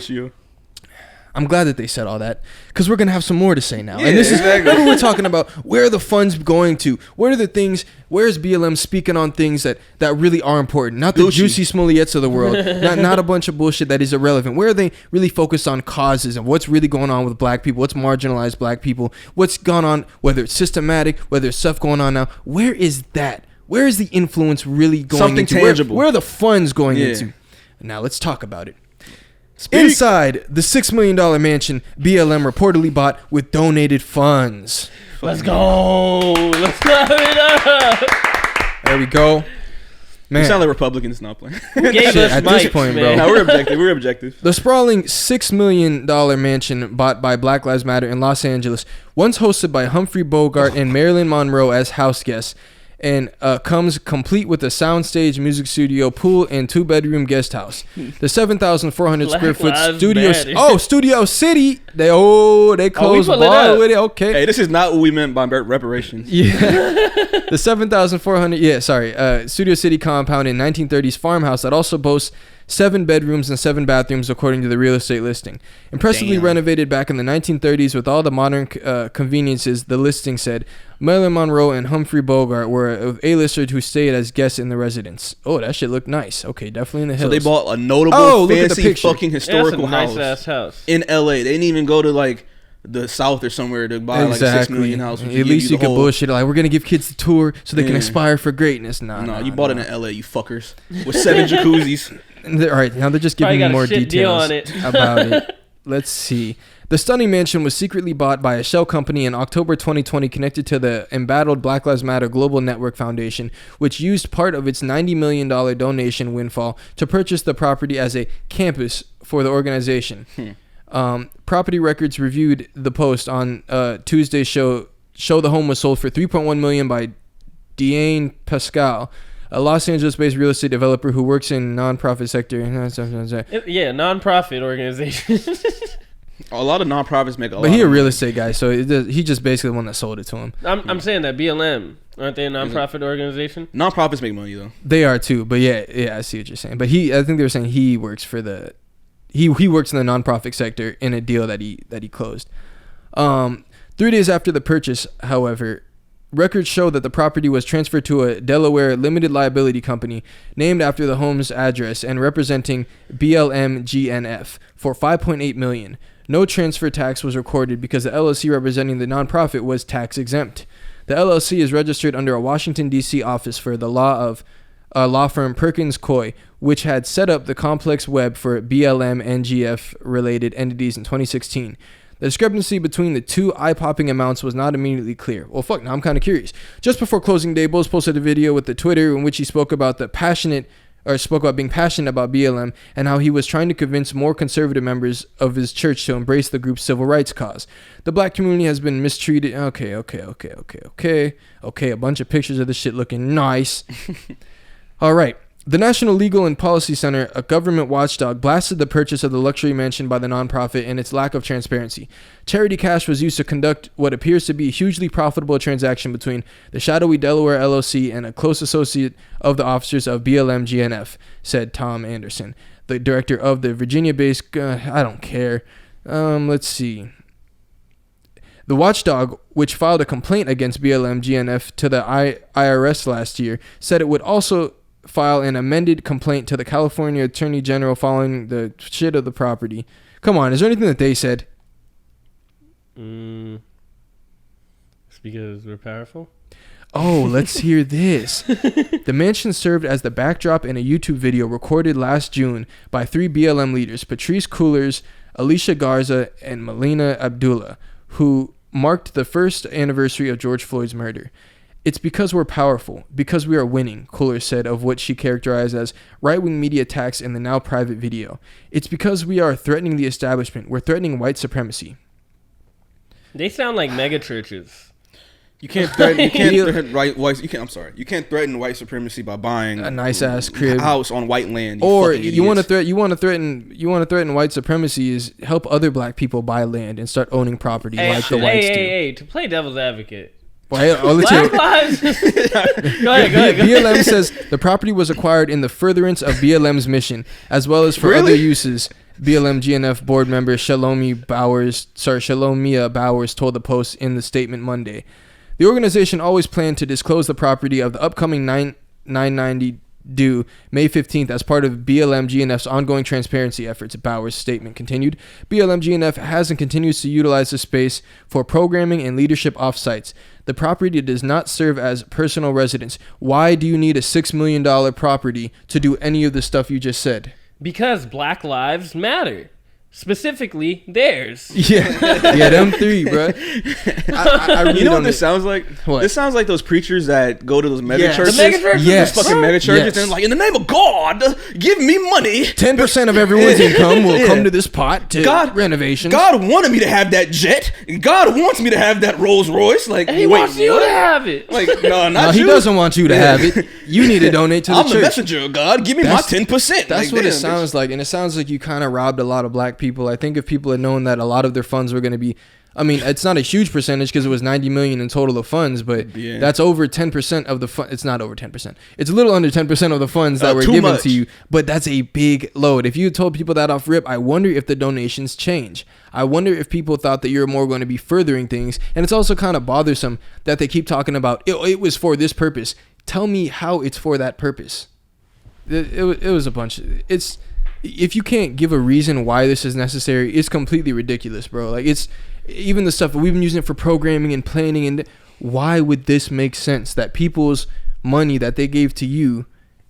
I'm glad that they said all that, because we're going to have some more to say now. Yeah, and this exactly. is what we're talking about. Where are the funds going to? Where are the things? Where is BLM speaking on things that really are important? Not the Juicy Smoliettes of the world. not a bunch of bullshit that is irrelevant. Where are they really focused on causes and what's really going on with black people? What's marginalized black people? What's gone on, whether it's systematic, whether it's stuff going on now? Where is that? Where is the influence really going Something into? tangible. Where are the funds going into? Now let's talk about it. Inside the $6 million mansion BLM reportedly bought with donated funds. Let's go. Let's clap it up. There we go. Man. You sound like Republicans not playing. Who gave us at mics, this point, man? bro. No, we're objective. The sprawling $6 million mansion bought by Black Lives Matter in Los Angeles, once hosted by Humphrey Bogart and Marilyn Monroe as house guests, and comes complete with a soundstage, music studio, pool, and 2-bedroom guest house. The 7,400 square foot studio. Studio City. They closed bar with it. Okay. Hey, this is not what we meant by reparations. Yeah. The 7,400. Yeah, sorry. Studio City compound in 1930s farmhouse that also boasts 7 bedrooms and 7 bathrooms, according to the real estate listing. Impressively renovated back in the 1930s with all the modern conveniences, the listing said. Marilyn Monroe and Humphrey Bogart were A-listers who stayed as guests in the residence. Oh, that shit looked nice. Okay, definitely in the hills. So they bought a notable, fancy, fucking historical house. Nice-ass house. In L.A. They didn't even go to, like, the South or somewhere to buy like a $6 million house. At least you could bullshit like, we're gonna give kids the tour so they can aspire for greatness. You bought it in LA, you fuckers, with 7 jacuzzis. All right, now they're just giving me more details about it. Let's see. The stunning mansion was secretly bought by a shell company in October 2020 connected to the embattled Black Lives Matter Global Network Foundation, which used part of its $90 million donation windfall to purchase the property as a campus for the organization. Property records reviewed the post on Tuesday's show the home was sold for $3.1 million by Diane Pascal, a Los Angeles-based real estate developer who works in nonprofit sector. Yeah, nonprofit organization. A lot of nonprofits make a lot. But he a real estate guy, so he just basically the one that sold it to him. I'm saying that BLM, aren't they a nonprofit organization? Nonprofits make money though. They are too, but yeah, I see what you're saying. But I think they were saying he works for the. He works in the nonprofit sector in a deal that he closed. 3 days after the purchase, however, records show that the property was transferred to a Delaware limited liability company named after the home's address and representing BLM GNF for $5.8 million. No transfer tax was recorded because the LLC representing the nonprofit was tax exempt. The LLC is registered under a Washington, D.C. office for the law firm Perkins Coie, which had set up the complex web for BLM NGF related entities in 2016. The discrepancy between the two eye-popping amounts was not immediately clear. Well, fuck, now I'm kind of curious. Just before closing day, Bose posted a video with the Twitter in which he spoke about being passionate about BLM and how he was trying to convince more conservative members of his church to embrace the group's civil rights cause. The black community has been mistreated. Okay. A bunch of pictures of this shit looking nice. All right. The National Legal and Policy Center, a government watchdog, blasted the purchase of the luxury mansion by the nonprofit and its lack of transparency. Charity cash was used to conduct what appears to be a hugely profitable transaction between the shadowy Delaware LLC and a close associate of the officers of BLM GNF, said Tom Anderson, the director of the Virginia-based... I don't care. Let's see. The watchdog, which filed a complaint against BLM GNF to the IRS last year, said it would also file an amended complaint to the California Attorney General following the shit of the property. Come on, is there anything that they said? It's because we're powerful. Oh, let's hear this. The mansion served as the backdrop in a YouTube video recorded last June by 3 BLM leaders, Patrice Coolers, Alicia Garza, and Melina Abdullah, who marked the first anniversary of George Floyd's murder. It's because we're powerful, because we are winning, Kohler said of what she characterized as right-wing media attacks in the now private video. It's because we are threatening the establishment. We're threatening white supremacy. They sound like mega churches. You can't threaten. You can't threaten white supremacy by buying a nice ass crib, house on white land. Or you want to threaten white supremacy is help other black people buy land and start owning property like the whites do. Hey, to play devil's advocate. Black lives. Go ahead. BLM says the property was acquired in the furtherance of BLM's mission, as well as for other uses. BLM GNF board member Shalomia Bowers told the Post in the statement Monday. The organization always planned to disclose the property of the upcoming 990 due May 15th as part of BLM GNF's ongoing transparency efforts, Bowers' statement continued. BLM GNF has and continues to utilize the space for programming and leadership offsites. The property does not serve as personal residence. Why do you need a $6 million property to do any of the stuff you just said? Because Black Lives Matter. Specifically, theirs. Yeah, them three, bro. I really You know what don't this sounds like? What? This sounds like those preachers that go to those mega Yes. churches. The mega churches? Yes. Those fucking mega churches. Yes. And like, in the name of God, give me money. 10% of everyone's income will Yeah. come to this pot to renovations. God wanted me to have that jet. God wants me to have that Rolls Royce. Like, And he wait, wants you what? to have it. Like, no, No, not he you. doesn't want you to have it. You need to donate to the I'm the church. messenger of God. Give me That's- my 10%. That's Like, what damn, it sounds like, and it sounds like you kind of robbed a lot of black people. I think if people had known that a lot of their funds were going to be, I mean, it's not a huge percentage because it was 90 million in total of funds, but Yeah. that's over 10% of the fund. It's not over 10%. It's a little under 10% of the funds that were too given much. to you, but that's a big load. If you told people that off rip, I wonder if the donations change. I wonder if people thought that you're more going to be furthering things, and it's also kind of bothersome that they keep talking about it was for this purpose. Tell me how it's for that purpose. It was a bunch. It's if you can't give a reason why this is necessary, it's completely ridiculous, bro. Like it's even the stuff we've been using it for programming and planning, and why would this make sense that people's money that they gave to you,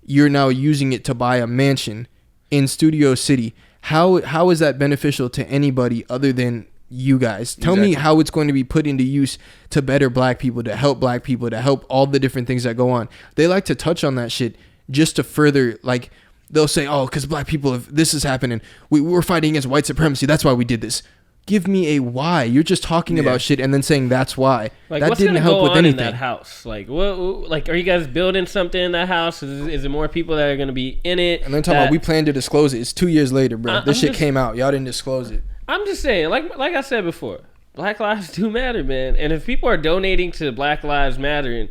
you're now using it to buy a mansion in Studio City? How is that beneficial to anybody other than you guys? Tell me how it's going to be put into use to better black people, to help black people, to help all the different things that go on. They like to touch on that shit just to further, like, they'll say, oh, because black people, if this is happening, we're fighting against white supremacy, that's why we did this. Give me a why. You're just talking about shit and then saying that's why. Like, that what's didn't gonna help go with on anything. in that house? Like, what? Like, are you guys building something in that house? Is it more people that are gonna be in it? And then talking about we plan to disclose it. It's 2 years later, bro. This shit just- came out. Y'all didn't disclose it. I'm just saying, like I said before, Black Lives do matter, man. And if people are donating to Black Lives Matter, and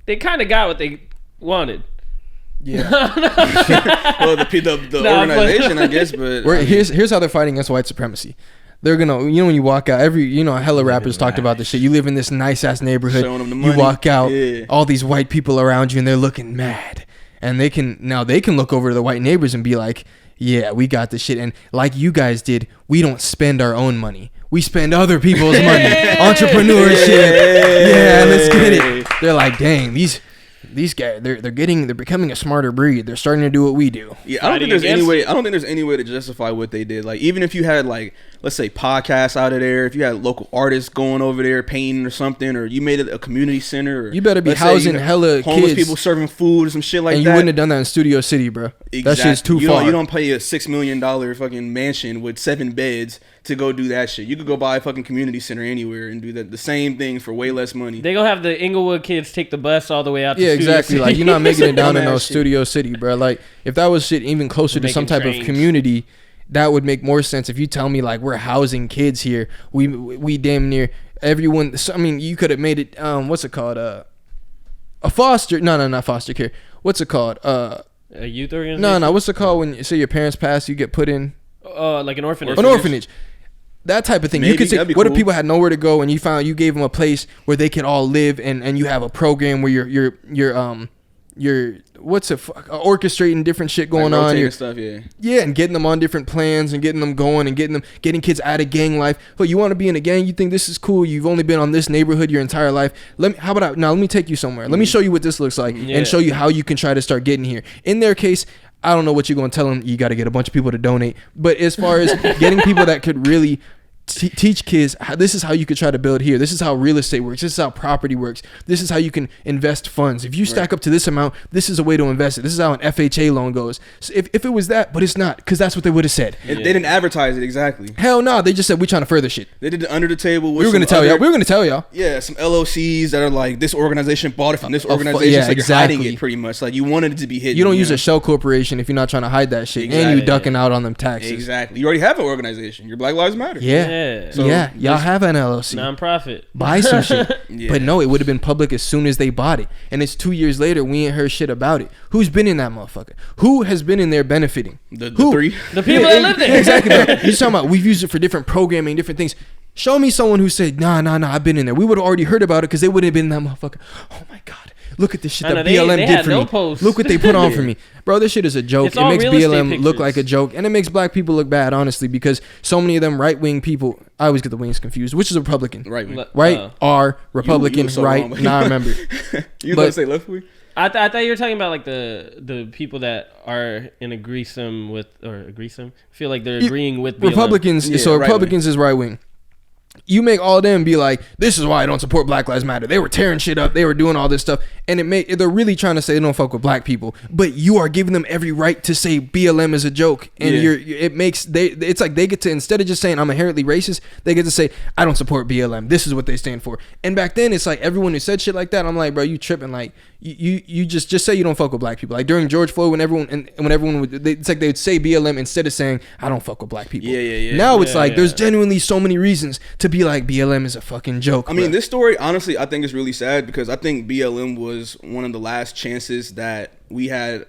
they kind of got what they wanted. Yeah. Well, the organization, I guess, but Here's how they're fighting against white supremacy. They're gonna, when you walk out, hella rappers talked about this shit. You live in this nice ass neighborhood. Showing them the You money. walk out, Yeah. all these white people around you, and they're looking mad. And they can look over to the white neighbors and be like, yeah, we got this shit. And like you guys did, we don't spend our own money. We spend other people's money. Entrepreneurship. Yeah, let's get it. They're like, dang, these guys, they're becoming a smarter breed. They're starting to do what we do. Yeah, I don't think there's any way to justify what they did. Like, even if you had, like, let's say podcasts out of there, if you had local artists going over there painting or something, or you made it a community center, or You better be let's say, housing hella homeless kids. people serving food or some shit like And that. you wouldn't have done that in Studio City, bro. Exactly. That shit's too far. You don't pay a $6 million fucking mansion with 7 beds to go do that shit. You could go buy a fucking community center anywhere and do the same thing for way less money. They gonna have the Inglewood kids take the bus all the way out to Yeah, Studio exactly. City. Like, you're not making it down in Dumbass no shit. Studio City, bro. Like, if that was shit even closer to some Making type of trains. community, that would make more sense. If you tell me, like, we're housing kids here, we damn near everyone. So, I mean, you could have made it. What's it called? A foster? No, not foster care. What's it called? A youth organization? No. What's it called when you say your parents pass, you get put in Like an orphanage. an orphanage? That type of thing. Maybe, You could say, that'd be what if cool. people had nowhere to go and you gave them a place where they could all live, and you have a program where you're orchestrating different shit going Like on. rotating You're, stuff, yeah. yeah, and getting them on different plans and getting them going and getting kids out of gang life. But you want to be in a gang? You think this is cool? You've only been on this neighborhood your entire life. Let me take you somewhere. Let me show you what this looks like Yeah. and show you how you can try to start getting here. In their case, I don't know what you're going to tell them. You got to get a bunch of people to donate. But as far as getting people that could really teach kids, this is how you could try to build here. This is how real estate works. This is how property works. This is how you can invest funds. If you stack up to this amount, this is a way to invest it. This is how an FHA loan goes. So if it was that, but it's not, because that's what they would have said. They didn't advertise it exactly. Hell no, they just said we're trying to further shit. They did it under the table. We were gonna tell y'all. Yeah, some LLCs that are like, this organization bought it from this organization. yeah, so you're hiding exactly. it pretty much. Like, you wanted it to be hidden. You don't use know? a shell corporation if you're not trying to hide that shit, and Exactly. you ducking out on them taxes. Exactly. You already have an organization. Your Black Lives Matter. Yeah, So yeah. Y'all have an LLC. Non-profit. Buy some shit. Yeah. But no, it would have been public as soon as they bought it. And it's 2 years later, we ain't heard shit about it. Who's been in that motherfucker? Who has been in there benefiting? The Who? three. The people that live there. Exactly, bro. You're talking about we've used it for different programming, different things. Show me someone who said, nah, I've been in there. We would have already heard about it because they would have been in that motherfucker. Oh my God. Look at this shit I that know, they BLM did had for no me. posts. Look what they put on for me. Bro, this shit is a joke. It's It all makes real estate BLM look pictures. like a joke. And it makes black people look bad, honestly, because so many of them right-wing people, I always get the wings confused. Which is a Republican? Right. Right? R, Republican, you were so right? wrong. Nah, I remember. You But- about to say left wing? I thought you were talking about like the people that are in agreesome with feel like they're agreeing with BLM. Republicans. So Republicans is right wing. You make all of them be like, this is why I don't support Black Lives Matter. They were tearing shit up. They were doing all this stuff. And they're really trying to say they don't fuck with black people. But you are giving them every right to say BLM is a joke. And it's like they get to, instead of just saying I'm inherently racist, they get to say, I don't support BLM. This is what they stand for. And back then, it's like everyone who said shit like that, I'm like, bro, you tripping. Like, you just say you don't fuck with black people. Like during George Floyd, when everyone would, it's like they would say BLM instead of saying I don't fuck with black people. Now it's like there's genuinely so many reasons to be like BLM is a fucking joke. I mean, this story honestly I think is really sad because I think BLM was one of the last chances that we had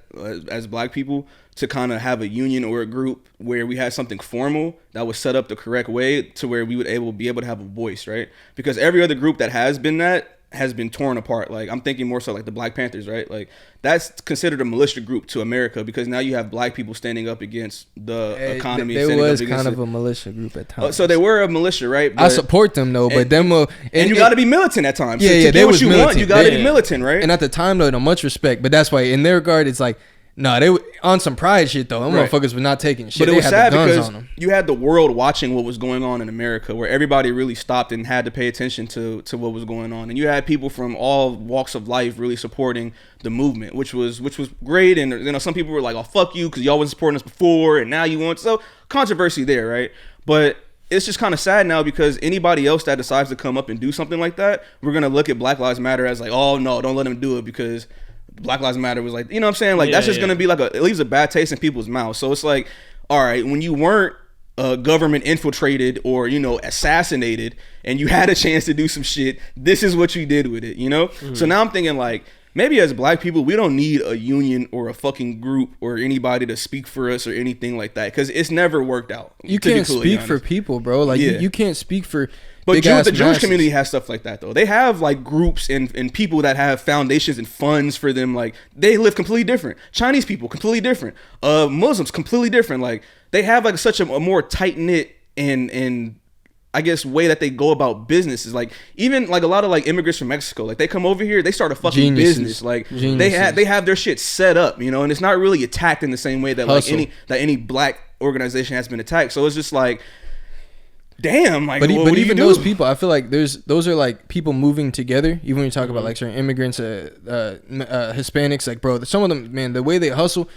as black people to kind of have a union or a group where we had something formal that was set up the correct way to where we would be able to have a voice, right? Because every other group that has been torn apart. Like I'm thinking more so like the Black Panthers, right? Like that's considered a militia group to America because now you have black people standing up against the economy. They was kind of a militia group at times. So they were a militia, right? But I support them though, but and you got to be militant at times. Yeah, to get what you want, you got to be militant, right? And at the time though, no much respect, but that's why in their regard, it's like. No, they were on some pride shit though. Them motherfuckers were not taking shit. But it was sad because on them. You had the world watching what was going on in America, where everybody really stopped and had to pay attention to what was going on, and you had people from all walks of life really supporting the movement, which was great. And you know, some people were like, "Oh, fuck you," because y'all wasn't supporting us before, and now you want so controversy there, right? But it's just kind of sad now because anybody else that decides to come up and do something like that, we're gonna look at Black Lives Matter as like, "Oh no, don't let them do it," because Black Lives Matter was like, you know what I'm saying? Like that's just gonna be like it leaves a bad taste in people's mouths. So it's like, all right, when you weren't government infiltrated or, you know, assassinated and you had a chance to do some shit, this is what you did with it, you know? Mm-hmm. So now I'm thinking like, maybe as black people, we don't need a union or a fucking group or anybody to speak for us or anything like that because it's never worked out. You can't speak for people, bro. Like you can't speak for. But the Jewish community has stuff like that though. They have like groups and people that have foundations and funds for them. Like they live completely different. Chinese people completely different. Muslims completely different. Like they have like such a more tight knit and I guess way that they go about business is like even like a lot of like immigrants from Mexico, like they come over here, they start a fucking business. Like they have their shit set up, you know, and it's not really attacked in the same way that any black organization has been attacked. So it's just like, damn, like, but even those people, I feel like those are like people moving together. Even when you talk about like certain immigrants, Hispanics, like bro, some of them, man, the way they hustle,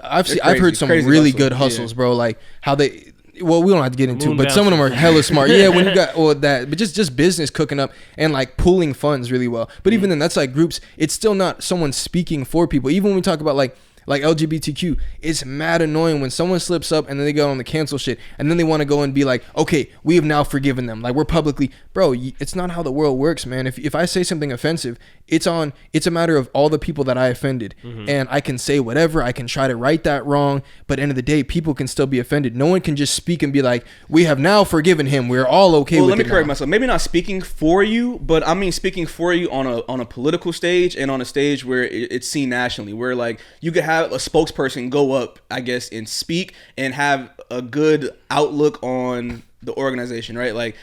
I've heard some really good hustles, bro. Like how they. Well, we don't have to get into it, but some of them are hella smart. Yeah, when you got that, but just business cooking up and like pooling funds really well. But even then, that's like groups. It's still not someone speaking for people. Even when we talk about like LGBTQ, it's mad annoying when someone slips up and then they go on the cancel shit and then they want to go and be like, okay, we have now forgiven them. Like we're publicly, bro, it's not how the world works, man. If I say something offensive, it's a matter of all the people that I offended. Mm-hmm. And I can say whatever, I can try to right that wrong, but end of the day, people can still be offended. No one can just speak and be like, we have now forgiven him. We're all okay with it. Well, let me correct myself. Maybe not speaking for you, but I mean speaking for you on a political stage and on a stage where it's seen nationally, where like you could have a spokesperson go up, I guess, and speak and have a good outlook on the organization, right? Like,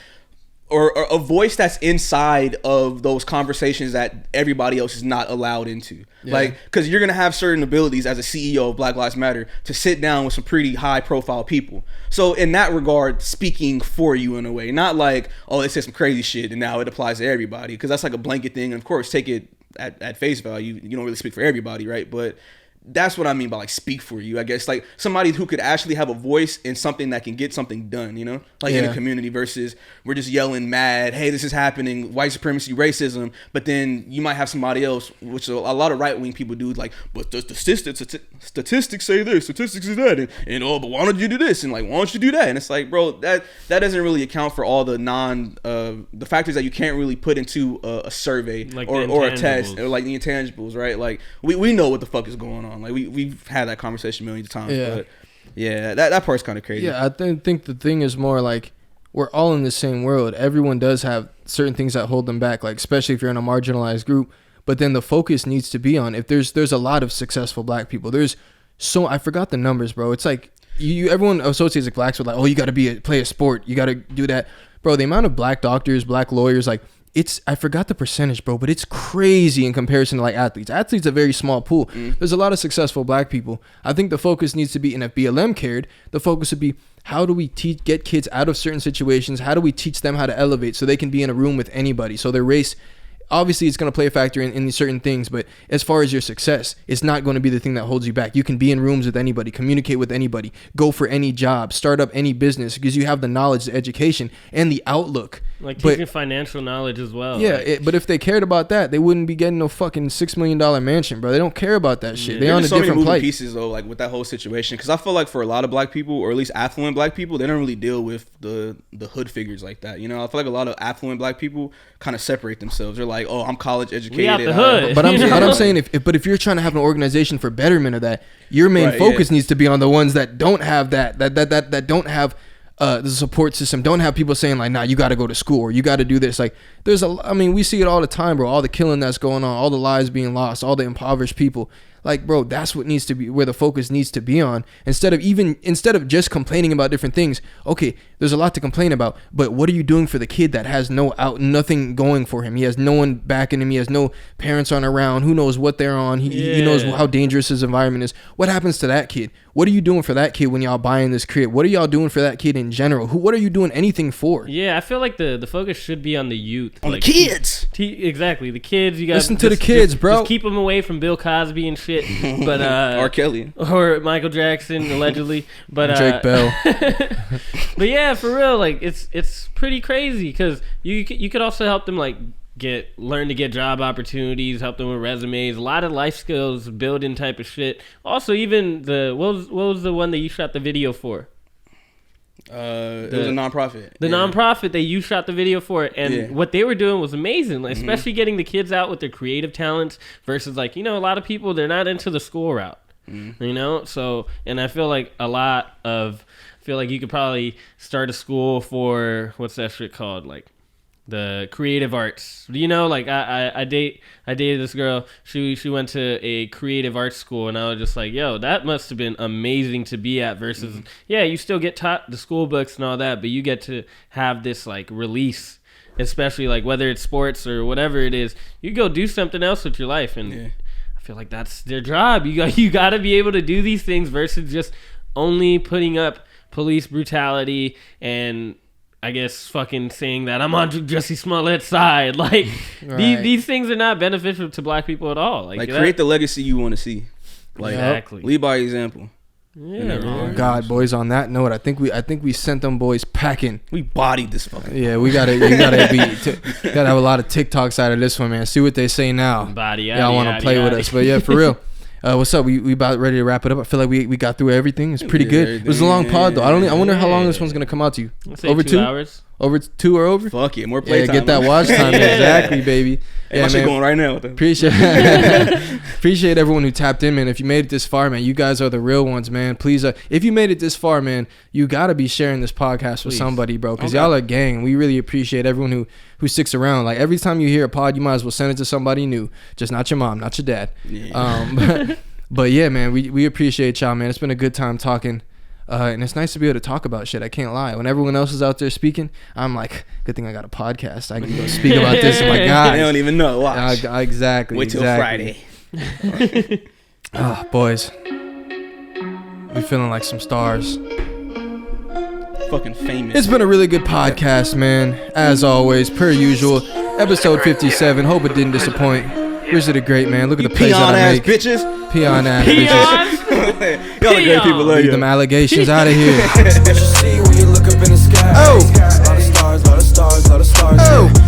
or a voice that's inside of those conversations that everybody else is not allowed into. Yeah. Like, because you're going to have certain abilities as a CEO of Black Lives Matter to sit down with some pretty high profile people. So in that regard, speaking for you in a way, not like, oh, they said some crazy shit and now it applies to everybody, because that's like a blanket thing. And of course, take it at face value. You don't really speak for everybody, right? But that's what I mean by like speak for you, I guess. Like somebody who could actually have a voice in something that can get something done, you know, like in a community versus we're just yelling mad, hey, this is happening, white supremacy, racism. But then you might have somebody else, which a lot of right wing people do, like, but the statistics say this, statistics say that, and oh, but why don't you do this, and like, why don't you do that? And it's like, bro, that doesn't really account for all the the factors that you can't really put into a survey, like or a test, or like the intangibles, right? Like we know what the fuck is going on. Like we've had that conversation millions of times. Yeah. But yeah, that part's kind of crazy. Yeah, I think the thing is more like we're all in the same world. Everyone does have certain things that hold them back, like especially if you're in a marginalized group. But then the focus needs to be on if there's a lot of successful black people. I forgot the numbers, bro. It's like everyone associates like blacks with like, oh, you got to play a sport, you got to do that, bro. The amount of black doctors, black lawyers, like I forgot the percentage, bro, but it's crazy in comparison to like athletes. Athletes are a very small pool. There's a lot of successful black people. I think the focus needs to be, and if BLM cared, the focus would be, how do we get kids out of certain situations? How do we teach them how to elevate so they can be in a room with anybody? So their race, obviously it's going to play a factor in certain things, but as far as your success, it's not going to be the thing that holds you back. You can be in rooms with anybody, communicate with anybody, go for any job, start up any business, because you have the knowledge, the education, and the outlook. Like teaching financial knowledge as well. Yeah, but if they cared about that, they wouldn't be getting no fucking $6 million mansion, bro. They don't care about that shit. They're on a different plight. Pieces though, like with that whole situation, because I feel like for a lot of black people, or at least affluent black people, they don't really deal with the hood figures like that. You know, I feel like a lot of affluent black people kind of separate themselves. They're like, oh, I'm college educated. We out the hood. But I'm saying if you're trying to have an organization for betterment of that, your main focus needs to be on the ones that don't have that don't have the support system, don't have people saying like, nah, you got to go to school or you got to do this. Like we see it all the time, bro. All the killing that's going on, all the lives being lost, all the impoverished people. Like, bro, that's what needs to be where the focus needs to be on. Instead of just complaining about different things. Okay, there's a lot to complain about, but what are you doing for the kid that has nothing going for him? He has no one backing him. He has no parents on around. Who knows what they're on? He knows how dangerous his environment is. What happens to that kid? What are you doing for that kid when y'all buying this crib? What are y'all doing for that kid in general? What are you doing anything for? Yeah, I feel like the focus should be on the youth. On the kids. Exactly, the kids. You got listen to the kids, bro. Just keep them away from Bill Cosby and shit. But R. Kelly or Michael Jackson allegedly. But Drake Bell. But yeah, for real, like it's pretty crazy because you could also help them like learn to get job opportunities, help them with resumes, a lot of life skills building type of shit. Also, even what was the one that you shot the video for? It was a nonprofit. Nonprofit that you shot the video for, and what they were doing was amazing, like, especially getting the kids out with their creative talents versus like, you know, a lot of people, they're not into the school route, you know. So, and I feel like you could probably start a school for what's that shit called, like the creative arts, you know. Like I dated this girl. She went to a creative arts school, and I was just like, yo, that must have been amazing to be at. Versus, yeah, you still get taught the school books and all that, but you get to have this like release, especially like whether it's sports or whatever it is. You go do something else with your life, and I feel like that's their job. You got to be able to do these things versus just only putting up police brutality and, I guess, fucking saying that I'm on Jussie Smollett's side. Like, these things are not beneficial to black people at all. Like create the legacy you want to see. Like, exactly. Lead by example. Yeah. Oh God, boys. On that note, I think we sent them boys packing. We bodied this fucking. Yeah, you gotta have a lot of TikToks out of this one, man. See what they say now. Y'all want to play with us, but yeah, for real. What's up? We about ready to wrap it up. I feel like we got through everything. It's pretty good. It was a long pod though. I wonder how long this one's gonna come out to you. Over 2 hours. Over 2 or over? Fuck it, more playtime. Get that watch time. Exactly, baby. Hey, my shit going right now. Appreciate everyone who tapped in, man. If you made it this far, man, you guys are the real ones, man. Please, if you made it this far, man, you gotta be sharing this podcast with somebody, bro, because y'all are gang. We really appreciate everyone who sticks around. Like, every time you hear a pod, you might as well send it to somebody new, just not your mom, not your dad. But yeah, man, we appreciate y'all, man. It's been a good time talking. And it's nice to be able to talk about shit. I can't lie. When everyone else is out there speaking, I'm like, good thing I got a podcast. I can go speak about this with my guys. They don't even know. Watch. Exactly. Wait till Friday. Boys. We feeling like some stars. Fucking famous. It's been a really good podcast, man. As always, per usual. Episode 57. Hope it didn't disappoint. Rizzy the Great, man. Look at the plays that I make. Peon ass bitches. Y'all are great people. Leave them allegations out of here.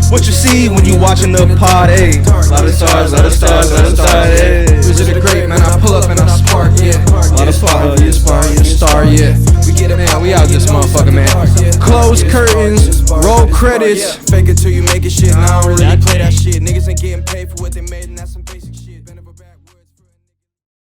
What you see when you watching the pod, eh? Lot of stars, eh? Rizzy the Great, man. I pull up and I spark, yeah. Lot of stars, you star, yeah. We get it, man. We out this motherfucker, man. Close curtains, roll credits. Fake it till you make it shit. Now I don't really play that shit. Niggas ain't getting paid for what they made, and that's some basic.